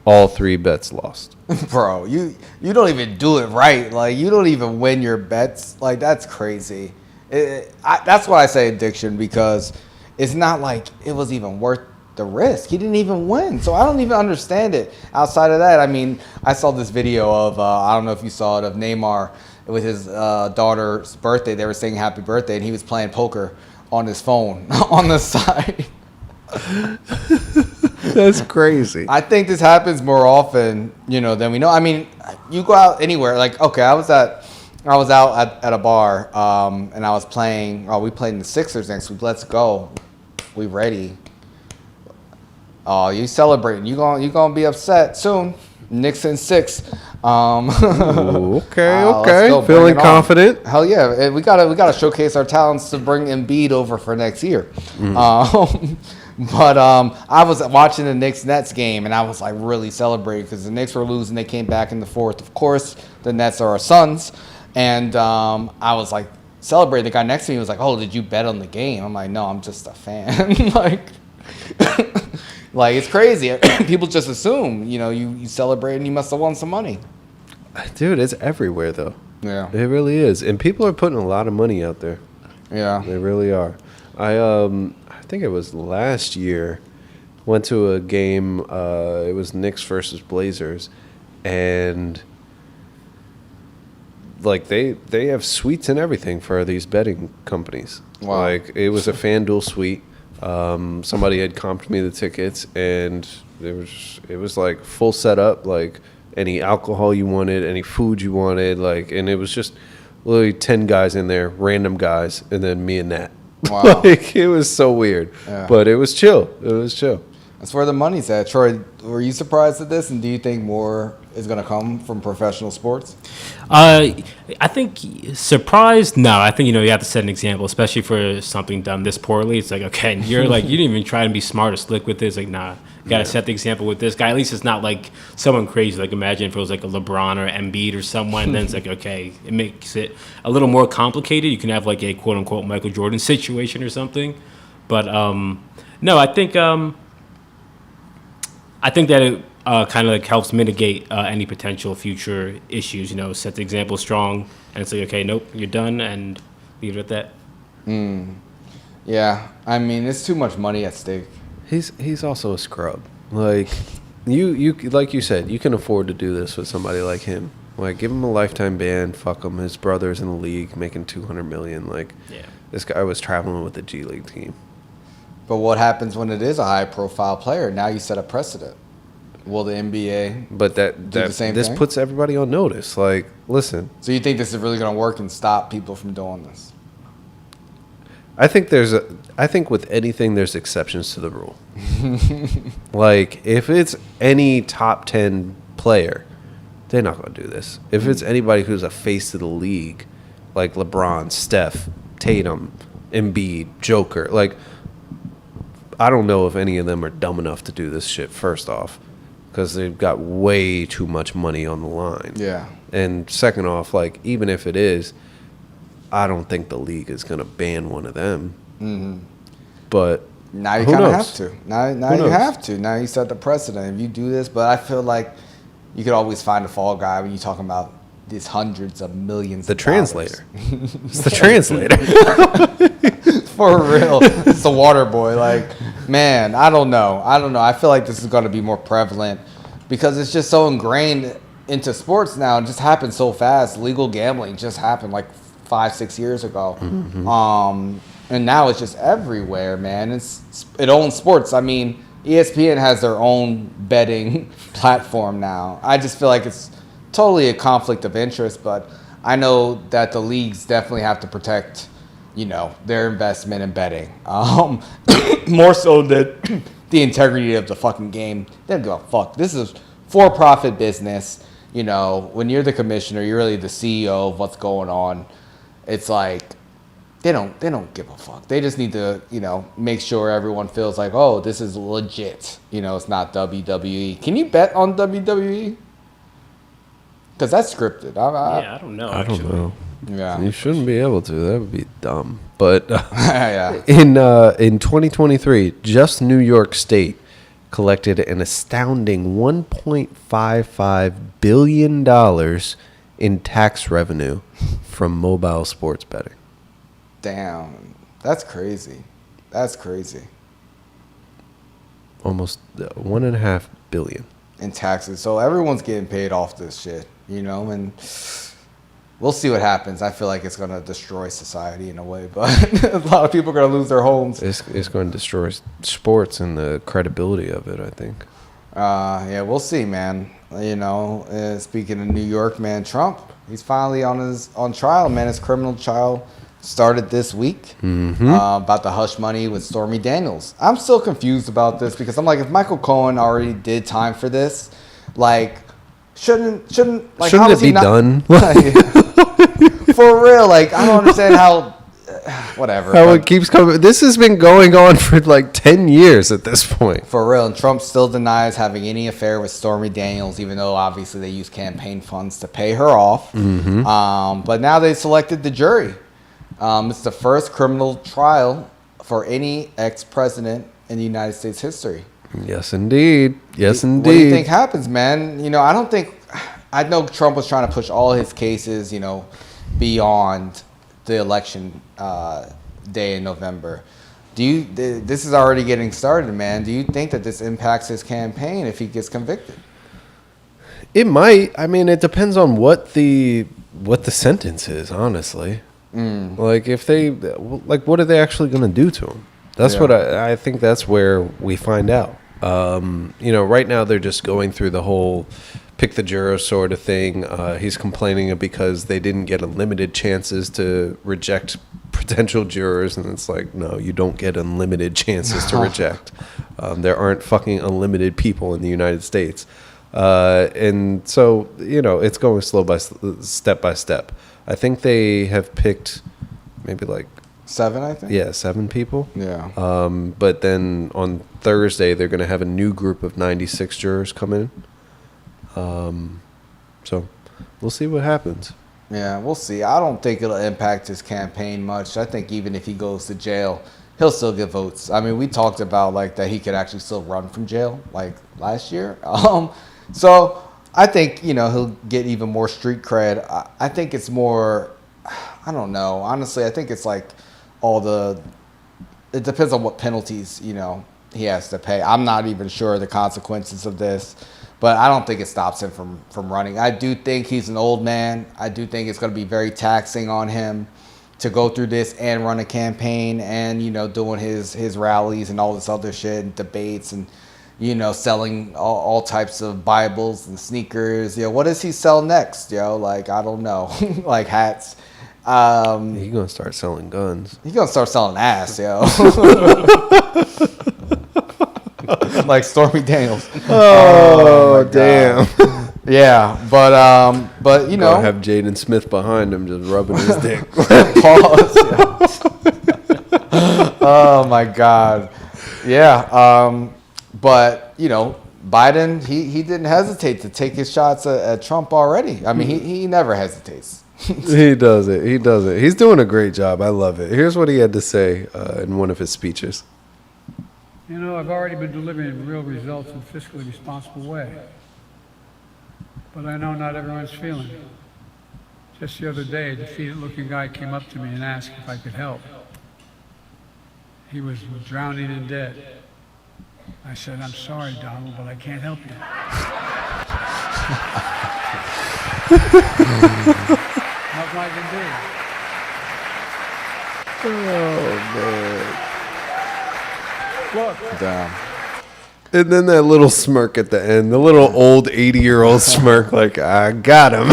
All 3 bets lost. Bro, you don't even do it right. Like, you don't even win your bets. Like, that's crazy. That's why I say addiction, because it's not like it was even worth the risk. He didn't even win. So I don't even understand it. Outside of that, I mean, I saw this video of, I don't know if you saw it, of Neymar with his daughter's birthday. They were saying happy birthday, and he was playing poker on his phone on the side. That's crazy. I think this happens more often, than we know. I mean, you go out anywhere. Like, okay, I was out at a bar, and I was playing. Oh, we played in the Sixers next week. Let's go. We ready. Oh, you celebrating? You gonna be upset soon? Knicks in 6. Okay. Feeling confident. Hell yeah, we gotta showcase our talents to bring Embiid over for next year. But I was watching the Knicks-Nets game, and I was like really celebrating because the Knicks were losing. They came back in the 4th. Of course, the Nets are our sons, and I was like celebrating. The guy next to me was like, "Oh, did you bet on the game?" I'm like, "No, I'm just a fan." Like it's crazy. People just assume, you celebrate and you must have won some money. Dude, it's everywhere though. Yeah, it really is, and people are putting a lot of money out there. Yeah, they really are. I think it was last year, went to a game. It was Knicks versus Blazers, and like they have suites and everything for these betting companies. Wow. Like it was a FanDuel suite. Somebody had comped me the tickets, and it was like full setup, like any alcohol you wanted, any food you wanted, like, and it was just literally 10 guys in there, random guys, and then me and Nat. Wow. Like it was so weird, but it was chill. That's where the money's at. Troy, were you surprised at this, and do you think more is going to come from professional sports? I think surprised. No, I think you have to set an example, especially for something done this poorly. It's like, okay, you're like you didn't even try to be smart or slick with this. Like, nah, you got to set the example with this guy. At least it's not like someone crazy. Like, imagine if it was like a LeBron or Embiid or someone. Then it's like, okay, it makes it a little more complicated. You can have like a quote unquote Michael Jordan situation or something. But no, I think that it kind of like helps mitigate any potential future issues. Set the example strong, and it's like, okay, nope, you're done, and leave it at that. Yeah, I mean, it's too much money at stake. He's also a scrub. Like you like you said, you can afford to do this with somebody like him. Like, give him a lifetime ban. Fuck him. His brother's in the league making $200 million. Like, this guy was traveling with the G League team. But what happens when it is a high-profile player? Now you set a precedent. Will the NBA do the same this thing? puts everybody on notice. Like, listen. So you think this is really going to work and stop people from doing this? I think with anything there's exceptions to the rule. Like, if it's any top 10 player, they're not going to do this. If it's anybody who's a face of the league, like LeBron, Steph, Tatum, Embiid, Joker, like, I don't know if any of them are dumb enough to do this shit, first off. because they've got way too much money on the line. Yeah. And second off, like, even if it is, I don't think the league is going to ban one of them. Mm-hmm. But now you kind of have to. Now you have to. Now you set the precedent. If you do this, but I feel like you could always find a fall guy when you're talking about these hundreds of millions. The translator. It's the translator. For real. It's the water boy. Like, man, I don't know. I feel like this is going to be more prevalent because it's just so ingrained into sports now. It just happened so fast. Legal gambling just happened like 5-6 years ago. Mm-hmm. And now it's just everywhere, man. It owns sports. I mean, ESPN has their own betting platform now. I just feel like it's totally a conflict of interest, but I know that the leagues definitely have to protect, their investment in betting. More so than the integrity of the fucking game. They don't give a fuck. This is for-profit business. When you're the commissioner, you're really the CEO of what's going on. It's like, they don't give a fuck. They just need to, make sure everyone feels like, oh, this is legit. It's not WWE. Can you bet on WWE? Because that's scripted. I don't know. I don't know. Yeah, you shouldn't be able to. That would be dumb. But yeah. In 2023, just New York State collected an astounding $1.55 billion in tax revenue from mobile sports betting. Damn, that's crazy. That's crazy. Almost $1.5 billion in taxes. So everyone's getting paid off this shit, and we'll see what happens. I feel like it's going to destroy society in a way, but a lot of people are going to lose their homes. It's going to destroy sports and the credibility of it, I think. Yeah, we'll see, man. Speaking of New York, man, Trump, he's finally on trial, man. His criminal trial started this week about the hush money with Stormy Daniels. I'm still confused about this because I'm like, if Michael Cohen already did time for this, like, shouldn't like, how it be done? For real, like, I don't understand how. Whatever. How it keeps coming. This has been going on for like 10 years at this point. For real. And Trump still denies having any affair with Stormy Daniels, even though obviously they use campaign funds to pay her off. But now they selected the jury. It's the first criminal trial for any ex-president in the United States history. Yes, indeed. Yes, indeed. What do you think happens, man? I know Trump was trying to push all his cases, beyond the election day in November. This is already getting started, man. Do you think that this impacts his campaign if he gets convicted? It might. I mean, it depends on what the sentence is, honestly. Like, if they, what are they actually going to do to him? That's what I think that's where we find out. Right now they're just going through the whole pick the juror sort of thing. He's complaining because they didn't get unlimited chances to reject potential jurors. And it's like, no, you don't get unlimited chances to reject. There aren't fucking unlimited people in the United States. And so, it's going step by step. I think they have picked maybe like 7, I think. Yeah, 7 people. Yeah. But then on Thursday, they're going to have a new group of 96 jurors come in. So we'll see what happens. Yeah, we'll see. I don't think it'll impact his campaign much. I think even if he goes to jail, he'll still get votes. I mean, we talked about like that he could actually still run from jail like last year. So I think, he'll get even more street cred. I think it's more, I don't know. Honestly, I think it's like it depends on what penalties, he has to pay. I'm not even sure the consequences of this, but I don't think it stops him from running. I do think he's an old man. I do think it's going to be very taxing on him to go through this and run a campaign and, doing his rallies and all this other shit and debates and, selling all types of Bibles and sneakers. What does he sell next? Like, I don't know, like hats. He's going to start selling guns. He's going to start selling ass, like Stormy Daniels. Oh damn. Yeah, but Gonna have Jaden Smith behind him just rubbing his dick. Pause. Oh my God. Yeah. But Biden, he didn't hesitate to take his shots at Trump already. I mean, he never hesitates. He does it. He's doing a great job. I love it. Here's what he had to say in one of his speeches. You know, I've already been delivering real results in a fiscally responsible way. But I know not everyone's feeling it. Just the other day, a defeated-looking guy came up to me and asked if I could help. He was drowning in debt. I said, I'm sorry, Donald, but I can't help you. Nothing I can do. Oh, man. Look. Damn. And then that little smirk at the end, the little old 80-year-old smirk, like, I got him.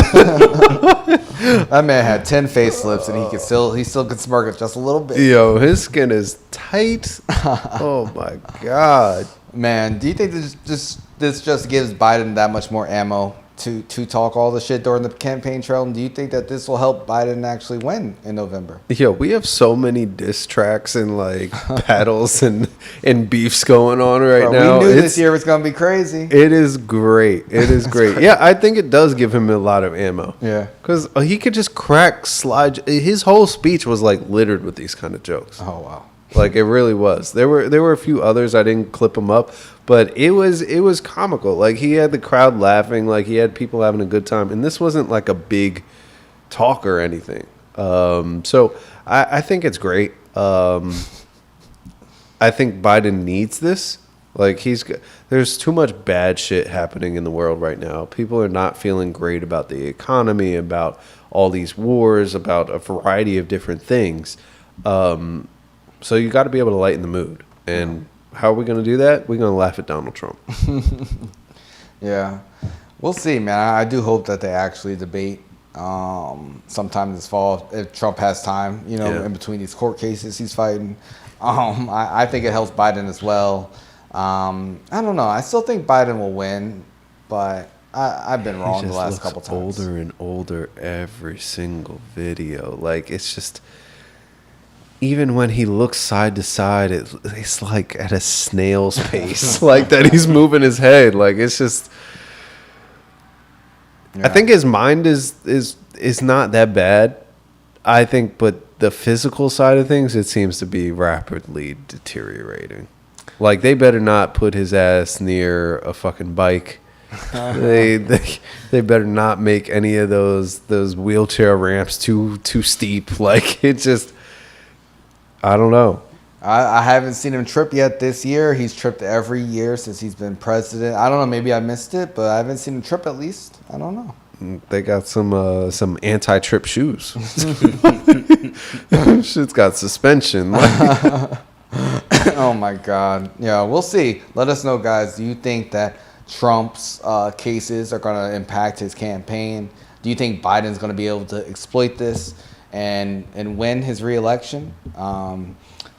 That man had 10 facelifts, and he still could smirk it just a little bit. Yo, his skin is tight. Oh, my God. Man, do you think this just gives Biden that much more ammo to talk all the shit during the campaign trail? And do you think that this will help Biden actually win in November? Yo, we have so many diss tracks and like battles and beefs going on right now. We knew this year was gonna be crazy. It is great. Yeah, I think it does give him a lot of ammo. Yeah, because he could just slide. His whole speech was like littered with these kind of jokes. Oh wow. Like it really was. There were a few others. I didn't clip them up, but it was comical. Like he had the crowd laughing. Like he had people having a good time. And this wasn't like a big talk or anything. So I think it's great. I think Biden needs this. Like there's too much bad shit happening in the world right now. People are not feeling great about the economy, about all these wars, about a variety of different things. So you got to be able to lighten the mood. And how are we going to do that? We're going to laugh at Donald Trump. Yeah. We'll see, man. I do hope that they actually debate sometime this fall if Trump has time, in between these court cases he's fighting. I think it helps Biden as well. I don't know. I still think Biden will win, but I've been wrong the last couple times. Older and older every single video. Like, it's just... Even when he looks side to side, it's like at a snail's pace, like that he's moving his head. Like it's just, yeah. I think his mind is not that bad. I think, but the physical side of things, it seems to be rapidly deteriorating. Like they better not put his ass near a fucking bike. They better not make any of those wheelchair ramps too steep. Like it just. I don't know. I haven't seen him trip yet this year. He's tripped every year since he's been president. I don't know. Maybe I missed it, but I haven't seen him trip at least. I don't know. They got some anti-trip shoes. Shit's got suspension. Oh, my God. Yeah, we'll see. Let us know, guys. Do you think that Trump's cases are going to impact his campaign? Do you think Biden's going to be able to exploit this and win his re-election?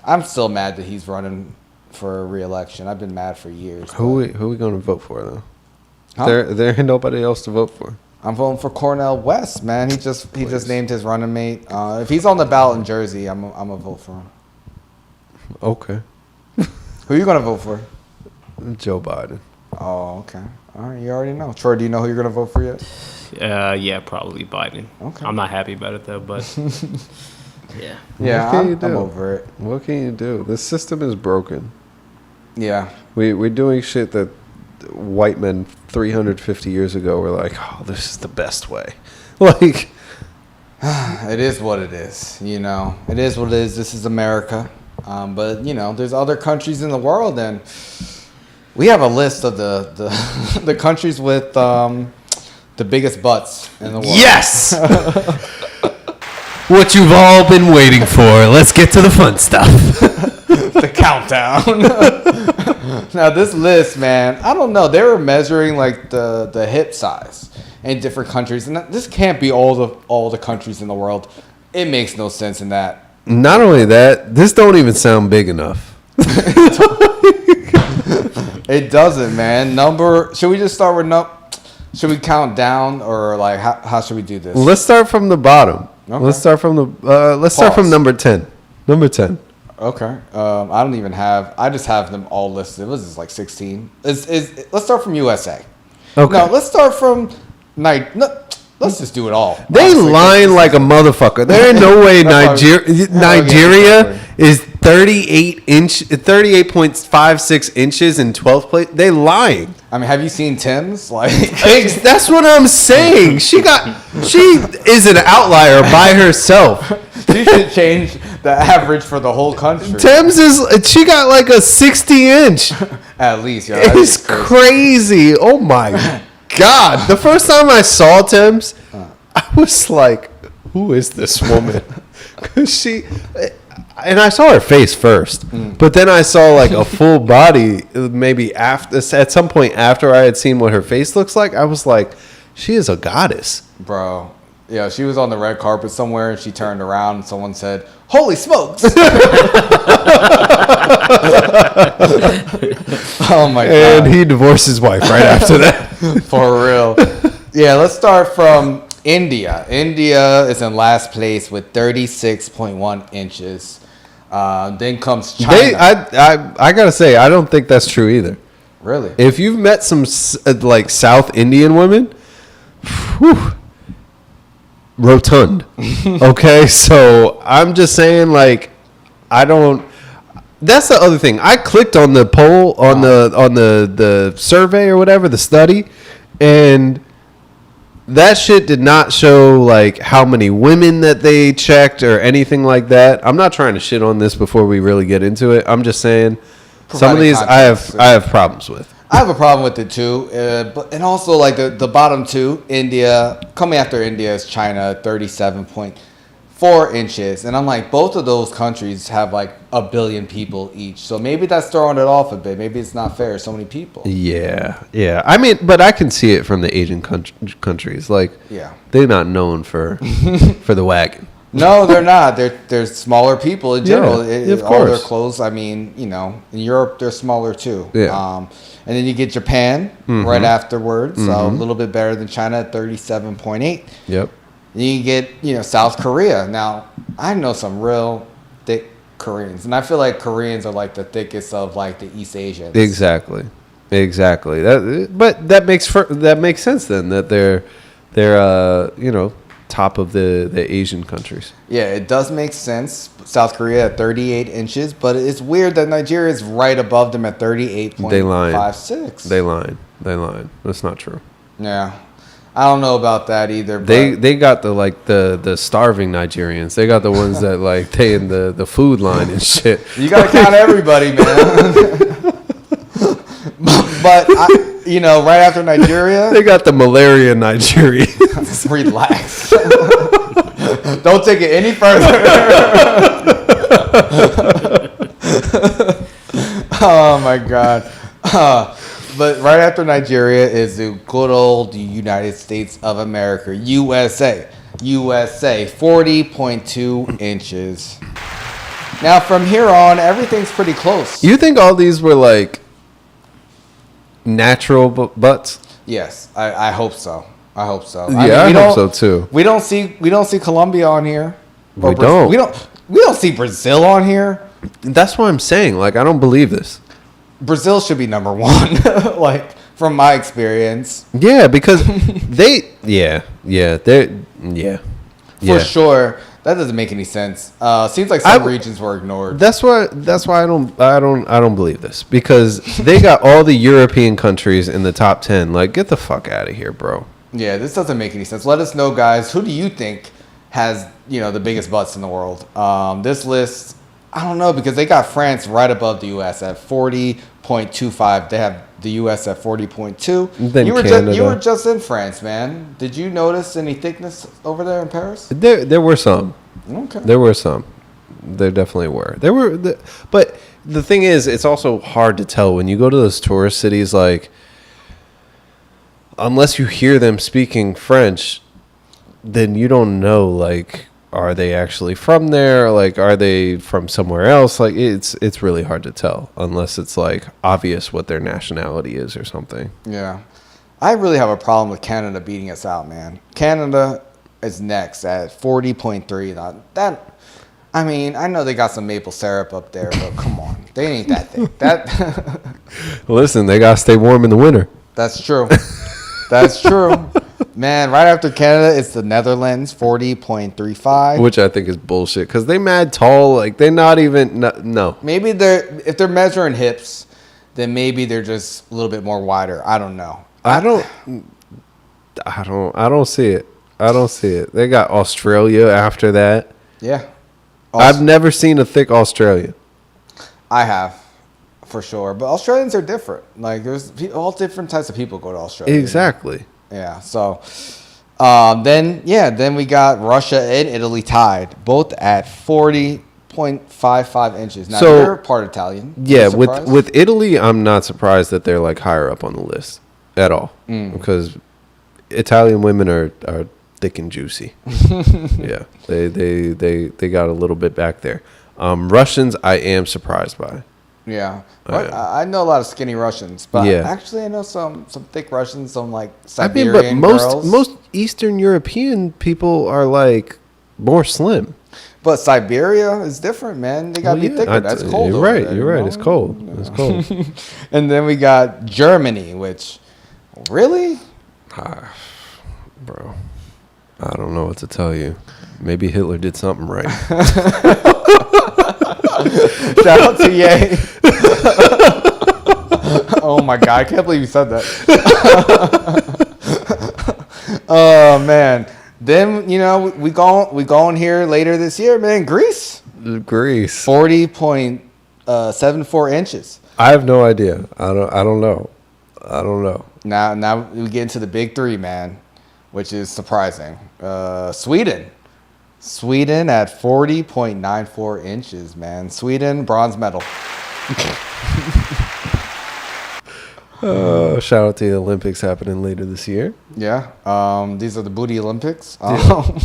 I'm still mad that he's running for re-election. I've been mad for years. Who are we going to vote for, though? Huh? There ain't nobody else to vote for. I'm voting for Cornel West, man. He just named his running mate. If he's on the ballot in Jersey, I'm gonna vote for him. Okay. Who are you gonna vote for? Joe Biden. Oh, okay. All right, you already know. Troy, do you know who you're gonna vote for yet? Yeah, probably Biden. Okay. I'm not happy about it though, but yeah. Yeah, I'm over it. What can you do? The system is broken. Yeah. We're doing shit that white men 350 years ago were like, oh, this is the best way. Like, it is what it is. It is what it is. This is America. But there's other countries in the world, and we have a list of the countries with the biggest butts in the world. Yes. What you've all been waiting for. Let's get to the fun stuff. The countdown. Now this list, man, I don't know. They were measuring like the hip size in different countries, and this can't be all the countries in the world. It makes no sense in that. Not only that, this don't even sound big enough. It doesn't, man. Should we just start with should we count down, or like how should we do this? Let's start from the bottom. Okay. Let's start from from number 10. Number 10. Okay. I don't even have. I just have them all listed. It was just like 16. Let's start from USA. Okay. No, let's start from let's just do it all. They Honestly, lying like a motherfucker. There ain't no way Nigeria is 38.56 inches in 12th place. They lying. I mean, have you seen Tim's? Like, that's what I'm saying. She is an outlier by herself. She should change the average for the whole country. Tim's she got like a 60 inch. At least, yo. It's crazy. Oh my God. The first time I saw Tim's, I was like, who is this woman? Because and I saw her face first, but then I saw like a full body maybe at some point after I had seen what her face looks like. I was like, she is a goddess. Bro. Yeah, she was on the red carpet somewhere and she turned around and someone said, "Holy smokes." Oh my God. And he divorced his wife right after that. For real. Yeah, let's start from India. India is in last place with 36.1 inches. Then comes China. I gotta say, I don't think that's true either. Really? If you've met some like South Indian women, whew, rotund. Okay, so I'm just saying, like, I don't. That's the other thing. I clicked on the poll on the survey or whatever, the study, and that shit did not show like how many women that they checked or anything like that. I'm not trying to shit on this before we really get into it. I'm just saying some of these I have problems with. I have a problem with it too, and also like the bottom two, India. Coming after India is China, 37.4 inches, and I'm like, both of those countries have like 1 billion people each, so maybe that's throwing it off a bit. Maybe it's not fair, so many people. Yeah. I mean, but I can see it from the Asian countries. Like, yeah, they're not known for the wagon. No, they're not. They're smaller people in general. Yeah, of all course. their clothes. I mean, in Europe they're smaller too. Yeah. And then you get Japan right afterwards, so a little bit better than China at 37.8. Yep. Then you get South Korea. Now I know some real thick Koreans, and I feel like Koreans are like the thickest of like the East Asians. Exactly. That makes sense then that they're top of the Asian countries. Yeah, it does make sense. South Korea at 38 inches, but it's weird that Nigeria is right above them at 38.56. They lying. That's not true. Yeah, I don't know about that either. But They got the starving Nigerians. They got the ones that like they in the food line and shit. You gotta count everybody, man. But right after Nigeria, they got the malaria Nigeria. Relax. Don't take it any further. Oh my God. But right after Nigeria is the good old United States of America, USA, 40.2 inches. Now from here on, everything's pretty close. You think all these were like natural butts? Yes, I hope so. I hope so. Yeah, I hope so too. We don't see Colombia on here. We don't. We don't see Brazil on here. That's what I'm saying. Like, I don't believe this. Brazil should be number one. Like, from my experience. Yeah, because For sure. That doesn't make any sense. Seems like some regions were ignored. That's why I don't believe this, because they got all the European countries in the top 10. Like, get the fuck out of here, bro. Yeah, this doesn't make any sense. Let us know, guys. Who do you think has the biggest butts in the world? This list, I don't know, because they got France right above the U.S. at 40.25. They have the U.S. at 40.2. Then you Canada. were just in France, man. Did you notice any thickness over there in Paris? There were some. Okay. There were some. There definitely were. But the thing is, it's also hard to tell when you go to those tourist cities. Like, unless you hear them speaking French, then you don't know. Like, are they actually from there? Like, are they from somewhere else? Like, it's really hard to tell unless it's like obvious what their nationality is or something. Yeah, I really have a problem with Canada beating us out, man. Canada is next at 40.3. I mean, I know they got some maple syrup up there, but come on. They ain't that thick. Listen, they got to stay warm in the winter. That's true. That's true. Man, right after Canada, it's the Netherlands, 40.35. Which I think is bullshit because they mad tall. Like, they're not even, no. Maybe if they're measuring hips, then maybe they're just a little bit more wider. I don't know. I don't see it. I don't see it. They got Australia after that. Yeah. I've never seen a thick Australian. I have, for sure. But Australians are different. Like, there's all different types of people go to Australia. Exactly. Yeah. So, then we got Russia and Italy tied, both at 40.55 inches. Now, So, you're part Italian. Yeah, You surprised? with Italy, I'm not surprised that they're like higher up on the list at all because Italian women are thick and juicy. Yeah, they got a little bit back there. Russians, I am surprised by. Yeah, I know a lot of skinny Russians, but actually I know some thick Russians, some like Siberian girls. most Eastern European people are like more slim. But Siberia is different, man. They gotta be thicker. That's cold. You're right. You're right. It's cold. It's cold. And then we got Germany, which really, bro, I don't know what to tell you. Maybe Hitler did something right. Shout out to Ye. Oh my God, I can't believe you said that. Oh man. Then, we going here later this year, man. Greece. 40.74 inches. I have no idea. I don't know. Now we get into the big three, man, which is surprising. Sweden at 40.94 inches, man. Sweden, bronze medal. Shout out to the Olympics happening later this year. Yeah. These are the booty Olympics. Oh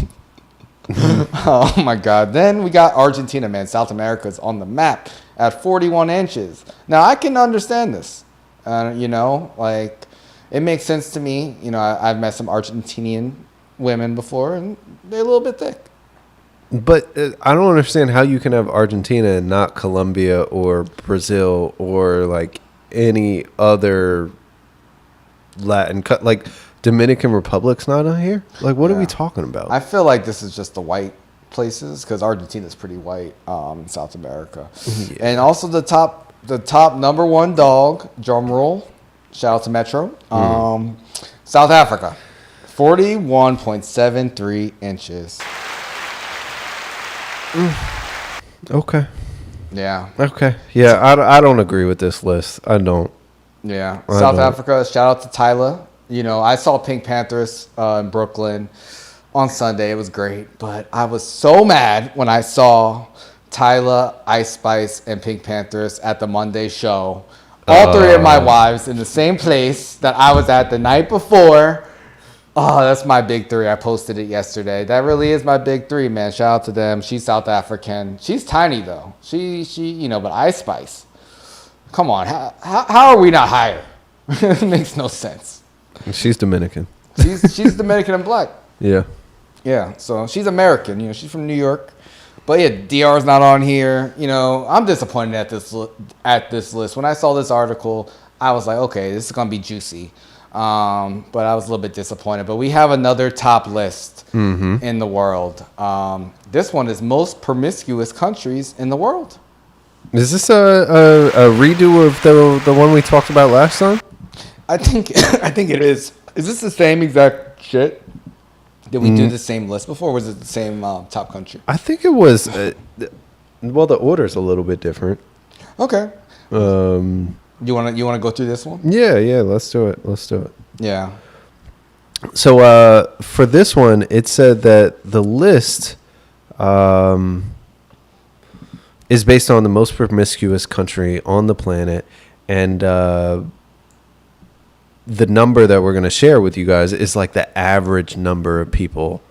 my God. Then we got Argentina, man. South America's on the map at 41 inches. Now I can understand this. Like it makes sense to me. I've met some Argentinian women before and they're a little bit thick. But I don't understand how you can have Argentina and not Colombia or Brazil or like any other Latin like Dominican Republic's not on here. Like, what are we talking about? I feel like this is just the white places because Argentina's pretty white in South America. Yeah. And also the top number one dog, drum roll, shout out to Metro, South Africa, 41.73 inches. Okay. Yeah. Okay. Yeah, I don't agree with this list. I don't. Yeah. South Africa, shout out to Tyler. I saw Pink Panthers in Brooklyn on Sunday. It was great. But I was so mad when I saw Tyler, Ice Spice, and Pink Panthers at the Monday show. All three of my wives in the same place that I was at the night before. Oh, that's my big three. I posted it yesterday. That really is my big three, man. Shout out to them. She's South African. She's tiny, though. She but Ice Spice. Come on. How are we not higher? It makes no sense. She's Dominican. She's Dominican and black. Yeah. Yeah. So she's American. She's from New York. But yeah, DR's not on here. I'm disappointed at this list. When I saw this article, I was like, okay, this is gonna be juicy. But I was a little bit disappointed. But we have another top list in the world. This one is most promiscuous countries in the world. Is this a redo of the one we talked about last time? I think it is. Is this the same exact shit? Did we do the same list before? Or was it the same top country? I think it was. Well, the order's a little bit different. Okay. You wanna go through this one? Yeah. Let's do it. Yeah. So for this one, it said that the list is based on the most promiscuous country on the planet, and the number that we're going to share with you guys is like the average number of people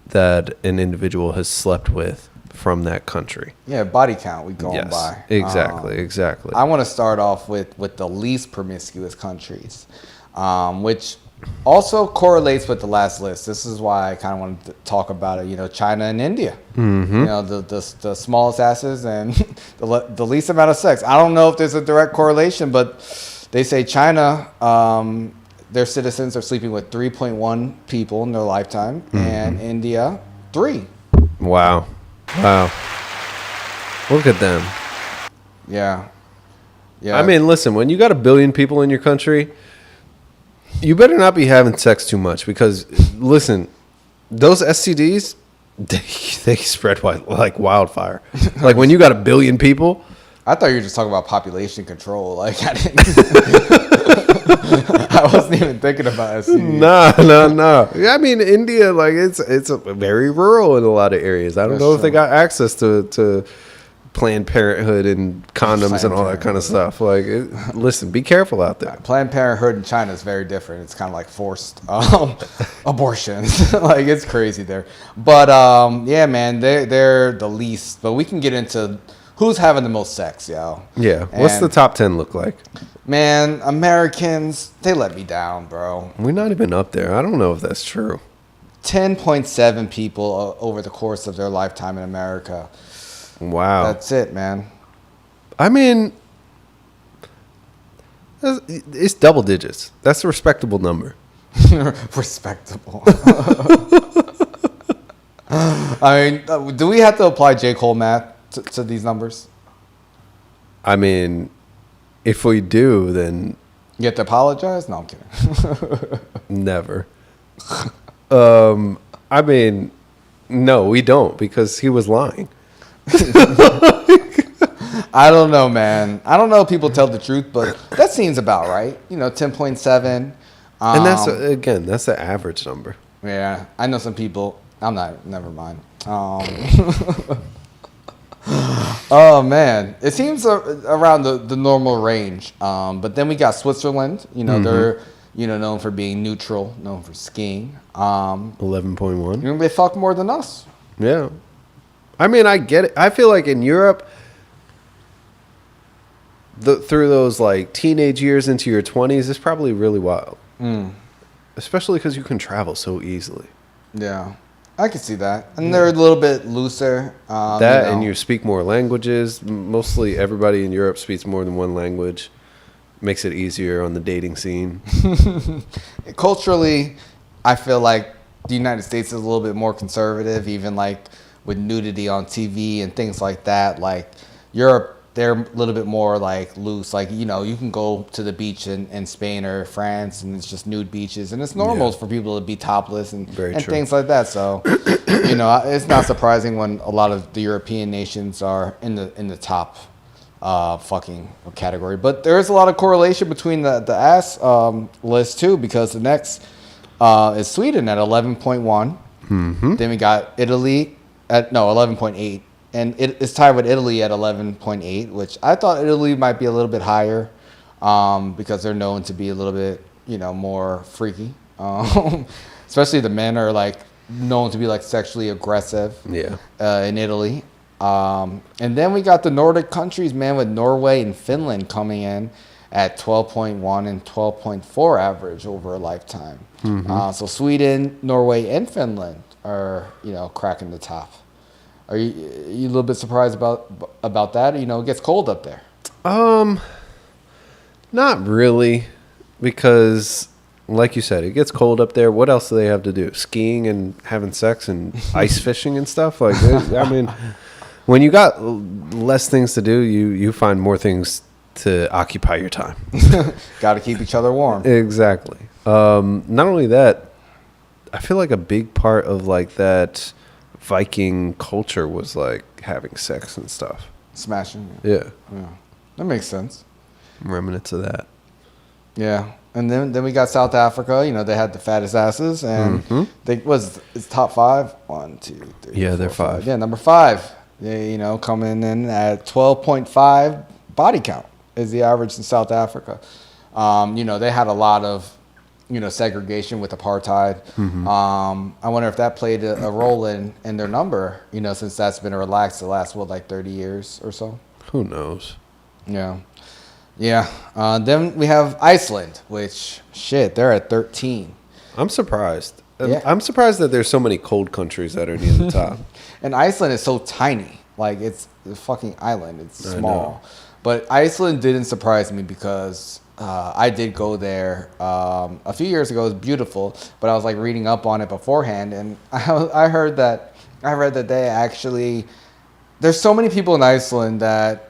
that an individual has slept with from that country. Yeah, body count we going by. Exactly. I want to start off with the least promiscuous countries. which also correlates with the last list. This is why I kind of wanted to talk about it. You know, China and India. Mm-hmm. You know, the smallest asses and the least amount of sex. I don't know if there's a direct correlation, but they say China, their citizens are sleeping with 3.1 people in their lifetime, and India, 3. Wow. Look at them. Yeah. I mean, listen, when you got 1 billion people in your country, you better not be having sex too much because, listen, those STDs, they spread like wildfire. Like when you got 1 billion people. I thought you were just talking about population control. Like I didn't. I wasn't even thinking about STDs. No. I mean, India, like it's a very rural in a lot of areas. I don't know if they got access to Planned Parenthood and condoms and all that kind of stuff. Like, listen, be careful out there. Planned Parenthood in China is very different. It's kind of like forced abortions. Like, it's crazy there. But, yeah, man, they're the least. But we can get into who's having the most sex, yo. Yeah. What's the top 10 look like? Man, Americans, they let me down, bro. We're not even up there. I don't know if that's true. 10.7 people over the course of their lifetime in America. Wow. That's it, man. I mean, it's double digits. That's a respectable number. Respectable. I mean, do we have to apply J. Cole math to these numbers? I mean, if we do, then... You have to apologize? No, I'm kidding. Never. I mean, no, we don't, because he was lying. I don't know, man. I don't know if people tell the truth, but that seems about right. You know, 10.7. And that's, again, that's the average number. Yeah. I know some people. Never mind. Oh, man. It seems around the normal range. But then we got Switzerland. You know, they're, known for being neutral, known for skiing. 11.1. You know, they fuck more than us. Yeah. I mean, I get it. I feel like in Europe, through those like teenage years into your 20s, it's probably really wild. Especially because you can travel so easily. Yeah, I can see that. And they're a little bit looser. And you speak more languages. Mostly everybody in Europe speaks more than one language. Makes it easier on the dating scene. Culturally, I feel like the United States is a little bit more conservative, even like with nudity on TV and things like that. Like Europe, they're a little bit more like loose. Like, you can go to the beach in Spain or France and it's just nude beaches. And it's normal for people to be topless and things like that. So, it's not surprising when a lot of the European nations are in the top fucking category. But there is a lot of correlation between the ass list too, because the next is Sweden at 11.1. Then we got Italy at 11.8, and it's tied with Italy at 11.8, which I thought Italy might be a little bit higher, because they're known to be a little bit more freaky. Especially the men are like known to be like sexually aggressive. In Italy, and then we got the Nordic countries, man, with Norway and Finland coming in at 12.1 and 12.4 average over a lifetime. So Sweden, Norway, and Finland are cracking the top. Are you a little bit surprised about that? It gets cold up there. Not really, because like you said, it gets cold up there. What else do they have to do? Skiing and having sex and ice fishing and stuff. Like, I mean, when you got less things to do, you find more things to occupy your time. Got to keep each other warm. Exactly. Not only that, I feel like a big part of like that Viking culture was like having sex and stuff. Smashing. Yeah. That makes sense. Remnants of that. Yeah. And then we got South Africa. They had the fattest asses, and it's top 5. 1, 2, 3. Yeah, 4, they're 5. Yeah, number 5. They coming in at 12.5 body count is the average in South Africa. They had a lot of segregation with apartheid. I wonder if that played a role in their number. Since that's been relaxed the last 30 years or so. Who knows? Yeah. Yeah. Then we have Iceland, which, shit, they're at 13. I'm surprised. Yeah. I'm surprised that there's so many cold countries that are near the top. And Iceland is so tiny. Like, it's a fucking island. It's small. But Iceland didn't surprise me because I did go there a few years ago. It was beautiful. But I was, like, reading up on it beforehand. And I read that they actually... There's so many people in Iceland that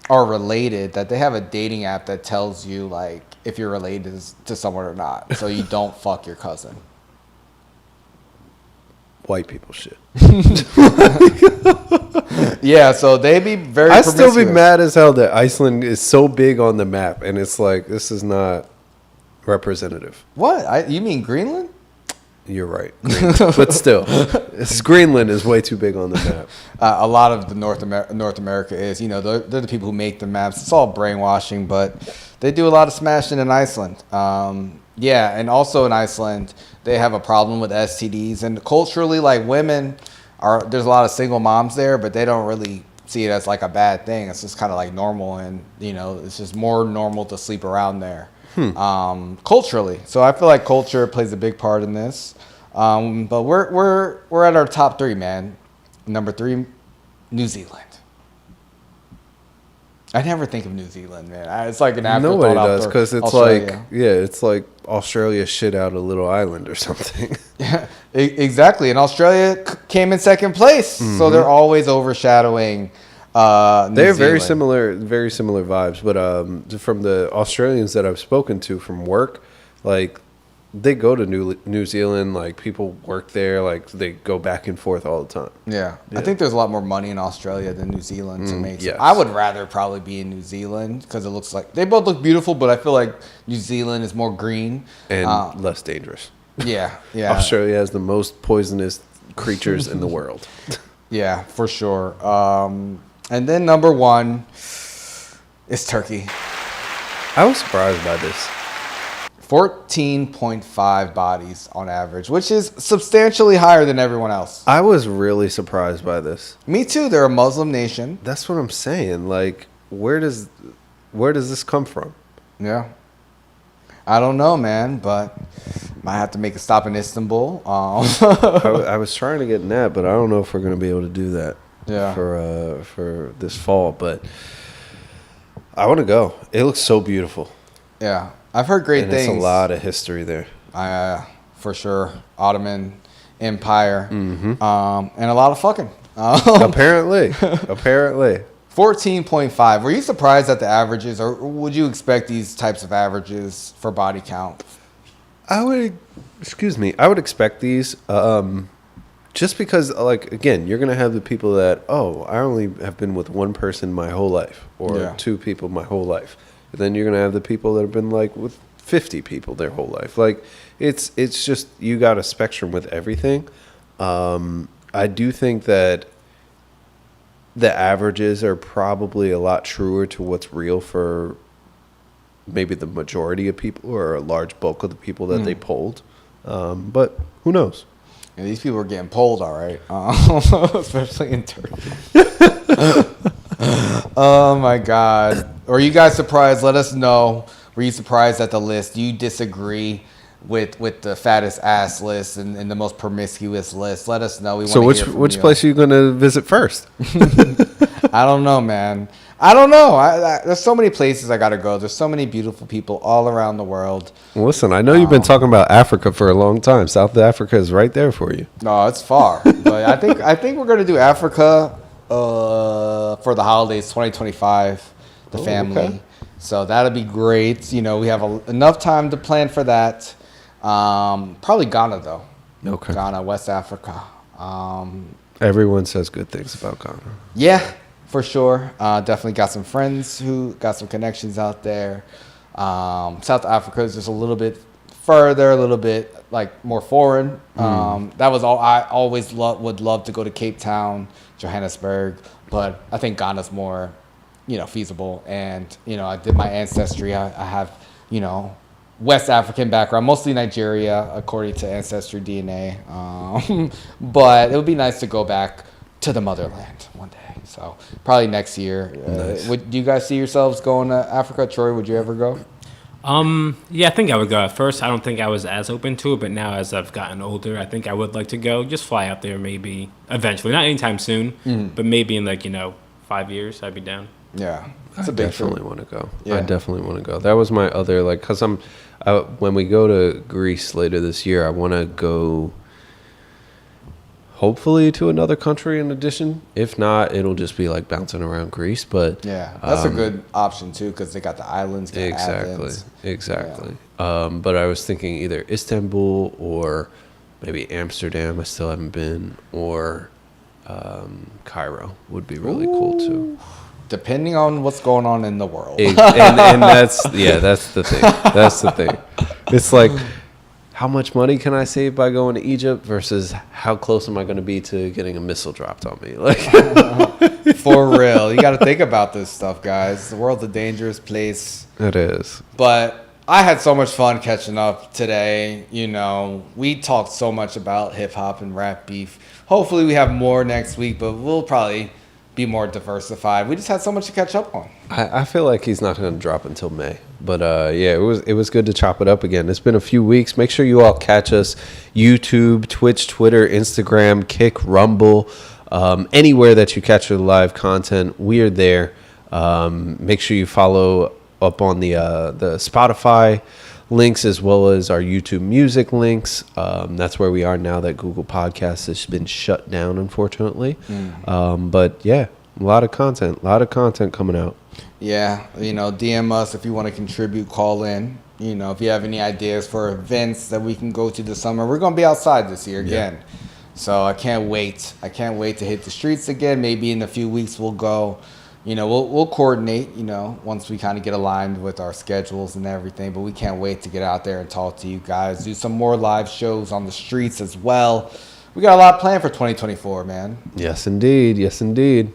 are related that they have a dating app that tells you, like, if you're related to someone or not. So you don't fuck your cousin. White people shit. Yeah, so they be very I'd still be promiscuous. mad as hell that Iceland is so big on the map, and it's like, this is not representative. What? You mean Greenland? You're right. But still, Greenland is way too big on the map. A lot of the North America is, you know, they're the people who make the maps. It's all brainwashing, but they do a lot of smashing in Iceland. Yeah, and also in Iceland, they have a problem with STDs. And culturally, like, there's a lot of single moms there, but they don't really see it as, like, a bad thing. It's just kind of, like, normal, and, you know, it's just more normal to sleep around there. Culturally. So I feel like culture plays a big part in this. But we're at our top 3, man. Number 3, New Zealand. I never think of New Zealand, man. It's like an afterthought. Nobody does, because it's Australia. it's like Australia shit out a little island or something. Yeah, exactly. And Australia came in second place, so they're always overshadowing. They're very similar vibes, but from the Australians that I've spoken to from work, like, they go to New Zealand, like, people work there, like, they go back and forth all the time. Yeah. I think there's a lot more money in Australia than New Zealand to make. Yes. I would rather probably be in New Zealand because it looks like they both look beautiful, but I feel like New Zealand is more green and less dangerous. Yeah. Australia has the most poisonous creatures in the world. Yeah, for sure. And then number 1 is Turkey. I was surprised by this. 14.5 bodies on average, which is substantially higher than everyone else. I was really surprised by this. Me too. They're a Muslim nation. That's what I'm saying. Like, where does this come from? Yeah. I don't know, man, but might have to make a stop in Istanbul. I was trying to get in that, but I don't know if we're going to be able to do that. Yeah. For this fall, but I want to go. It looks so beautiful. Yeah, I've heard great things. There's a lot of history there. For sure, Ottoman Empire, and a lot of fucking. Apparently. 14.5. Were you surprised at the averages, or would you expect these types of averages for body count? I would expect these. Just because, like, again, you're going to have the people that, I only have been with one person my whole life, or 2 people my whole life. And then you're going to have the people that have been, like, with 50 people their whole life. Like, it's just, you got a spectrum with everything. I do think that the averages are probably a lot truer to what's real for maybe the majority of people, or a large bulk of the people that they polled. But who knows? Yeah, these people are getting polled, all right, especially in Turkey. Oh my God! Were you guys surprised? Let us know. Were you surprised at the list? Do you disagree with the fattest ass list and the most promiscuous list? Let us know. So which place are you going to visit first? I don't know, man. I don't know. There's so many places I got to go. There's so many beautiful people all around the world. Well, listen, I know you've been talking about Africa for a long time. South Africa is right there for you. No, it's far. But I think we're going to do Africa for the holidays 2025, the family. Okay. So that'll be great. You know, we have enough time to plan for that. Probably Ghana, though. Okay. Ghana, West Africa. Everyone says good things about Ghana. Yeah. For sure. Definitely got some friends who got some connections out there. South Africa is just a little bit further, a little bit like more foreign. That was all. I always would love to go to Cape Town, Johannesburg, but I think Ghana's more, feasible. And, I did my ancestry. I have, West African background, mostly Nigeria, according to Ancestry DNA. But it would be nice to go back to the motherland one day. So probably next year. Nice. Do you guys see yourselves going to Africa? Troy, would you ever go? Yeah, I think I would go. At first, I don't think I was as open to it, but now as I've gotten older, I think I would like to go. Just fly out there maybe eventually. Not anytime soon, but maybe in 5 years, I'd be down. Yeah. I definitely want to go. Yeah. I definitely want to go. That was my other, because when we go to Greece later this year, I want to go hopefully to another country in addition. If not, it'll just be like bouncing around Greece. But yeah, that's a good option too, because they got the islands. Exactly. But I was thinking either Istanbul or maybe Amsterdam. I still haven't been, or Cairo would be really cool too. Depending on what's going on in the world. And that's the thing. That's the thing. It's like, how much money can I save by going to Egypt versus how close am I going to be to getting a missile dropped on me? Like, for real, you got to think about this stuff, guys. The world's a dangerous place. It is. But I had so much fun catching up today. We talked so much about hip hop and rap beef. Hopefully, we have more next week, but we'll probably be more diversified. We just had so much to catch up on. I feel like he's not going to drop until May. But yeah, it was good to chop it up again. It's been a few weeks. Make sure you all catch us. YouTube, Twitch, Twitter, Instagram, Kick, Rumble. Anywhere that you catch your live content, we are there. Make sure you follow up on the Spotify links as well as our YouTube music links. That's where we are now that Google Podcasts has been shut down, unfortunately. But yeah, a lot of content coming out. Yeah, DM us if you want to contribute, call in. If you have any ideas for events that we can go to this summer. We're going to be outside this year again. Yeah. So I can't wait. To hit the streets again. Maybe in a few weeks we'll go. We'll coordinate, once we kind of get aligned with our schedules and everything. But we can't wait to get out there and talk to you guys. Do some more live shows on the streets as well. We got a lot planned for 2024, man. Yes, indeed.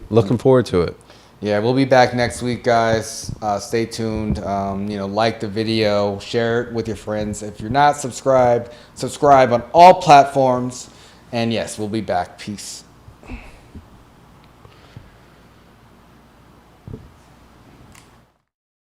Looking forward to it. Yeah, we'll be back next week, guys. Stay tuned. Like the video, share it with your friends. If you're not subscribed, subscribe on all platforms. And yes, we'll be back. Peace.